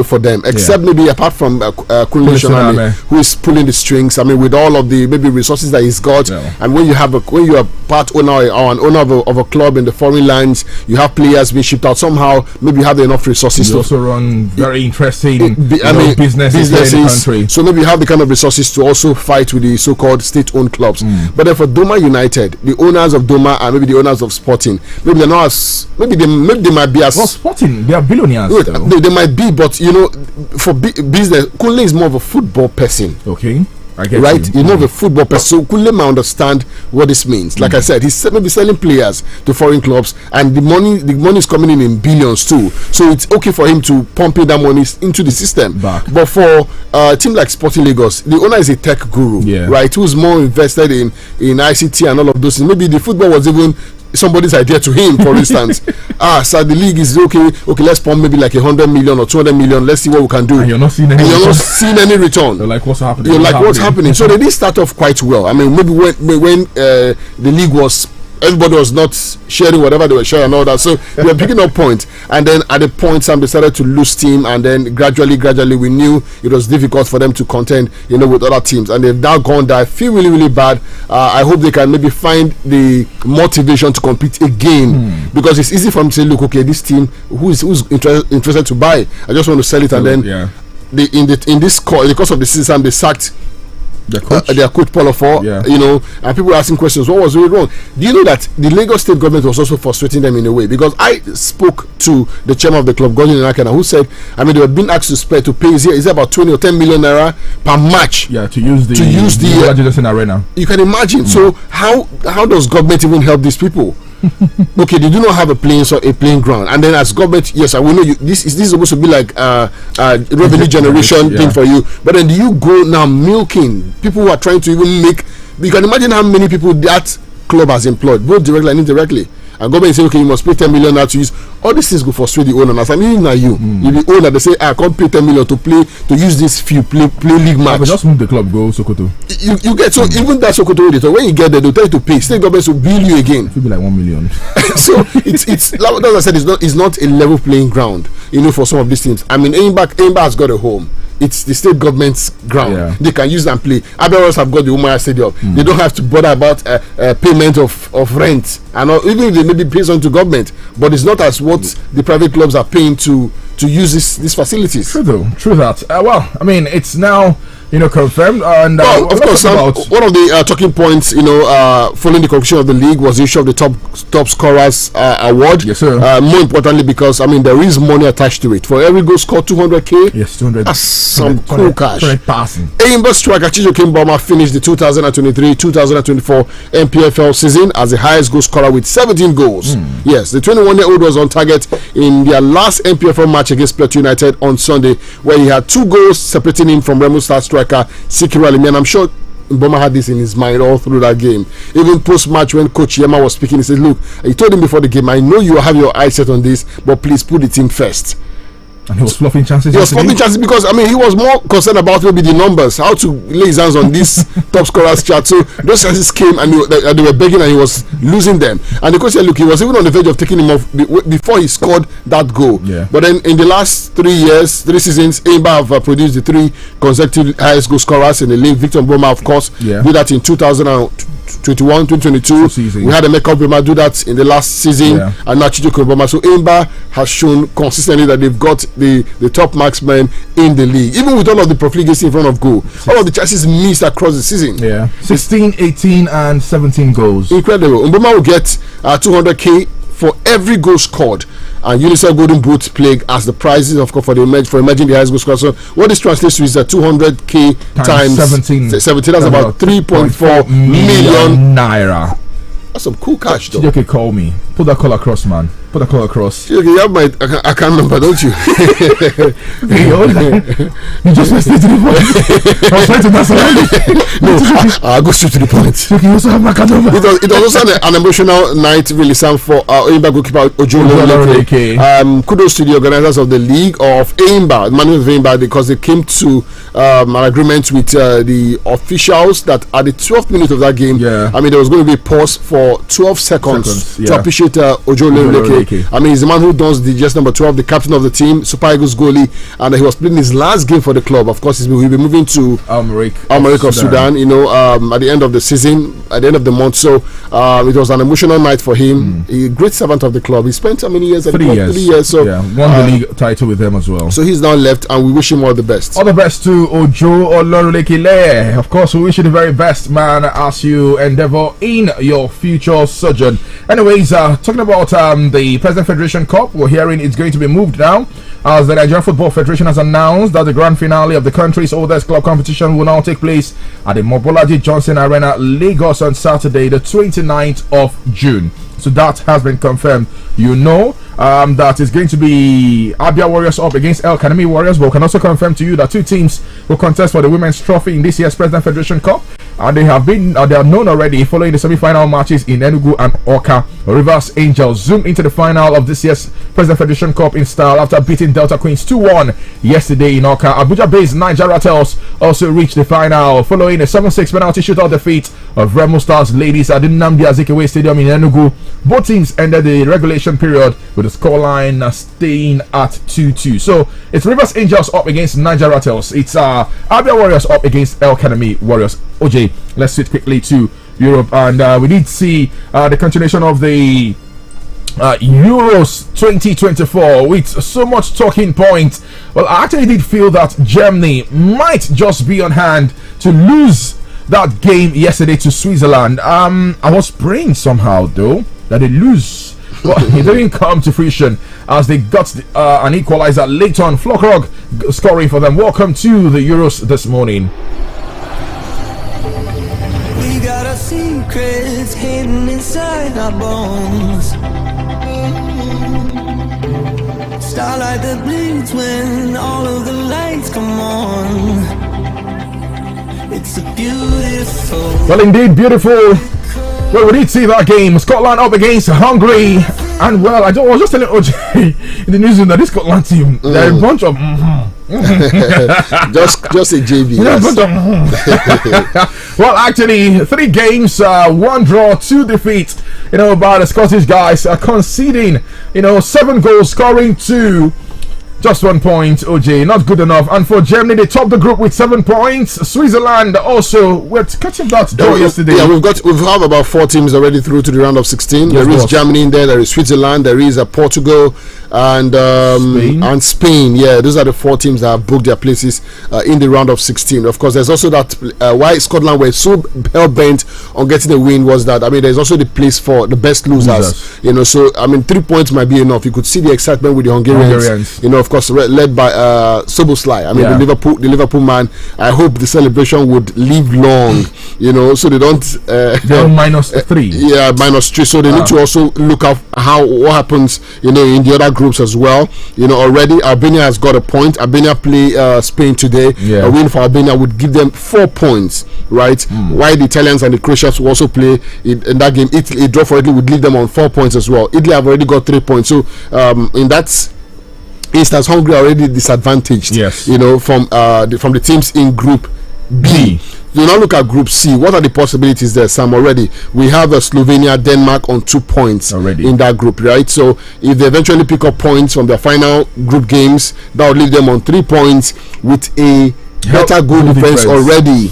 For them, except maybe apart from Kunle Shoname, who is pulling the strings. With all of the maybe resources that he's got, and when you are part owner or an owner of a club in the foreign lands, you have players being shipped out. Somehow, maybe you have enough resources. You also run very interesting businesses in the country. So maybe you have the kind of resources to also fight with the so-called state-owned clubs. But then for Doma United, the owners of Doma and maybe the owners of Sporting, maybe they're not as maybe they might be as Sporting. They are billionaires. They might be, but for business, Kunle is more of a football person. Okay, I get right. He's more of a football person, so Kunle might understand what this means. Like I said, he's maybe selling players to foreign clubs, and the money is coming in billions too. So it's okay for him to pump in that money into the system. But for a team like Sporting Lagos, the owner is a tech guru, right? Who's more invested in ICT and all of those things. Maybe the football was even somebody's idea to him, for instance. So the league is okay, let's pump maybe like 100 million or 200 million, let's see what we can do. And you're not seeing any return. You're like, what's happening? You're like, what's happening? So they did start off quite well. Maybe when the league was, everybody was not sharing whatever they were sharing and all that, so they were picking up points, and then at the point Sam decided to lose steam, and then gradually we knew it was difficult for them to contend with other teams, and they've now gone there. I feel really, really bad. I hope they can maybe find the motivation to compete again, because it's easy for them to say, look, okay, this team who's interested to buy, I just want to sell it, and then in the course of the season they sacked their coach Paul Ofor, and people were asking questions, what was really wrong? Do you know that the Lagos state government was also frustrating them in a way? Because I spoke to the chairman of the club, Godwin Nakana, who said, they were being asked to pay is about 20 or 10 million naira per match. Yeah, to use the arena. You can imagine. So how does government even help these people? Okay, they do not have a playing ground, and then as government, yes, I will know this is supposed to be like revenue generation thing for you, but then do you go now milking people who are trying to even make? You can imagine how many people that club has employed, both directly and indirectly. And government say, okay, you must pay 10 million now to use. All these things go frustrate the owner. As you, the owner, they say, I can't pay 10 million to use this few play league match. But just move the club, go Sokoto. You get so even that Sokoto editor, when you get there, they'll tell you to pay. State government will bill you again. It will be like 1 million. So it's like I said, it's not a level playing ground, for some of these teams. Eimba has got a home. it's the state government's ground. They can use and play. Others have got the Umaya Stadium. They don't have to bother about payment of rent, and even if they maybe pays on to government, but it's not as what the private clubs are paying to use these facilities. True though, true that. Well, I mean, it's now confirmed. And of course, one of the talking points, following the conclusion of the league, was the issue of the top scorers award. Yes, sir. More importantly, because there is money attached to it. For every goal scored, 200k. Yes, 200. That's some cool cash. Passing. Enyimba striker Chijioke Mboma finished the 2023-2024 MPFL season as the highest goal scorer with 17 goals. Yes, the 21-year-old was on target in their last MPFL match against Plateau United on Sunday, where he had 2 goals separating him from Remo Star striker Sikiru Alimi, and I'm sure Mboma had this in his mind all through that game. Even post-match, when Coach Yema was speaking, he said, look, he told him before the game, I know you have your eyes set on this, but please put the team first. And he was fluffing chances. He was fluffing chances because he was more concerned about maybe the numbers, how to lay his hands on this top scorers chart. So those chances came and they were begging, and he was losing them. And the coach said, look, he was even on the verge of taking him off before he scored that goal. Yeah. But then in the last 3 seasons, Enyimba have produced the 3 consecutive highest goal scorers in the league. Victor Mboma, of course, did that in 2021-2022. We had Emeka Obama do that in the last season, and now Chijioke Mboma. So Enyimba has shown consistently that they've got the top marksmen in the league, even with all of the profligacy in front of goal. All of the chances missed across the season. 16, 18 and 17 goals. Incredible. Mboma will get 200k for every goal scored, and UNICEF Golden Boot plague as the prizes, of course, for emerging the highest goal scorer. So what this translates to is that 200k times 17, that's about 3.4 million naira. That's some cool cash, though. Okay, call me. Put that call across, man. Put that call across. Okay, you have my account number, don't you? You just went straight to the point. I was trying to answer. No, I'll go straight to the point. Okay, you also have my account number. It was also an emotional night, really, Sam, for Enyimba goalkeeper Ojo Olorunleke. Kudos to the organizers of the league of Enyimba, the management of Enyimba, because they came to an agreement with the officials that at the 12th minute of that game, there was going to be a pause for 12 seconds to appreciate Ojo Olorunleke. He's the man who dons the just number 12, the captain of the team, Super Eagles goalie, and he was playing his last game for the club. Of course, he'll be moving to Al Merrikh of Sudan. At the end of the season, at the end of the month. So it was an emotional night for him. A great servant of the club. He spent how many years at the club? 3 years. So won the league title with them as well. So he's now left, and we wish him all the best. All the best to Ojo Olorunleke. Of course, we wish you the very best, man, as you endeavor in your future sojourn. Anyways, talking about the President Federation Cup, we're hearing it's going to be moved now, as the Nigerian Football Federation has announced that the grand finale of the country's oldest club competition will now take place at the Mobolaji Johnson Arena, Lagos, on Saturday, the 29th of June. So that has been confirmed. That is going to be Abia Warriors up against El Kanemi Warriors, but we can also confirm to you that 2 teams will contest for the Women's Trophy in this year's President Federation Cup, and they are known already following the semi-final matches in Enugu and Awka. Rivers Angels zoomed into the final of this year's President Federation Cup in style after beating Delta Queens 2-1 yesterday in Awka. Abuja-based Niger Rattles also reached the final following a 7-6 penalty shootout defeat of Remo Stars ladies at the Nnamdi Azikiwe Stadium in Enugu. Both teams ended the regulation period with the scoreline staying at 2-2. So it's Rivers Angels up against Niger Rattles. It's Abia Warriors up against El Kanemi Warriors. OJ, let's switch quickly to Europe, and we did see the continuation of the Euros 2024 with so much talking points. Well, I actually did feel that Germany might just be on hand to lose that game yesterday to Switzerland. I was praying somehow though that they lose. Well, it didn't come to fruition as they got an equalizer late on. Flockrog scoring for them. Welcome to the Euros this morning. We got our secrets hidden inside our bones. Starlight that bleeds when all of the lights come on. It's a beautiful. Well, indeed, beautiful. Well, we did see that game. Scotland up against Hungary. And well, I was just telling OJ in the newsroom that this Scotland team, they're a bunch of just a JV. Well, actually, 3 games, 1 draw, 2 defeats, by the Scottish guys, conceding, 7 goals, scoring 2. Just 1 point, OJ, not good enough. And for Germany, they topped the group with 7 points. Switzerland also, we're catching that draw yesterday. Yeah, we've have about 4 teams already through to the round of 16. There is Germany in there is Switzerland, there is Portugal, and Spain. Yeah, those are the 4 teams that have booked their places in the round of 16. Of course, there's also that why Scotland were so hell bent on getting a win was that there's also the place for the best losers. You know, so 3 points might be enough. You could see the excitement with the Hungarians. You know, of course, led by Soboslai. The Liverpool man. I hope the celebration would live long. You know, so they don't. They're -3. Yeah, -3. So they need to also look at what happens. You know, in the other groups as well. You know, already Albania has got a point. Albania play Spain today. A win for Albania would give them 4 points, right? While the Italians and the Croatians will also play in that game. Italy, a draw for Italy would leave them on 4 points as well. Italy have already got 3 points. So in that instance, Hungary are already disadvantaged. You know, from the teams in Group B. You now look at Group C. What are the possibilities there, Sam? Already we have Slovenia, Denmark on 2 points already in that group, right? So if they eventually pick up points from their final group games, that would leave them on 3 points with a better goal difference already.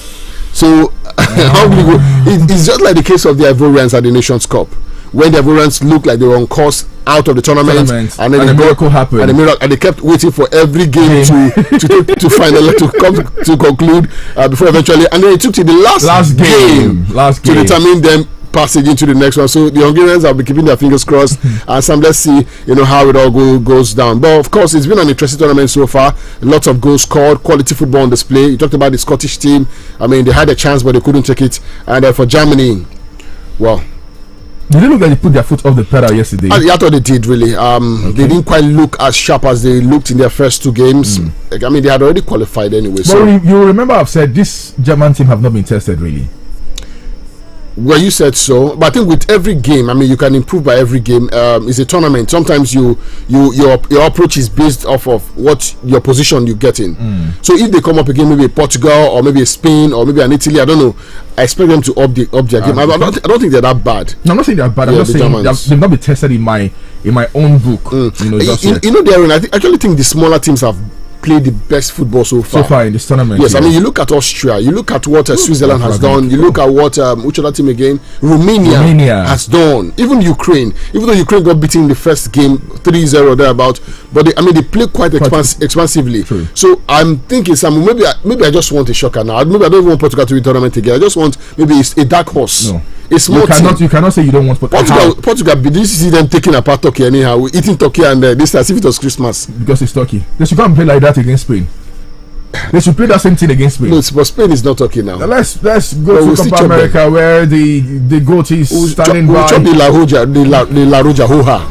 So it's just like the case of the Ivorians at the Nations Cup, when the Ivorians looked like they were on course out of the tournament, and then a miracle happened, and they kept waiting for every game to finally to come to conclude before eventually, and then it took to the last game to determine them passage into the next one. So the Hungarians have been keeping their fingers crossed, and Sam, let's see how it all goes down. But of course, it's been an interesting tournament so far. Lots of goals scored, quality football on display. You talked about the Scottish team. I mean, they had a chance, but they couldn't take it. And for Germany, well, did they look like they put their foot off the pedal yesterday? I thought they did, really. They didn't quite look as sharp as they looked in their first 2 games. I mean, they had already qualified anyway. But so you remember I've said this German team have not been tested, really. Well, you said so, but I think with every game, I mean, you can improve by every game. It's a tournament. Sometimes your approach is based off of what your position you get in. So if they come up again, maybe a Portugal or maybe a Spain or maybe an Italy, I don't know. I expect them to up their game. I don't think they're that bad. No, I'm not saying they're bad. I'm just saying they've not been tested in my own book. Darren, I actually think the smaller teams have played the best football so far in this tournament. Yes, I mean, you look at Austria, you look at what Switzerland has done, you look at what which other team again? Romania has done. Even Ukraine, even though Ukraine got beaten in the first game 3-0 thereabout, but they play quite expansively. True. So I'm thinking, Sam, maybe I just want a shocker now. Maybe I don't even want Portugal to win the tournament again. I just want maybe it's a dark horse. No. You cannot say you don't want Portugal. Did you see them taking apart Turkey anyhow? We're eating Turkey and this as if it was Christmas. Because it's Turkey. They should come and play like that against Spain. They should play that same thing against Spain. No, but Spain is not Turkey now. Let's go to Copa America where the goat is standing by. We'll chop the La Roja Hoja.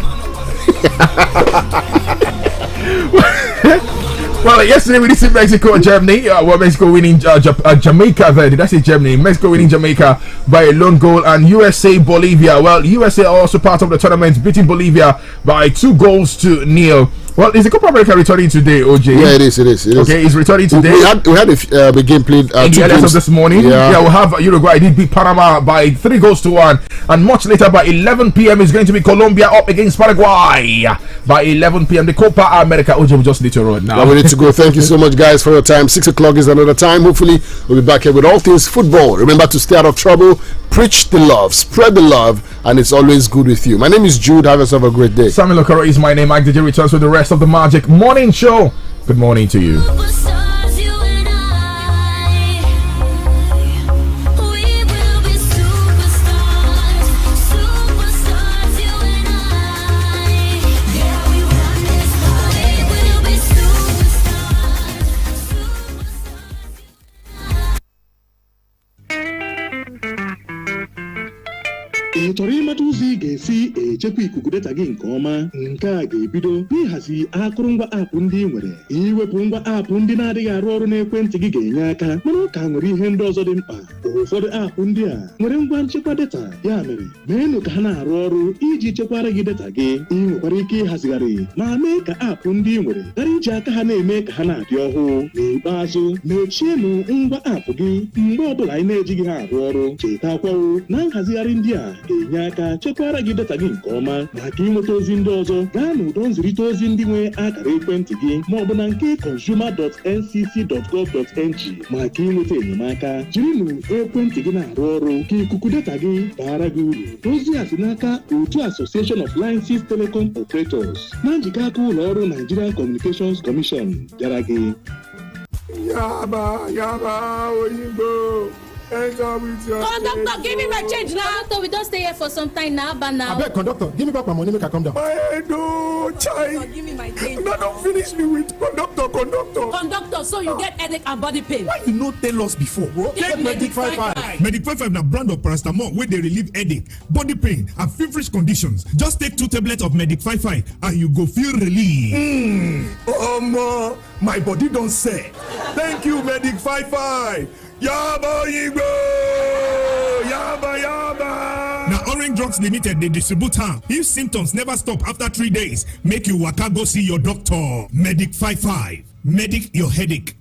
Well, yesterday we did see Mexico and Germany. Mexico winning Jamaica there. Did I say Germany? Mexico winning Jamaica by a lone goal, and USA Bolivia. Well, USA are also part of the tournament, beating Bolivia by 2-0. Well, is the Copa America returning today, OJ? Yeah, it is. Okay, it's returning today. We had a game played in the earliest of this morning. Yeah, we'll have Uruguay did beat Panama by 3-1, and much later by 11 p.m. is going to be Colombia up against Paraguay by 11 p.m. The Copa America. OJ, we just need to run now. Well, we need to go. Thank you so much, guys, for your time. 6 o'clock is another time. Hopefully, we'll be back here with all things football. Remember to stay out of trouble, preach the love, spread the love, and it's always good with you. My name is Jude. Have yourself a great day. Samuel Okoro is my name. Mike DJ returns with the rest of the Magic Morning Show. Good morning to you. ị chọrọ ịmata ụzọ ị ga-esi echekwa ikuku data gị nke ọma? Nke a ga-ebido n'ịhazi akụrụngwa aapụ ndị ị nwere. Iwepụ ngwa aapụ ndị na-adịghị arụ ọrụ n'ekwentị gị ga-enye aka, mana ọ ka nwere ihe ndị ọzọ dị mkpa. Ụfọdụ aapụ ndị a nwere ngwa nchekwa data, ya mere meenụ ka ha na-arụ ọrụ iji chekwara gị data gị. Ị nwekwara ike ịhazigharị ma mee ka aapụ ndị ị nwere ghara iji aka ha na-eme ka ha na-adị ọhụụ. N'ikpeazụ, mechienụ ngwa aapụ gị mgbe ọbụla anyị na-ejighị ha arụ ọrụ. Chetakwawo na nhazigharị ndị a ga-enye aka chekwara gị data gị nke ọma. Maka ịnweta ozi ndị ọzọ gaa n'ụdọ nzirịta ozi ndị nwe akara ekwentị gị ma ọ bụ na nke consumer.ncc.gov.ng maka ịnweta enyemaka. Jirinụ ekwentị gị na-arụ ọrụ ka ikuku data gị baara gị uru. Ozi a si n'aka otu Association of Licenses Telecom Operators na njikọ aka ụlọ ọrụ Nigerian Communications Commission bịara gị. Yaba, Oyinbo. Enter with your Conductor, give me my change now. Conductor, we don't stay here for some time now, but now. I beg, conductor, give me back my money, make I come down. My head, oh, child. Give me my change. No, don't finish me with conductor. Conductor, so you get headache and body pain. Why you not tell us before? Take MagicFmAba. MagicFmAba na brand of paracetamol where they relieve headache, body pain, and feverish conditions. Just take 2 tablets of MagicFmAba and you go feel relief. My body don't say. Thank you, MagicFmAba. Yaba, Igbo! Yaba! Now, Orange Drugs Limited, they distribute her. If symptoms never stop after 3 days, make you waka go see your doctor. MagicFmAba. Medic your headache.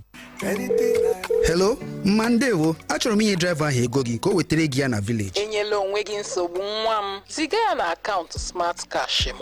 Hello, Mandewo. Achọrọ m inye driver ahụ ego gị ka o wetere gị ya na village. Enyela onwe gị nsogbu nwa m. Ziga ya na akaụntụ Smart Cash m.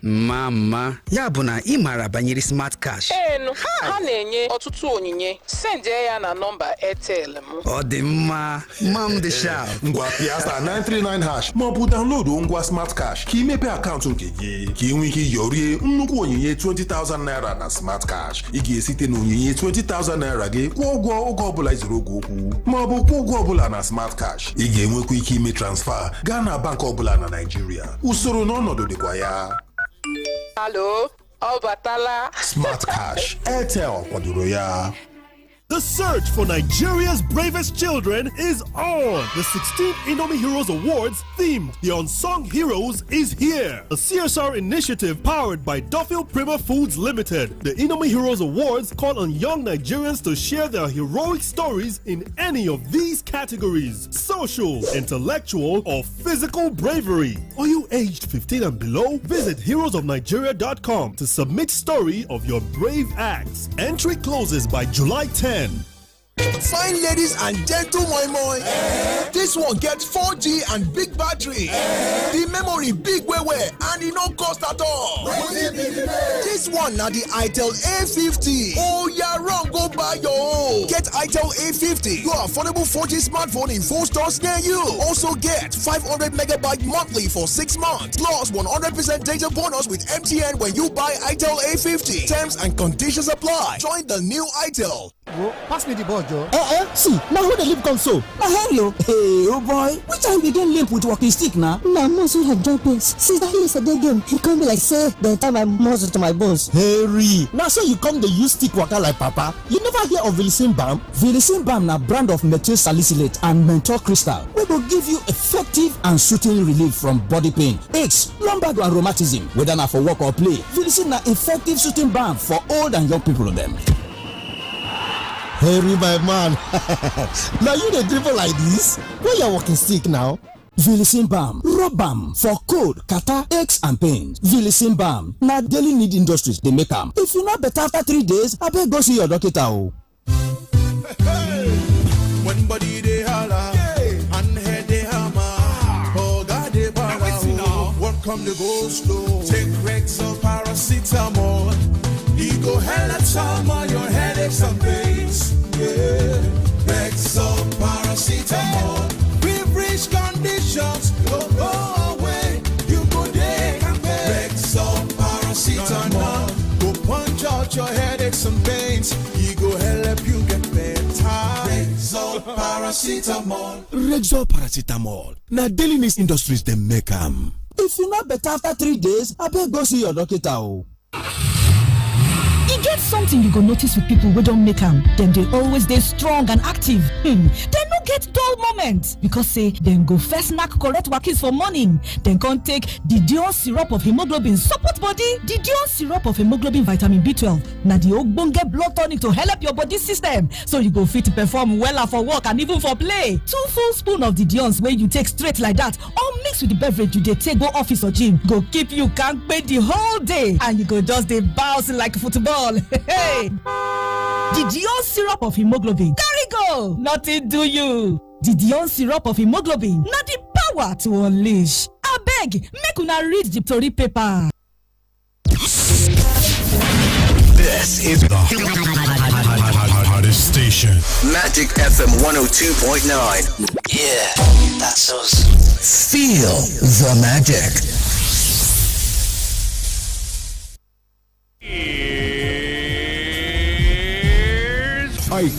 Mama. Ya bụ na ị maara banyere Smart Cash. Enu, ha na-enye ọtụtụ onyinye. Sendie ya na nọmba Airtel m. Ọ dị mma. Mam dị sharp. Ngwa Piasta 939# ma ọ bụ download ngwa Smart Cash ka imepe akaụntụ nke gị. Ka ị nwee ike yorie nnukwu onyinye 20,000 naira na Smart Cash. Ị ga-esite na onyinye 20,000 naira gị kwụọ ụgwọ oge ọbụla izuru oge okwu ma ọ bụ kwụọ ụgwọ ọbụla na Smart Cash. Ị ga-enwekwa ike ime transfer gaa na bank ọbụla na Nigeria. Usoro na ọnọdụ dịkwa ya. Hello, ọ batala. Smart Cash, Airtel kwadoro ya. The search for Nigeria's bravest children is on. The 16th Indomie Heroes Awards theme, The Unsung Heroes, is here. A CSR initiative powered by Duffield Prima Foods Limited. The Indomie Heroes Awards call on young Nigerians to share their heroic stories in any of these categories: social, intellectual, or physical bravery. Are you aged 15 and below? Visit heroesofnigeria.com to submit story of your brave acts. Entry closes by July 10. Fine ladies and gentlemen, this one gets 4G and big battery. The memory big way and it no cost at all. This one now the itel A50. Oh yeah, wrong, go buy your own. Get itel A50, your affordable 4G smartphone in 4 stores near you. Also get 500 megabyte monthly for 6 months plus 100% data bonus with MTN when you buy itel A50. Terms and conditions apply. Join the new itel. Bro, pass me the ball, Joe. See, now who the limp console? Hello. Hey, oh boy. Which time we get limp with walking stick now? Now, muscle have joined pains. Since that yesterday game, he come be like, say, the time I muscle to my bones. Harry, now say you come the use stick waka like papa. You never hear of Vilicin Balm? Vilicin Balm na brand of methyl salicylate and menthol crystal. We will give you effective and soothing relief from body pain, aches, lumbar and rheumatism. Whether na for work or play, Vilicin na effective soothing balm for old and young people of them. Harry, my man. Now you the dribble like this? Where you walking stick now? Vilicin Balm, rub balm for cold, catarrh, aches and pains. Vilicin Balm, na daily need industries they make them. If you not better after 3 days, I better go see your doctor. When body they holla and head they hammer, oh God they power. One come to go slow. Take Rexall paracetamol. You go hell at summer, your headaches and pains. Yeah, Rexall paracetamol. Feverish conditions go away. You go there and Rexall paracetamol. Go punch out your headaches and pains. You go help you get better. Rexall paracetamol. Rexall paracetamol. Now daily needs industries they make them. If you not better after 3 days, I better go see your doctor. E get something you go notice with people wey don make am. Dem dey always dey strong and active. Dem no get dull moment because say dem go first knack correct wakis for morning. Dem come take the Dion syrup of hemoglobin support body. The Dion syrup of hemoglobin vitamin B12 na the ogbonge blood tonic to help your body system so you go fit perform wella for work and even for play. 2 full spoon of the Dion's wey you take straight like that or mix with the beverage you dey take go office or gym go keep you kampe the whole day and you go just dey bounce like football. Hey, the Dion syrup of hemoglobin carry go, nothing do you. The Dion syrup of hemoglobin, not the power power to unleash. Abeg, make una read the tori paper. This is the hottest station. Magic FM 102.9. Yeah, that's us. Feel the magic. Here's Ike,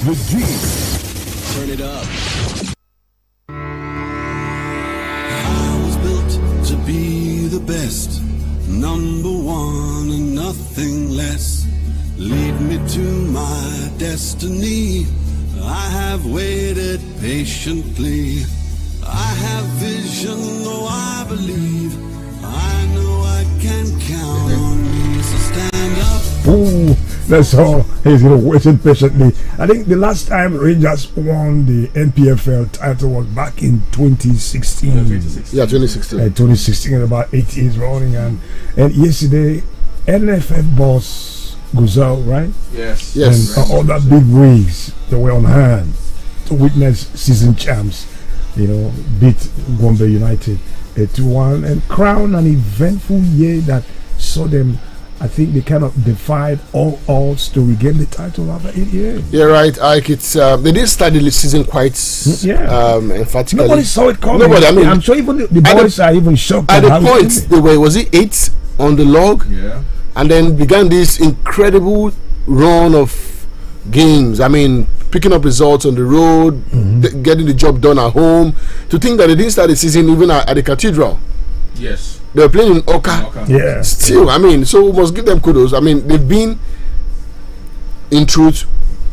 the G. Turn it up. I was built to be the best. Number one and nothing less. Lead me to my destiny. I have waited patiently. I have vision, oh I believe. I know I can count on me, so stand up. Ooh, that's all. He's waiting patiently. I think the last time Rangers won the NPFL title was back in 2016. Yeah, 2016. 2016, about 8 years running. And yesterday, NFF boss Guzal, right? Yes. Yes. And all that big wigs that were on hand to witness season champs, beat Gombe United 2-1 and crown an eventful year that saw them. I think they kind of defied all odds to regain the title after 8 years. Yeah, right, Ike. It's they didn't start the season quite emphatically. Nobody saw it coming. Nobody. I mean, I'm sure even the boys are even shocked. At the point, they were 8 on the log, and then began this incredible run of games. I mean, picking up results on the road, getting the job done at home. To think that they didn't start the season even at the Cathedral. Yes. They were playing in Oka. Yeah. Still, I mean, so we must give them kudos. I mean, they've been, in truth,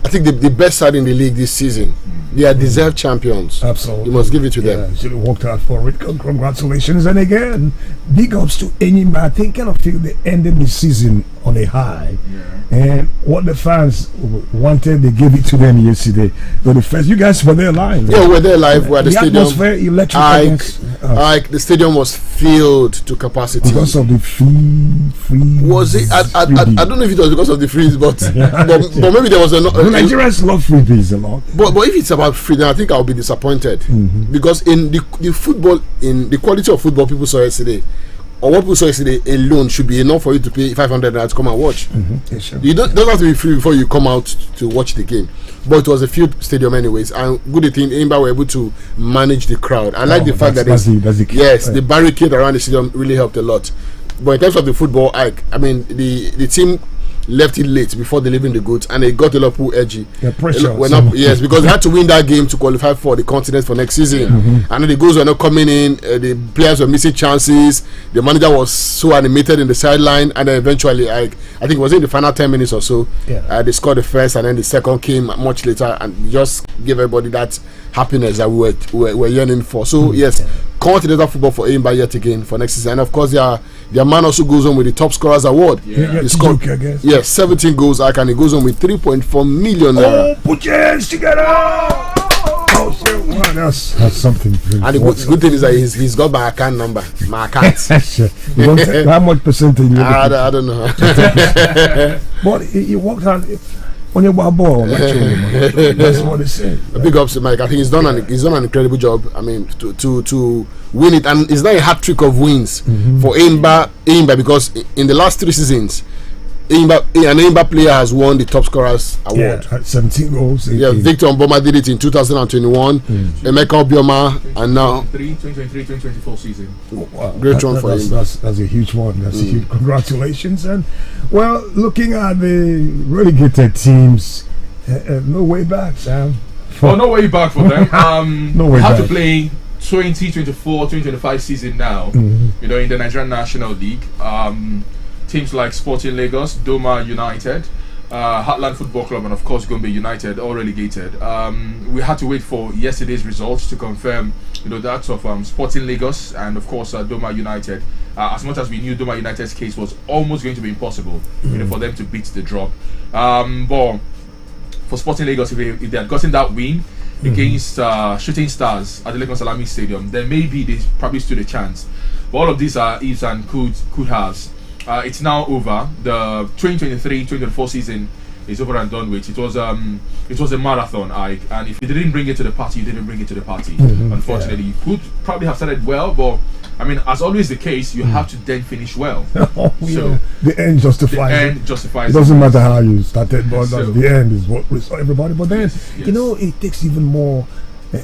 I think the best side in the league this season. They are deserved champions. Absolutely. You must give it to them. Should have worked out for it. Congratulations. And again, big ups to Enyimba. I think kind of feel they ended the season on a high. And what the fans wanted, they gave it to them yesterday. But the first, you guys were there live. Yeah, we were there live. We were at the stadium. Atmosphere, electric. The stadium was filled to capacity. Because of the free. Was it? I don't know if it was because of the freeze, but but maybe there was a. Nigerians love freebies a lot. But if it's about freedom, I think I'll be disappointed because in the football, in the quality of football people saw yesterday, or what people saw yesterday alone should be enough for you to pay 500 naira to come and watch. Yeah, sure. You don't have to be free before you come out to watch the game. But it was a filled stadium anyways, and good thing Enyimba were able to manage the crowd. I like the fact that that's the key. The barricade around the stadium really helped a lot. But in terms of the football, I mean the team left it late before delivering the goods, and they got a lot of edgy. Pressure. Yes, because they had to win that game to qualify for the continent for next season. And the goals were not coming in. The players were missing chances. The manager was so animated in the sideline, and then eventually, I think it was in the final 10 minutes or so. They scored the first, and then the second came much later, and just gave everybody that happiness that we were yearning for. So yes, continental football for Enyimba yet again for next season, and of course their man also goes on with the top scorers award. He scored 17 goals, and he goes on with 3.4 million. Put your hands together! That's something. And the good thing is that he's got my account number, my account. How much percentage? I don't know. But he worked on on your ball. That's what he said. Big ups to Mike. I think he's done an incredible job. I mean, to win it, and it's not a hat trick of wins for Enyimba, because in the last 3 seasons, an Enyimba player has won the top scorers award. 17 goals. Victor Mboma did it in 2021. Emeka Obioma, and now 2023-2024 season. Wow. Great run for Enyimba. That's a huge one. That's a huge congratulations. And well, looking at the relegated teams, no way back, Sam. No way back for them. No way have back. to play 2024-2025 season now. In the Nigerian National League. Teams like Sporting Lagos, Doma United, Heartland Football Club, and of course Gombe United, all relegated. We had to wait for yesterday's results to confirm, that of Sporting Lagos and of course Doma United. As much as we knew Doma United's case was almost going to be impossible, for them to beat the drop. But for Sporting Lagos, if they had gotten that win against Shooting Stars at the Lagos Salami Stadium, then maybe they probably stood a chance. But all of these are ifs and could haves. It's now over. The 2023-2024 season is over and done with. It was a marathon, and if you didn't bring it to the party, you didn't bring it to the party. Unfortunately, you could probably have started well, but I mean, as always the case, you have to then finish well. So the end justifies. The end justifies. It doesn't matter how you started, but the end is what we saw everybody. But then you know, it takes even more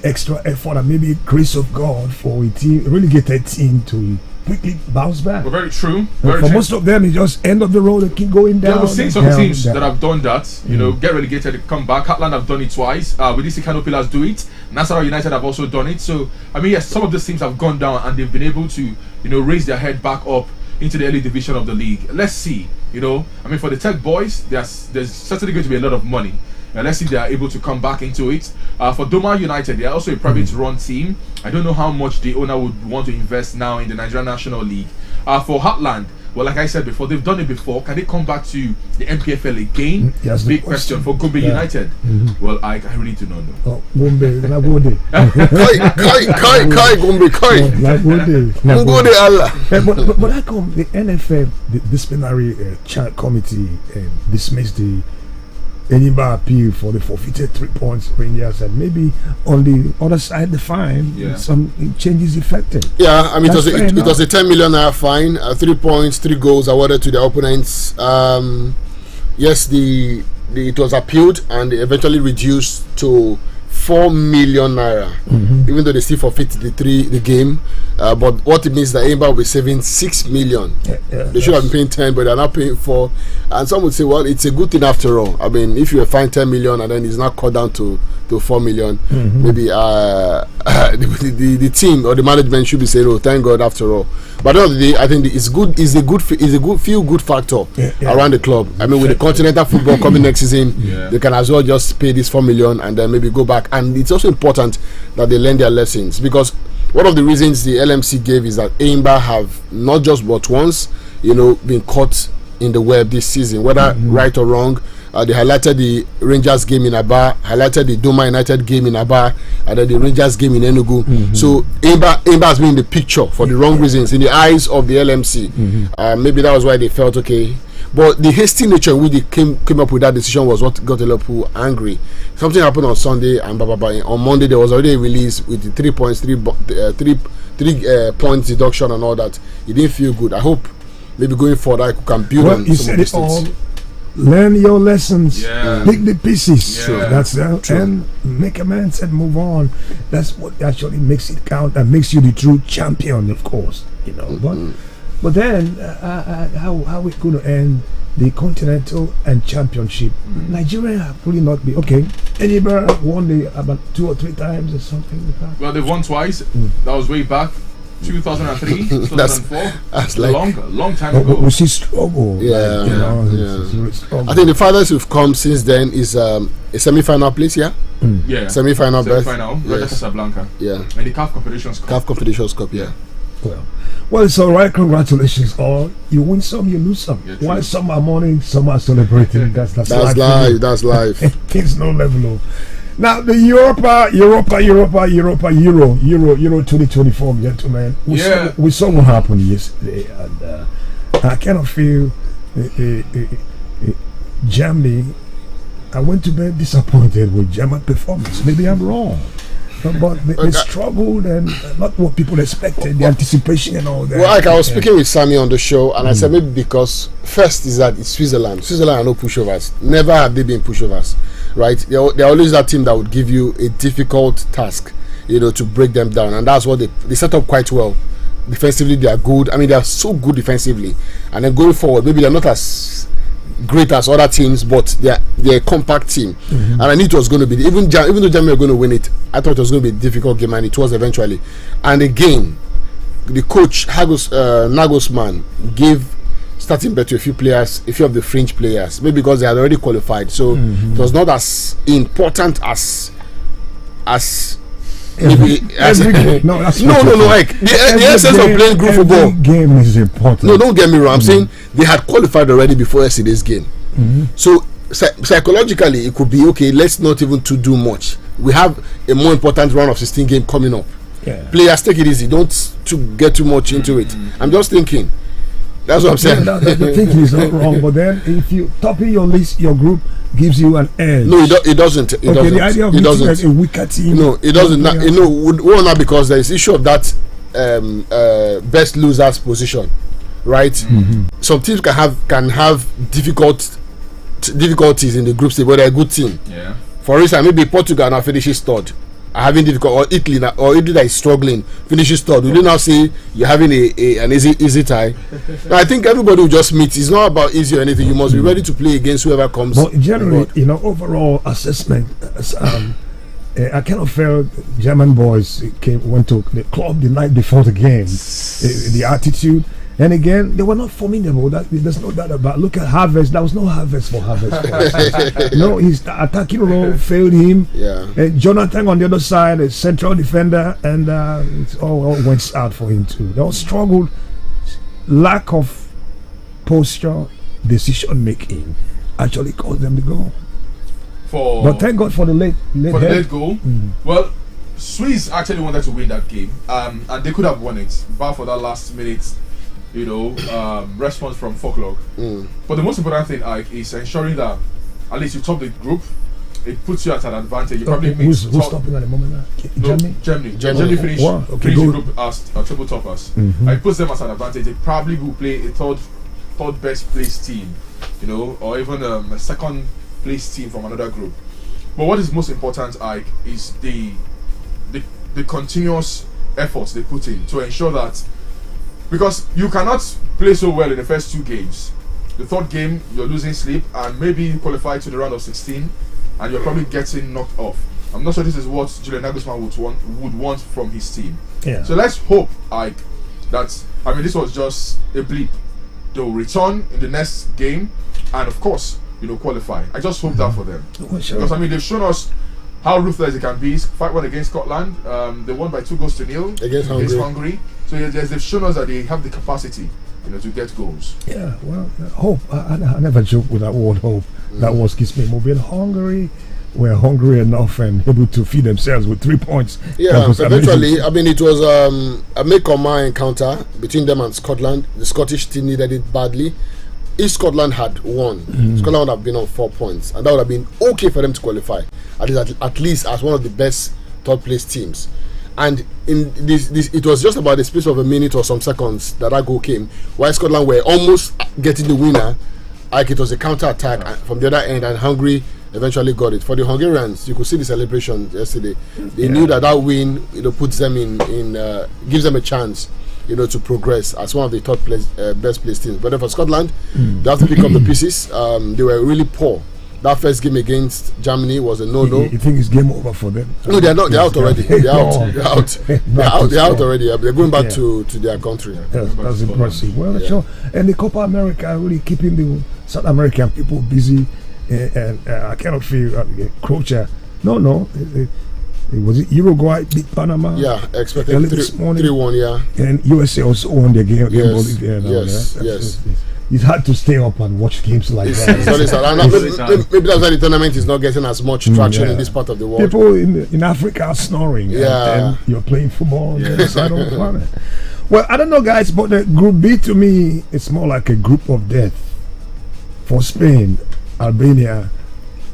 extra effort and maybe grace of God for a team, a relegated team, to quickly bounce back. Well, very true. For most of them, it's just end of the road. They keep going down. Yeah, we've seen some teams that have done that. You know, get relegated, come back. Heartland have done it twice. We did see Kano Pillars do it. Nasarawa United have also done it. So I mean, yes, some of these teams have gone down and they've been able to, raise their head back up into the early division of the league. Let's see. I mean, for the Tech boys, there's certainly going to be a lot of money. Let's see if they are able to come back into it. For Doma United, they are also a private-run team. I don't know how much the owner would want to invest now in the Nigerian National League. For Heartland, well, like I said before, they've done it before. Can they come back to the MPFL again? Yes, big question for Gombe United. Well, I really do not know. Oh, Gombe, Nagode. Kai, Gombe, Kai. Nagode Allah. But how come the NFF, the disciplinary committee, dismissed the Enyimba appeal for the forfeited 3 points Rangers, and maybe on the other side the fine, some changes effected? Yeah, I mean, it was a 10 million naira fine, 3 points, 3 goals awarded to the opponents. Yes, it was appealed and eventually reduced to 4 million naira, even though they still forfeit the game. But what it means is that Enyimba will be saving 6 million. They should have been paying 10, but they're not paying 4. And some would say, well, it's a good thing after all. I mean, if you were fined 10 million and then it's not cut down to 4 million, maybe the team or the management should be saying, oh, thank God after all. But at the end of the day, I think it's a good feel good factor around the club. I mean, with the continental football coming next season, they can as well just pay this 4 million and then maybe go back. And it's also important that they learn their lessons, because one of the reasons the LMC gave is that Enyimba have not just but once, been caught in the web this season, whether right or wrong. They highlighted the Rangers game in Aba, highlighted the Doma United game in Aba, and then the Rangers game in Enugu. So Enyimba has been in the picture for the wrong reasons in the eyes of the LMC. Maybe that was why they felt okay. But the hasty nature in which they came up with that decision was what got a lot of people angry. Something happened on Sunday, and on Monday there was already a release with the 3 points, 3 points deduction and all that. It didn't feel good. I hope maybe going forward I can build on some of these things. Learn your lessons, pick the pieces. That's True. And make amends and move on. That's what actually makes it count and makes you the true champion, of course. But then, how we going to end the Continental and Championship? Nigeria have really not been okay. Anybody won about 2 or 3 times or something like that? Well, they've won twice. That was way back 2003, 2004. That's like long time ago. We see struggle. I think the farthest we've come since then is a semi-final place. Semi-final berth. Raja Casablanca. And the CAF Confederations Cup. Well, it's all right. Congratulations, all. You win some, you lose some. While some are mourning, some are celebrating. That's life. That's life. Things no level. Now the Euro 2024, gentlemen. We saw what happened yesterday, and I kind of feel Germany. I went to bed disappointed with German performance. Maybe I'm wrong. But they struggled and not what people expected, the anticipation and all that. Well, like I was speaking with Sammy on the show, and I said maybe because first is that it's Switzerland. Switzerland are no pushovers. Never have they been pushovers, right? They're always that team that would give you a difficult task, to break them down, and that's what they set up quite well. Defensively, they are good. I mean, they are so good defensively, and then going forward, maybe they're not as great as other teams, but they're a compact team, and I knew it was going to be even though Germany were going to win it. I thought it was going to be a difficult game, and it was eventually. And again, the coach Nagelsmann gave starting bet to a few of the fringe players, maybe because they had already qualified, so it was not as important as maybe no. Like the essence of playing group football. Game is important. No, don't get me wrong. I'm saying they had qualified already before yesterday's game. So psychologically, it could be okay. Let's not even do much. We have a more important round of 16 game coming up. Players, take it easy. Don't get too much into it. I'm just thinking. That's what I'm saying. The thinking is not wrong, but then if you topping your list, your group gives you an edge. No, it doesn't. It doesn't. The idea of meeting like a weaker team. No, it doesn't. Not because there is issue of that best losers position, right? Some teams can have difficulties in the group stage, but they're a good team. Yeah. For instance, maybe Portugal now finishes third, having difficult, or Italy that is struggling finishes third. Will you now say you're having an easy tie? No, I think everybody will just meet. It's not about easy or anything. You must be ready to play against whoever comes. But generally, overall assessment. I kind of felt German boys went to the club the night before the game. The attitude, and again, they were not formidable. There's no doubt about. Look at Havertz. There was no Havertz for Havertz. His attacking role failed him. Yeah. Jonathan on the other side, a central defender, and it all went out for him too. They all struggled. Lack of posture, decision making, actually caused them to go. But thank God for the late goal. Well, Swiss actually wanted to win that game, and they could have won it, but for that last minute, response from Folklore. But the most important thing, Ike, is ensuring that at least you top the group. It puts you at an advantage. You probably who's stopping at the moment now? Germany finished the group as triple toppers. It puts them as an advantage. They probably will play a third best placed team, or even a second place team from another group. But what is most important, Ike, is the continuous efforts they put in to ensure that, because you cannot play so well in the first two games, the third game you're losing sleep, and maybe you qualify to the round of 16 and you're probably getting knocked off. I'm not sure this is what Julian Nagelsmann would want from his team. Yeah. So let's hope, Ike, that this was just a blip. They'll return in the next game and of course qualify. I just hope that for them, because they've shown us how ruthless they can be. 5-1 against Scotland. They won by 2-0 against Hungary. So they've shown us that they have the capacity, to get goals. Yeah, well, hope. I never joke with that word hope. That was Kismet. In Hungary, were hungry enough and able to feed themselves with 3 points. Yeah, eventually, it was a make-or-my encounter between them and Scotland. The Scottish team needed it badly. If Scotland had won, Scotland would have been on 4 points, and that would have been okay for them to qualify, at least as one of the best third-place teams. And in this, it was just about the space of a minute or some seconds that goal came, while Scotland were almost getting the winner. Like it was a counter-attack from the other end, and Hungary eventually got it. For the Hungarians, you could see the celebration yesterday. They knew that win, puts them gives them a chance, to progress as one of the best placed teams. But then for Scotland, they have to pick up the pieces. They were really poor. That first game against Germany was a no-no. You think it's game over for them? No, they're not. They're out already. They're out already. They're going back to their country. Yes, that's impressive. Well, sure. And the Copa America really keeping the South American people busy. And I cannot feel Croatia. No. Was it Uruguay beat Panama? Yeah, expected this morning. 3-1, yeah. And USA also won the game. Yes. It's hard to stay up and watch games like that. Maybe that's why the tournament is not getting as much traction in this part of the world. People in Africa are snoring. And you're playing football on the side of the planet. Well, I don't know, guys, but the Group B to me, it's more like a group of death. For Spain, Albania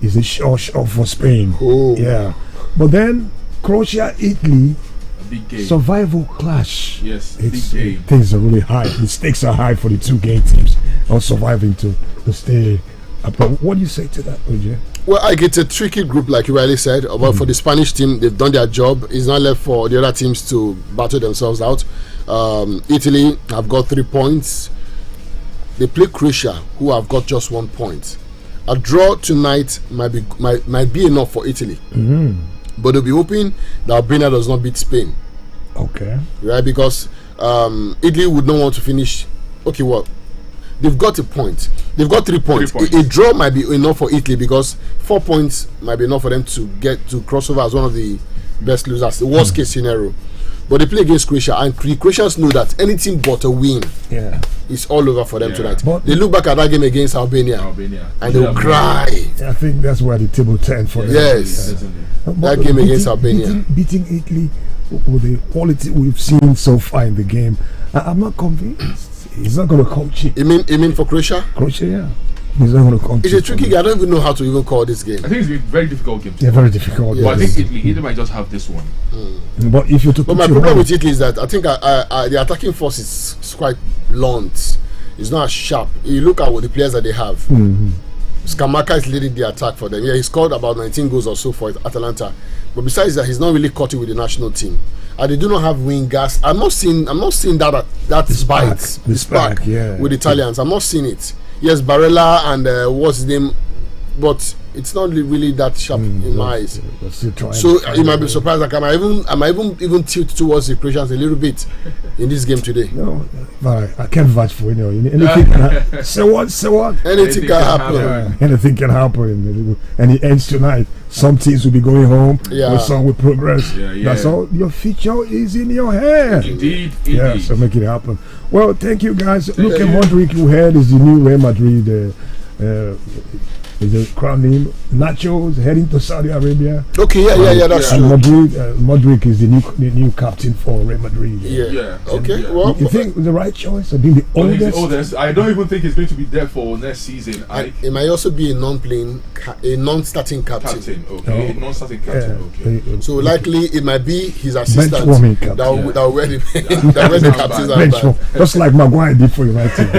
is a sure for Spain. Yeah. But then Croatia, Italy, big game. Survival clash. Yes, big game. Things are really high. The stakes are high for the two game teams on surviving to stay up. What do you say to that, OJ? Well, it's a tricky group, like you rightly said. But for the Spanish team, they've done their job. It's not left for the other teams to battle themselves out. Italy have got 3 points. They play Croatia, who have got just 1 point. A draw tonight might be enough for Italy. But they'll be hoping that Albania does not beat Spain. Okay. Right, because Italy would not want to finish. Okay, well, they've got a point. They've got 3 points. A draw might be enough for Italy because 4 points might be enough for them to get to cross over as one of the best losers. The worst case scenario. But they play against Croatia, and Croatians know that anything but a win is all over for them tonight. But they look back at that game against Albania. And they'll cry. I think that's where the table turned for them. Yes. That game against Albania. Beating Italy with the quality we've seen so far in the game, I'm not convinced. He's not going to come cheap. You mean for Croatia? Croatia, yeah. He's not going to come cheap. It's a tricky game. I don't even know how to even call this game. I think it's a very difficult game. Yeah, very difficult. But I think Italy might just have this one. But if you took my problem with Italy is that I think the attacking force is quite blunt. It's not as sharp. You look at what the players that they have. Scamacca is leading the attack for them. Yeah, he scored about 19 goals or so for Atalanta. But besides that, he's not really caught it with the national team. And they do not have wingers. I'm not seeing that spark with Italians. I'm not seeing it. Yes, Barella and what's his name, but it's not really that sharp in my eyes. So you might be surprised. Like I might even tilt towards the Croatians a little bit in this game today. No, but I can't vouch for anything. Say what? Anything can happen. Anything can happen, and it ends tonight. Some teams will be going home. Yeah. Some will progress. That's all. Your future is in your hand. Indeed. Yeah. So make it happen. Well, thank you guys. Look at Modric, who heard is the new Real Madrid. Is the crown name Nacho's heading to Saudi Arabia. Okay, yeah, that's true. Modric is the new captain for Real Madrid. Yeah. Okay. You think the right choice? I think the oldest. I don't even think he's going to be there for next season. It might also be a non-starting captain. Okay, a non-starting captain. Okay. So likely it might be his assistant that will wear the captain's armband. Just like Maguire did for United.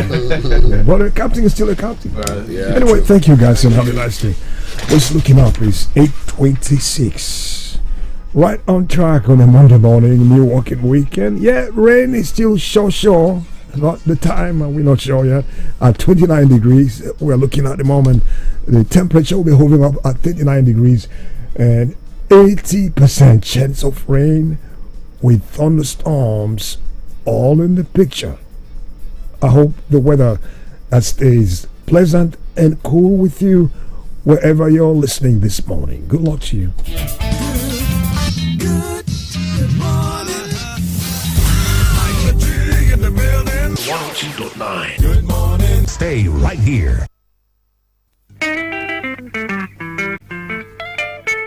But a captain is still a captain. Anyway, thank you guys. Have a nice day. What's looking up is 8:26. Right on track on a Monday morning, new working weekend. Yeah, rain is still sure. Not the time, and we're not sure yet. At 29 degrees, we're looking at the moment. The temperature will be hovering up at 39 degrees, and 80% chance of rain with thunderstorms all in the picture. I hope the weather stays pleasant and cool with you wherever you're listening this morning. Good luck to you. Good morning. In the building. 102.9. Good morning. Stay right here.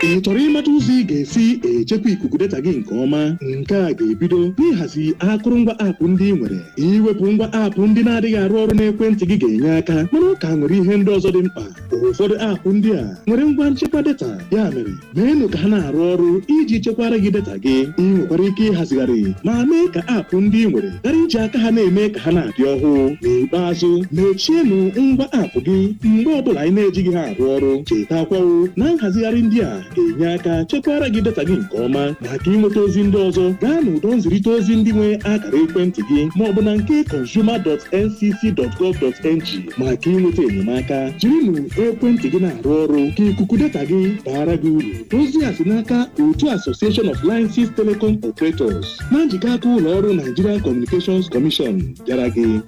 ị chọrọ ịmata ụzọ ị ga-esi echekwa ikuku data gị nke ọma? Nke a ga-ebido n'ịhazi akụrụngwa aapụ ndị ị nwere. Iwepụ ngwa aapụ ndị na-adịghị arụ ọrụ n'ekwentị gị ga-enye aka, mana ọ ka nwere ihe ndị ọzọ dị mkpa. Ụfọdụ aapụ ndị a nwere ngwa nchekwa data, ya mere meenụ ka ha na-arụ ọrụ iji chekwara gị data gị. Ị nwekwara ike ịhazigharị ma mee ka aapụ ndị ị nwere ghara iji aka ha na-eme ka ha na-adị ọhụụ. N'ikpeazụ, mechienụ ngwa aapụ gị mgbe ọbụla anyị na-ejighị ha arụ ọrụ. Chetakwawo na nhazigharị ndị a ga-enye aka chekwara gị data gị nke ọma. Maka ịnweta ozi ndị ọzọ, gaa n'ụdọ nzirịta ozi ndị nwe akara ekwentị gị ma ọ bụ na nke consumer.ncc.gov.ng maka ịnweta enyemaka. Jirinụ ekwentị gị na-arụ ọrụ ka ikuku data gị baara gị uru. Ozi a si n'aka otu Association of Licenses Telecom Operators na njikọ aka ụlọ ọrụ Nigerian Communications Commission bịara gị.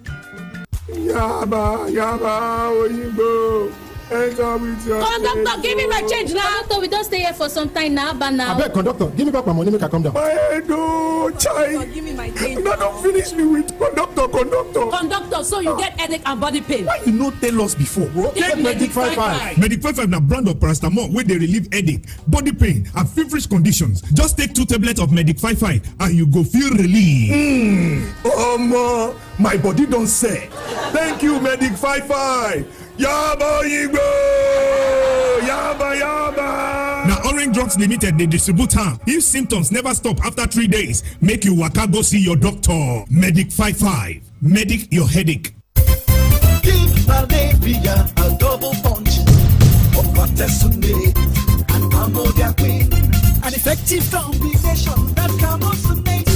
Yaba, Oyinbo. Enter with your Conductor, give me my change now. Conductor, we don't stay here for some time now, but now. I beg, conductor, give me back my money, make I come down. My head, child. Give me my change. No, don't finish me with conductor. Conductor, so you get headache and body pain. Why you no tell us before? Take Medic 55. Medic 55 na brand of paracetamol wey dey relieve headache, body pain and feverish conditions. Just take 2 tablets of Medic 55 and you go feel relief. My body don't say. Thank you, Medic 55. Yaba Igbo! Yaba! Na Orange Drugs Limited dey distribute am. If symptoms never stop after 3 days, make you waka go see your doctor. Medic 55. Medic your headache. Give malaria a double punch of Patesune and Ammonia Queen. An effective combination that Camosunate.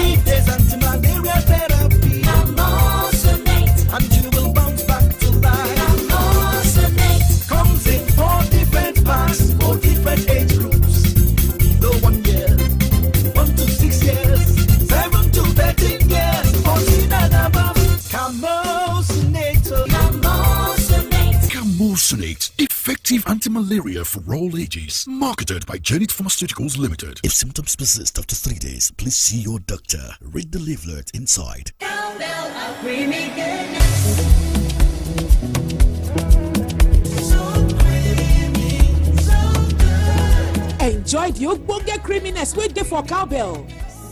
It is anti-malaria therapy. And you will bounce back to life. Comes in 4 different packs, 4 different age groups. No 1 year, 1 to 6 years, 7 to 13 years, 14 and above. Camosunate, effective anti-malaria for all ages. Marketed by Janet Pharmaceuticals Limited. If symptoms persist after 3 days, please see your doctor. Read the leaflet inside. Enjoy the ogbonge creaminess wey dey for cowbell.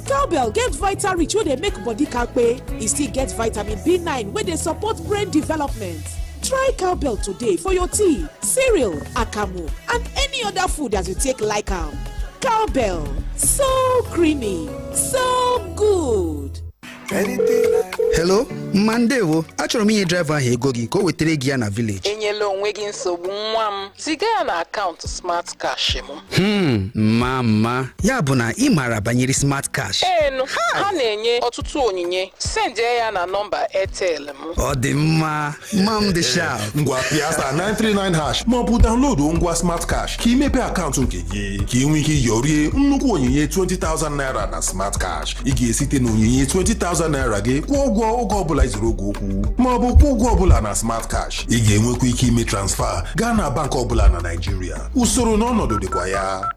Cowbell get Vita Rich wey dey make body kampe. E still get vitamin B9 wey dey support brain development. Try Cowbell today for your tea, cereal, akamu, and any other food as you take like am. Cowbell, so creamy, so good. Hello, Mandewo. Achọrọ m inye driver ahụ ego gị ka o wetere gị ya na village. Enyela onwe gị nsogbu nwa m. Ziga ya na akaụntụ Smart Cash m. Mama. Ya bụ na ị maara banyere Smart Cash. Enu, ha na-enye ọtụtụ onyinye. Send ya na nọmba Airtel m. Ọ dị mma. Mam dị sharp. Ngwa Piasta 939 hash ma ọ bụ download ngwa Smart Cash ka imepe akaụntụ nke gị ka ị nwee ike yorie nnukwu onyinye 20,000 naira na Smart Cash. Ị ga-esite na onyinye 20,000 naira gị kwụọ ụgwọ oge ọbụla izuru oge okwu ma ọ bụ kwụọ ụgwọ ọbụla na Smart Cash. Ị ga-enwekwa ike ime transfer gaa na bank ọbụla na Nigeria. Usoro na ọnọdụ dịkwa ya.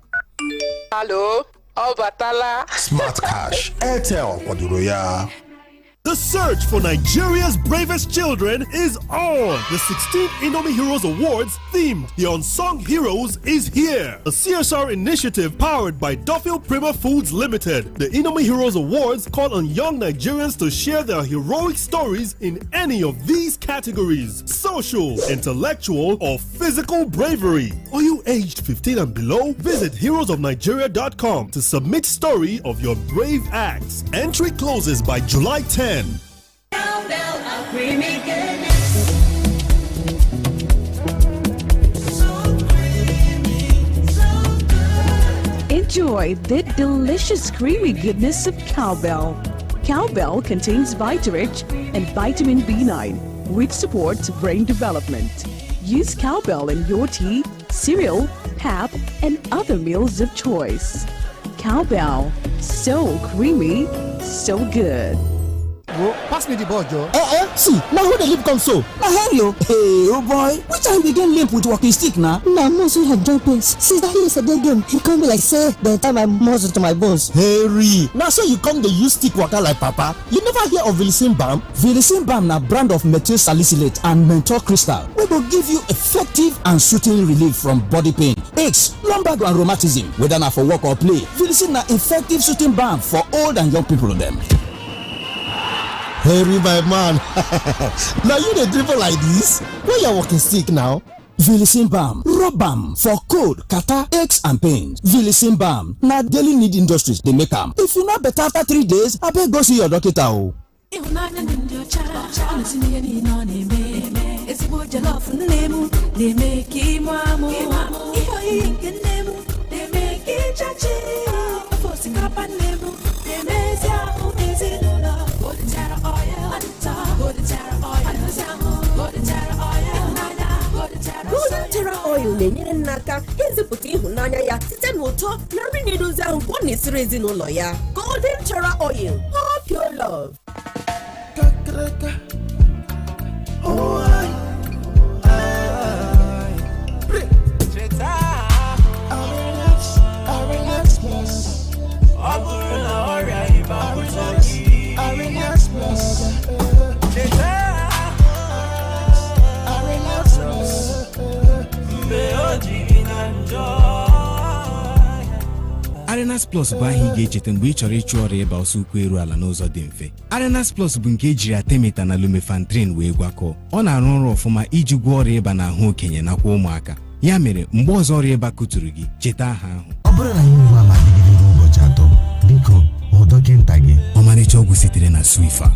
Hello, ọ batala. Smart Cash, Airtel kwadoro ya. The search for Nigeria's bravest children is on. The 16th Indomie Heroes Awards themed The Unsung Heroes is here. A CSR initiative powered by Duffield Prima Foods Limited. The Indomie Heroes Awards call on young Nigerians to share their heroic stories in any of these categories: social, intellectual, or physical bravery. Are you aged 15 and below? Visit heroesofnigeria.com to submit story of your brave acts. Entry closes by July 10. Enjoy the delicious creamy goodness of Cowbell. Cowbell contains Vitarich and vitamin B9, which supports brain development. Use Cowbell in your tea, cereal, pap, and other meals of choice. Cowbell, so creamy, so good. Bro, pass me the ball, Joe. See, now who the lip come so? Now Henry, hey, oh boy, which time we get limp with walking stick now? Now, muscle have joint pains. Since that yesterday game, you come be like, say, the time I muscle to my bones. Harry, now so you come the use stick waka like papa. You never hear of Vilicin Balm? Vilicin Balm na brand of methyl salicylate and menthol crystal. We will give you effective and soothing relief from body pain, aches, lumbar and rheumatism. Whether na for work or play, Vilicin na effective soothing balm for old and young people them. Harry, my man. Now you the dribble like this? Where you walking stick now? Vilicin Balm, rub balm for cold, catarrh, aches and pains. Vilicin Balm, na daily need industries they make am. If you not better after 3 days, I beg go see your doctor. Golden Terra Oil na-enyere nna aka ịzụpụta ịhụnanya ya site n'ụtọ na nri na-edozi ahụ nke ọ na-esiri ezinụlọ ya. Golden Terra Oil, pure love. Arenas Plus bụ ahụ ị ga-echeta mgbe ị chọrọ ịchụ ọrịa ịba ọsọ ukwu eru ala n'ụzọ dị mfe. Arenas Plus bụ nke ejiri atemeta na lumefantrine wee gwakọọ. Ọ na-arụ ọrụ ọfụma iji gwọọ ọrịa ịba n'ahụ okenye nakwa ụmụaka. Ya mere mgbe ọzọ ọrịa ịba kụturu gị, cheta aha ahụ. Ọ bụrụ na ihe ugbu a na-adịgide n'ụbọchị atọ, biko hụ dọkịnta gị. Ọmarịcha ọgwụ sitere na Swifa.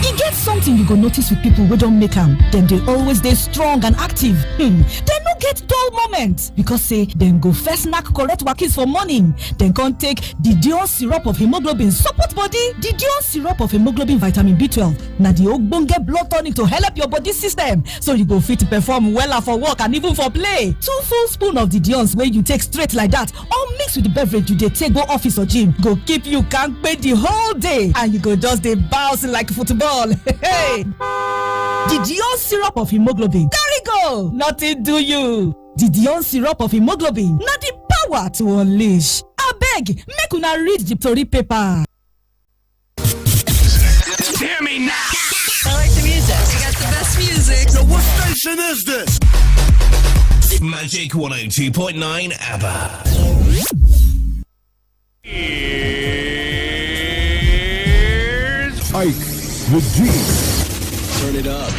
E get something you go notice with people wey don make am. Dem dey always dey strong and active. Dem no get dull moment because say dem go first knack correct wakis for morning. Dem come take the Dion syrup of hemoglobin support body. The Dion syrup of hemoglobin vitamin B12 na the ogbonge blood tonic to help your body system so you go fit perform wella for work and even for play. 2 full spoon of the Dion's wey you take straight like that or mix with the beverage you dey take go office or gym go keep you kampe the whole day and you go just dey bounce like football. Hey, the Dion syrup of hemoglobin carry go, nothing do you. The Dion syrup of hemoglobin na the power to unleash. Abeg, make una read the tori paper. Hear me now. I like the music. You got the best music. So what station is this? Magic 102.9 ABBA. with G. Turn it up.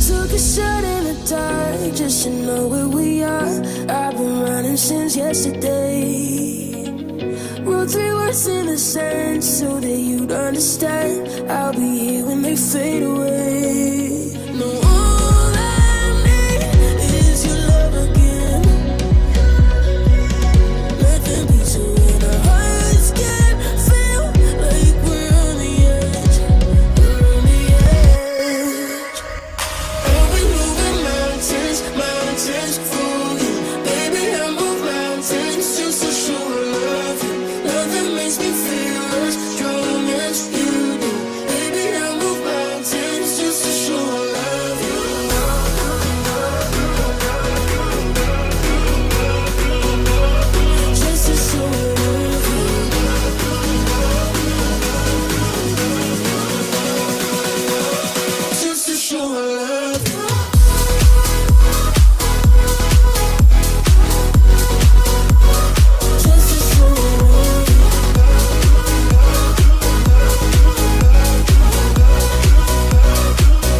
Took a shot in the dark just to know where we are. I've been running since yesterday. Wrote 3 words in the sand so that you'd understand. I'll be here when they fade away. No, all I need is your love again. Nothing beats it when our hearts can feel like we're on the edge. We're on the edge. I'll be moving mountains, mountains for you. Baby, I move mountains just to show I love you. Nothing makes me feel as strong as you do. Baby, I move mountains just to show I love you. Just to show I love you. Just to show I love you. Just to show I love you.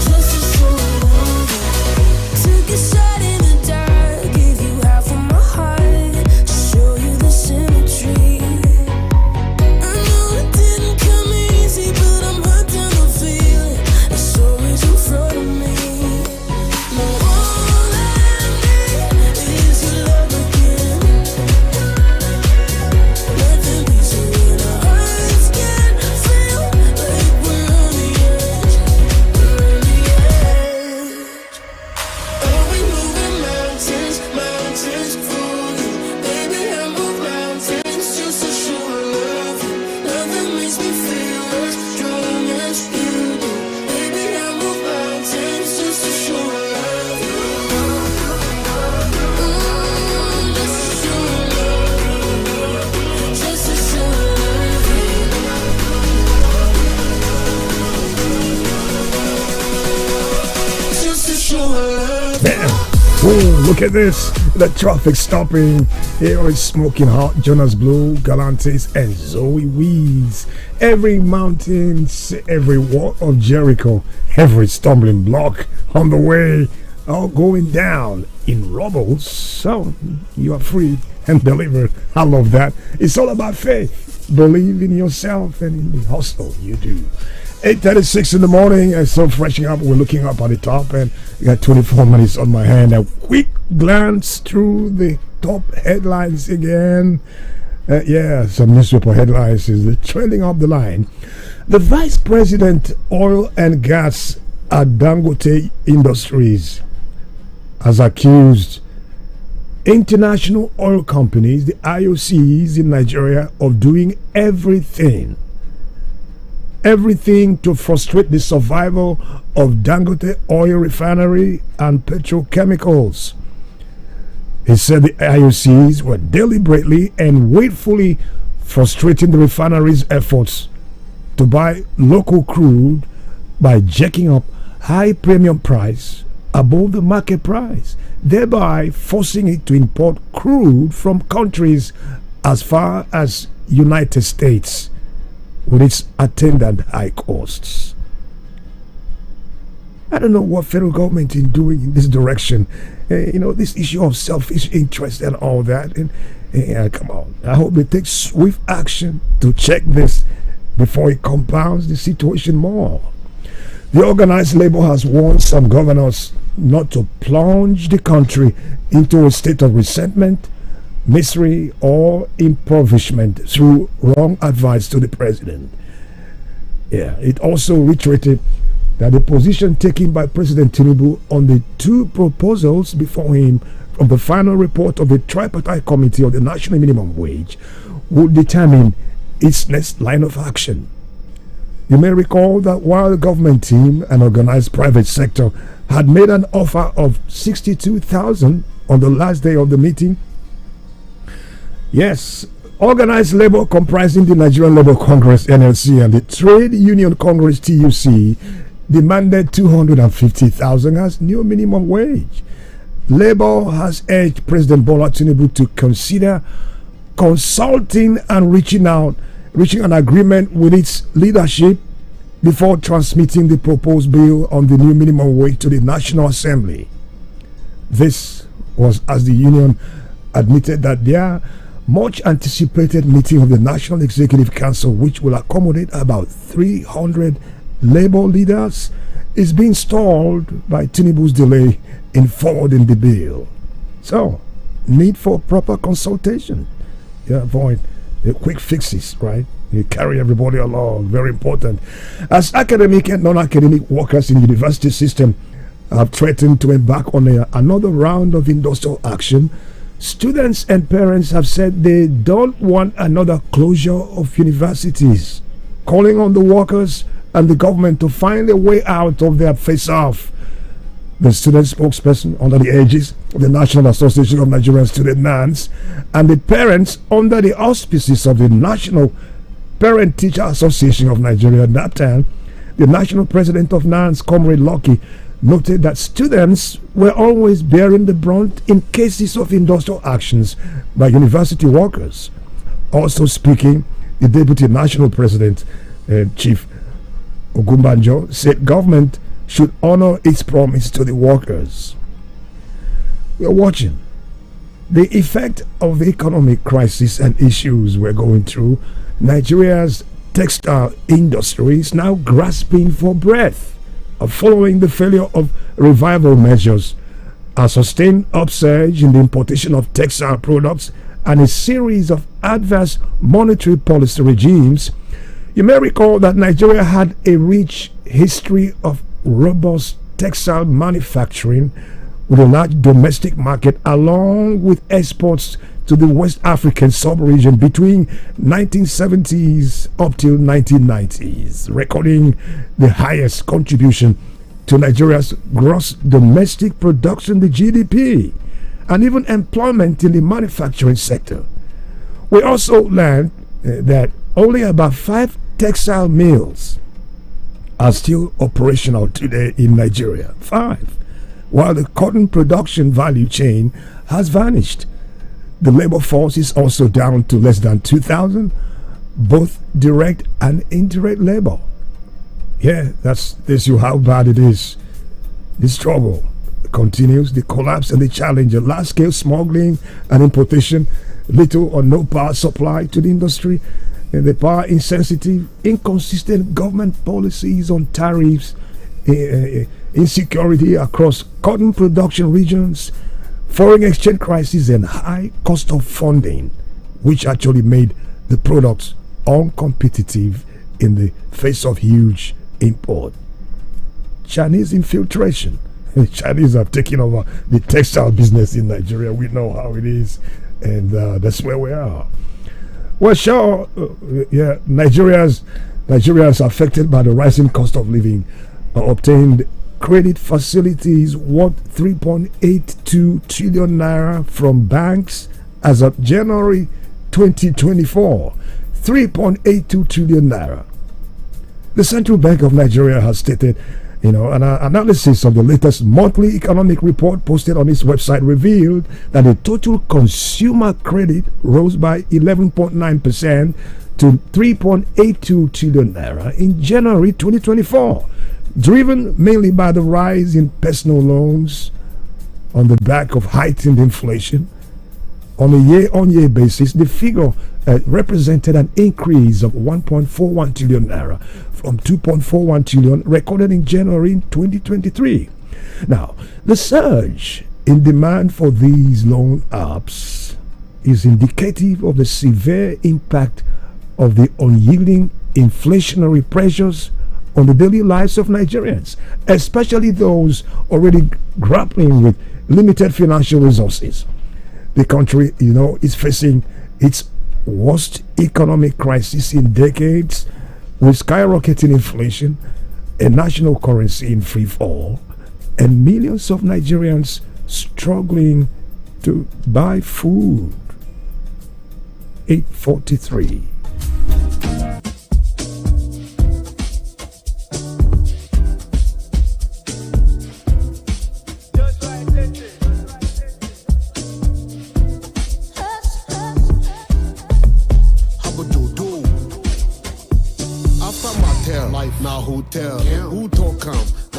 Just to show I love you. Took a shot in the dark, gave you half of my heart to show you the symmetry. I know it didn't come easy, but I'm hooked on the feeling. It's always in front of me. No, all I need is your love again. Nothing beats it when our hearts can feel like we're on the edge. We're on the edge. I'll be moving mountains, mountains for you. Baby, I move mountains just to show I love you. Nothing makes me feel as strong as you do. Baby, I move mountains just to show I love you. Just to show I love you. Just to show I love you. Just to show I love you. Damn. Oh, look at this. The traffic stopping. Here is Smoking Hot, Jonas Blue, Galantis, and Zoe Weeds. Every mountain, every wall of Jericho, every stumbling block on the way, all going down in rubble. So you are free and delivered. I love that. It's all about faith. Believe in yourself and in the hustle you do. 8:36 in the morning, and so freshing up. We're looking up at the top, and we got 24 minutes on my hand. A quick glance through the top headlines again. Some newspaper headlines is the trailing up the line. The Vice President, Oil and Gas at Dangote Industries, has accused international oil companies, the IOCs in Nigeria, of doing everything to frustrate the survival of Dangote Oil Refinery and petrochemicals. He said the IOCs were deliberately and willfully frustrating the refinery's efforts to buy local crude by jacking up high premium price above the market price, thereby forcing it to import crude from countries as far as United States, with its attendant high costs. I don't know what federal government is doing in this direction. This issue of selfish interest and all that. And come on, I hope they take swift action to check this before it compounds the situation more. The organized labor has warned some governors not to plunge the country into a state of resentment, misery, or impoverishment through wrong advice to the president. It also reiterated that the position taken by President Tinubu on the 2 proposals before him from the final report of the tripartite committee on the national minimum wage would determine its next line of action. You may recall that while the government team and organized private sector had made an offer of 62,000 on the last day of the meeting, organized labor comprising the Nigerian Labour Congress (NLC) and the Trade Union Congress (TUC) demanded 250,000 as new minimum wage. Labour has urged President Bola Tinubu to consider consulting and reaching an agreement with its leadership before transmitting the proposed bill on the new minimum wage to the National Assembly. This was as the union admitted that their much anticipated meeting of the National Executive Council, which will accommodate about 300 Labour leaders, is being stalled by Tinubu's delay in forwarding the bill. So, need for proper consultation. Avoid the quick fixes, right? You carry everybody along, very important. As academic and non-academic workers in the university system have threatened to embark on another round of industrial action, students and parents have said they don't want another closure of universities, calling on the workers and the government to find a way out of their face-off. The student spokesperson under the aegis of the National Association of Nigerian Student NANS and the parents under the auspices of the National Parent Teacher Association of Nigeria, NAPTAN, the national president of NANS, Comrade Lucky, noted that students were always bearing the brunt in cases of industrial actions by university workers. Also speaking, the deputy national president, Chief Ogumbanjo, said government should honor its promise to the workers. We are watching the effect of the economic crisis and issues we're going through. Nigeria's textile industry is now grasping for breath following the failure of revival measures, a sustained upsurge in the importation of textile products, and a series of adverse monetary policy regimes. You may recall that Nigeria had a rich history of robust textile manufacturing with a large domestic market, along with exports to the West African sub-region between 1970s up till 1990s, recording the highest contribution to Nigeria's gross domestic production, the GDP, and even employment in the manufacturing sector. We also learned that only about 5 textile mills are still operational today in Nigeria. 5. While the cotton production value chain has vanished. The labor force is also down to less than 2,000, both direct and indirect labor. Yeah, that's you how bad it is. The struggle continues, the collapse and the challenge of large-scale smuggling and importation, little or no power supply to the industry, and the power insensitive, inconsistent government policies on tariffs, insecurity across cotton production regions, foreign exchange crisis, and high cost of funding, which actually made the products uncompetitive in the face of huge import. Chinese infiltration. The Chinese have taken over the textile business in Nigeria. We know how it is, and that's where we are. Well, sure, Nigerians affected by the rising cost of living obtained credit facilities worth 3.82 trillion naira from banks as of January 2024. 3.82 trillion naira. The Central Bank of Nigeria has stated, an analysis of the latest monthly economic report posted on its website revealed that the total consumer credit rose by 11.9% to 3.82 trillion naira in January 2024, driven mainly by the rise in personal loans on the back of heightened inflation. On a year-on-year basis, the figure represented an increase of 1.41 trillion naira from 2.41 trillion recorded in January 2023. Now, the surge in demand for these loan apps is indicative of the severe impact of the unyielding inflationary pressures on the daily lives of Nigerians, especially those already grappling with limited financial resources. The country, is facing its worst economic crisis in decades, with skyrocketing inflation, a national currency in free fall, and millions of Nigerians struggling to buy food. 8:43.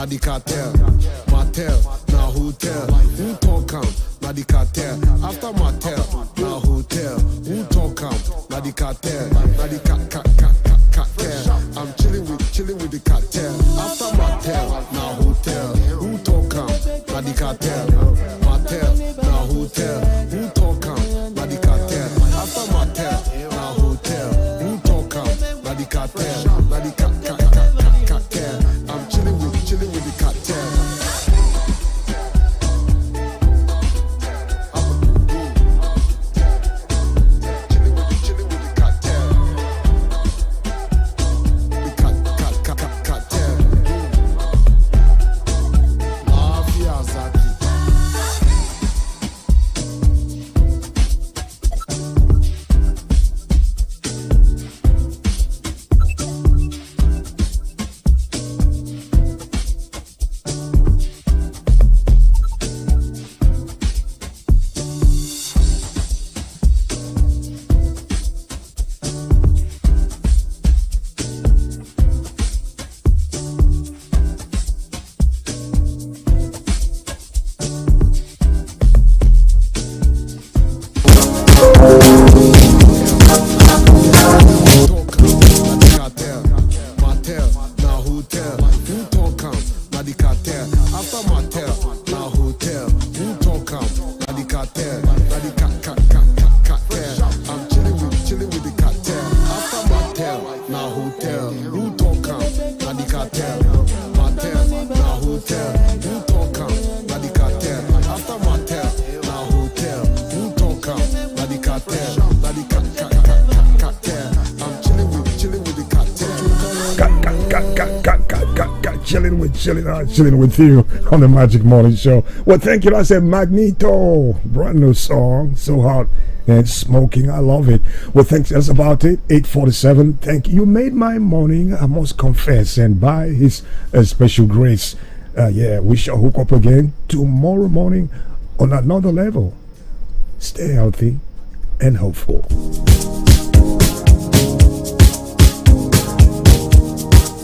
the cartel. Martel, now hotel. Who talk am? Na the cartel. After Martel, now hotel. Who talk am? Na the cartel. Na the cartel. I'm chilling with the cartel. After Martel, now hotel. Who talk am? Na the cartel. Martel, now hotel. Who talk am? Na the cartel. After Martel, now hotel. Who talk am? Na the cartel. Na the cartel. I'm chilling with the cartel. Chilling with you on the Magic Morning Show. Well, thank you. I said Magneto, brand new song, so hot and smoking. I love it. Well, thanks. That's about it. 8:47. Thank you. You made my morning, I must confess, and by His special grace, we shall hook up again tomorrow morning on another level. Stay healthy and hopeful. Got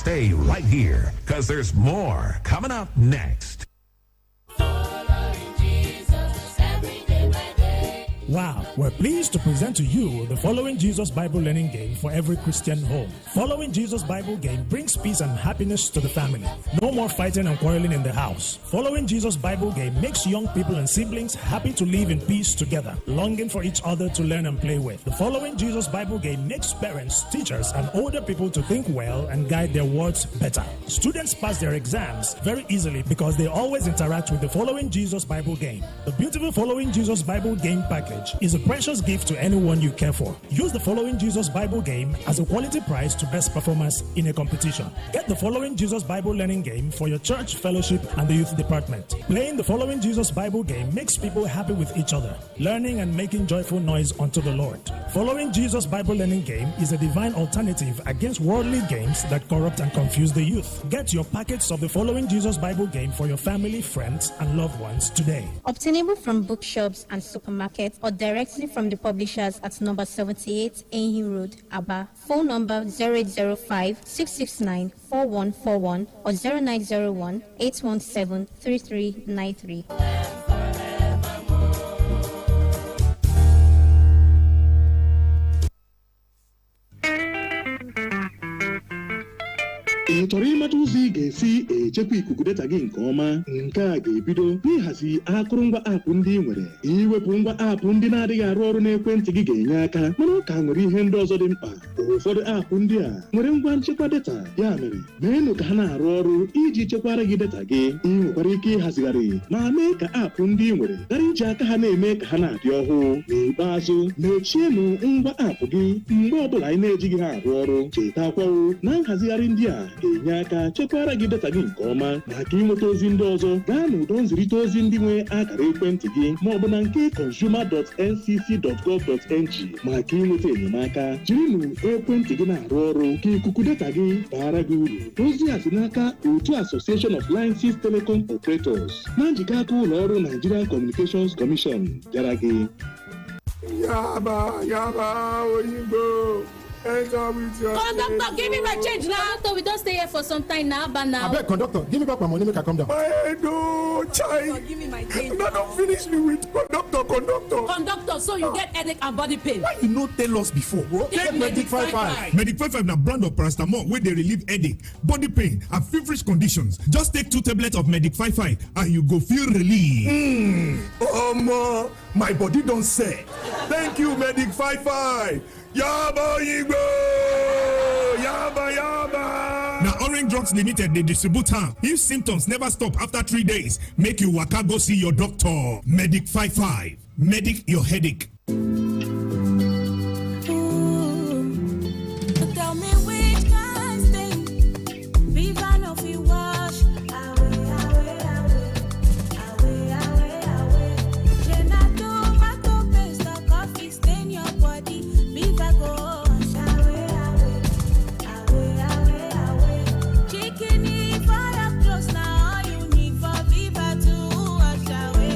stay right here, because there's more coming up next. Wow, we're pleased to present to you the Following Jesus Bible learning game for every Christian home. Following Jesus Bible game brings peace and happiness to the family. No more fighting and quarreling in the house. Following Jesus Bible game makes young people and siblings happy to live in peace together, longing for each other to learn and play with. The Following Jesus Bible game makes parents, teachers, and older people to think well and guide their words better. Students pass their exams very easily because they always interact with the Following Jesus Bible game. The beautiful Following Jesus Bible game package is a precious gift to anyone you care for. Use the Following Jesus Bible game as a quality prize to best performance in a competition. Get the Following Jesus Bible learning game for your church, fellowship, and the youth department. Playing the Following Jesus Bible game makes people happy with each other, learning and making joyful noise unto the Lord. Following Jesus Bible learning game is a divine alternative against worldly games that corrupt and confuse the youth. Get your packets of the Following Jesus Bible game for your family, friends, and loved ones today. Obtainable from bookshops and supermarkets or directly from the publishers at number 78 Ehi Road, Aba. Phone number 0805-669-4141 or 0901-817-3393. ị chọrọ ịmata ụzọ ị ga-esi echekwa ikuku data gị nke ọma? Nke a ga-ebido n'ịhazi akụrụngwa aapụ ndị ị nwere. Iwepụ ngwa aapụ ndị na-adịghị arụ ọrụ n'ekwentị gị ga-enye aka, mana ọ ka nwere ihe ndị ọzọ dị mkpa. Ụfọdụ aapụ ndị a nwere ngwa nchekwa data, ya mere meenụ ka ha na-arụ ọrụ iji chekwara gị data gị. Ị nwekwara ike ịhazigharị ma mee ka aapụ ndị ị nwere ghara iji aka ha na-eme ka ha na-adị ọhụụ. N'ikpeazụ, mechienụ ngwa aapụ gị mgbe ọbụla anyị na-ejighị ha arụ ọrụ. Chetakwawo na nhazigharị ndị a ga-enye aka chekwara gị data gị nke ọma. Maka ịnweta ozi ndị ọzọ, gaa n'ụdọ nzirịta ozi ndị nwe akara ekwentị gị ma ọ bụ na nke consumer.ncc.gov.ng. Maka ịnweta enyemaka, jirinụ ekwentị gị na-arụ ọrụ ka ikuku data gị baara gị uru. Ozi a si n'aka otu Association of Licenses Telecom Operators na njikọ aka ụlọ ọrụ Nigerian Communications Commission bịara gị. Yaba, Oyinbo. Enter with your Conductor, give me my change now. Conductor, we don't stay here for some time now, but now. I beg, conductor, give me back my money, make I come down. My head, child. Give me my change. No, don't finish me with conductor. Conductor, so you get headache and body pain. Why you no tell us before? Take MagicFmAba. MagicFmAba na brand of paracetamol where they relieve headache, body pain, and feverish conditions. Just take 2 tablets of MagicFmAba and you go feel relief. My body don't say. Thank you, MagicFmAba. Yaba Igbo! Yaba! Now Orange Drugs Limited, they distribute her. If symptoms never stop after 3 days, make you waka go see your doctor. MagicFmAba. Medic your headache. Tell me which kind thing Viva no fi wash away. Gelato, tomato paste, or coffee stain your body. Viva go wash away. Chicken for your clothes, now all you need for Viva to wash away.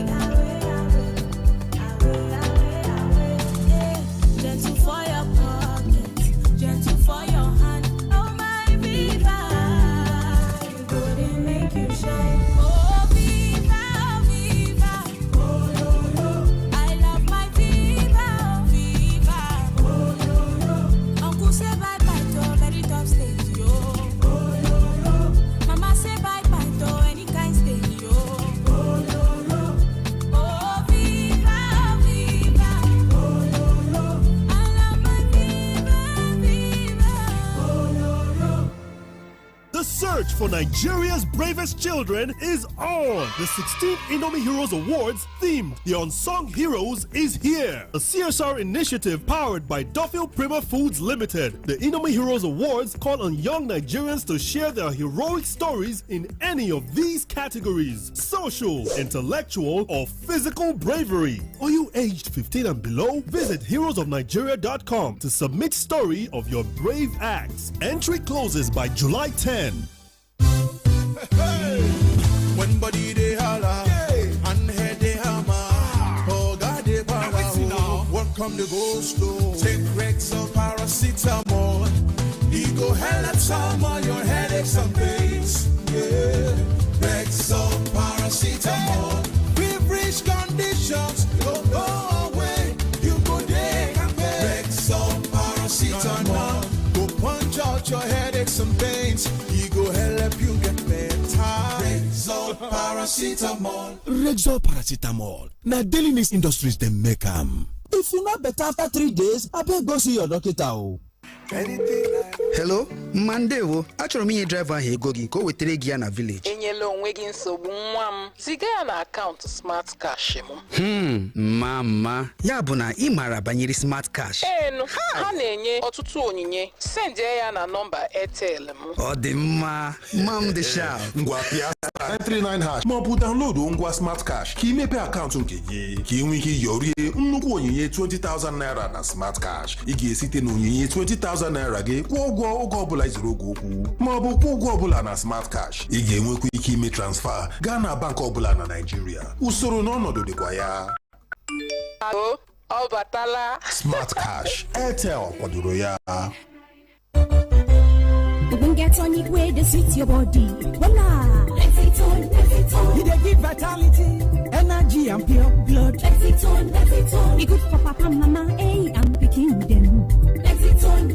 Gentle for your pocket, gentle for your hand. Oh my Viva, you go to make you shine. Oh Viva, oh I love my Viva, Uncle say bye bye to very tough stage, yo. Mama say bye bye to any kind stage, yo. Oh Viva, The search for Nigeria's bravest children is on. The 16th Indomie Heroes Awards theme, The Unsung Heroes, is here. A CSR initiative powered by Duffield Prima Foods Limited. The Indomie Heroes Awards call on young Nigerians to share their heroic stories in any of these categories: social, intellectual, or physical bravery. Are you aged 15 and below? Visit heroesofnigeria.com to submit story of your brave acts. Entry closes by July 10. When body they holla and head they hammer, oh God they power. Welcome the go slow. Take Rex or paracetamol. He go hell at summer, your headache headaches and pains. Yeah. Rexall paracetamol. Feverish conditions don't go away. You go there and Rexall paracetamol. Go punch out your headaches and pains. He go help you get better. Rexall paracetamol. Rexall paracetamol. Now Daily Needs Industries they make them. If you not better after 3 days, I better go see your doctor. Hello, Mandewo. Achọrọ m ihe driver ahụ ego gị ka o wetere gị ya na village. Enyela onwe gị nsogbu nwa m. Ziga ya na akaụntụ Smart Cash m. Mama. Ya bụ na ị maara banyere Smart Cash. Enu, ha na-enye ọtụtụ onyinye. Send ya na nọmba Airtel m. Ọ dị mma. Mam dị sharp. Ngwa pịa 939# ma ọ bụ download ngwa Smart Cash ka imepe akaụntụ nke gị ka ị nwee ike yorie nnukwu onyinye 20,000 naira na Smart Cash. Ị ga-esite na onyinye 20,000 naira gị kwụọ ụgwọ oge ọbụla izuru oge okwu ma ọ bụ kwụọ ụgwọ ọbụla na Smart Cash. Ị ga-enwekwa ike ime transfer gaa na bank ọbụla na Nigeria. Usoro na ọnọdụ dịkwa ya. Ọ batala. Smart Cash, Airtel kwadoro ya. Even get on it way to sweet your body. Voila! Lexington. You dey give vitality, energy and pure blood. Lexington. It good for papa, mama, and picking them. Lexington.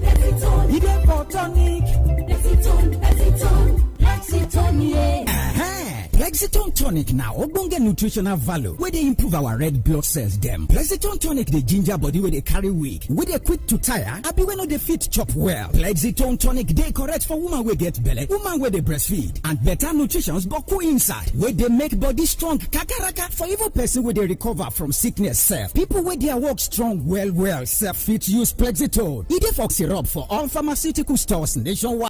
You dey for tonic. Lexington, yeah. Plexiton tonic now ogbonge nutritional value where they improve our red blood cells them. Plexiton tonic the ginger body where they carry weak, where they quick to tire, abi when no they fit chop well. Plexiton tonic they correct for woman where get belly, woman where they breastfeed, and better nutrition's boku inside where they make body strong kakaraka for even person where they recover from sickness self. People where they work strong well self fit use Plexiton. It dey for syrup for all pharmaceutical stores nationwide.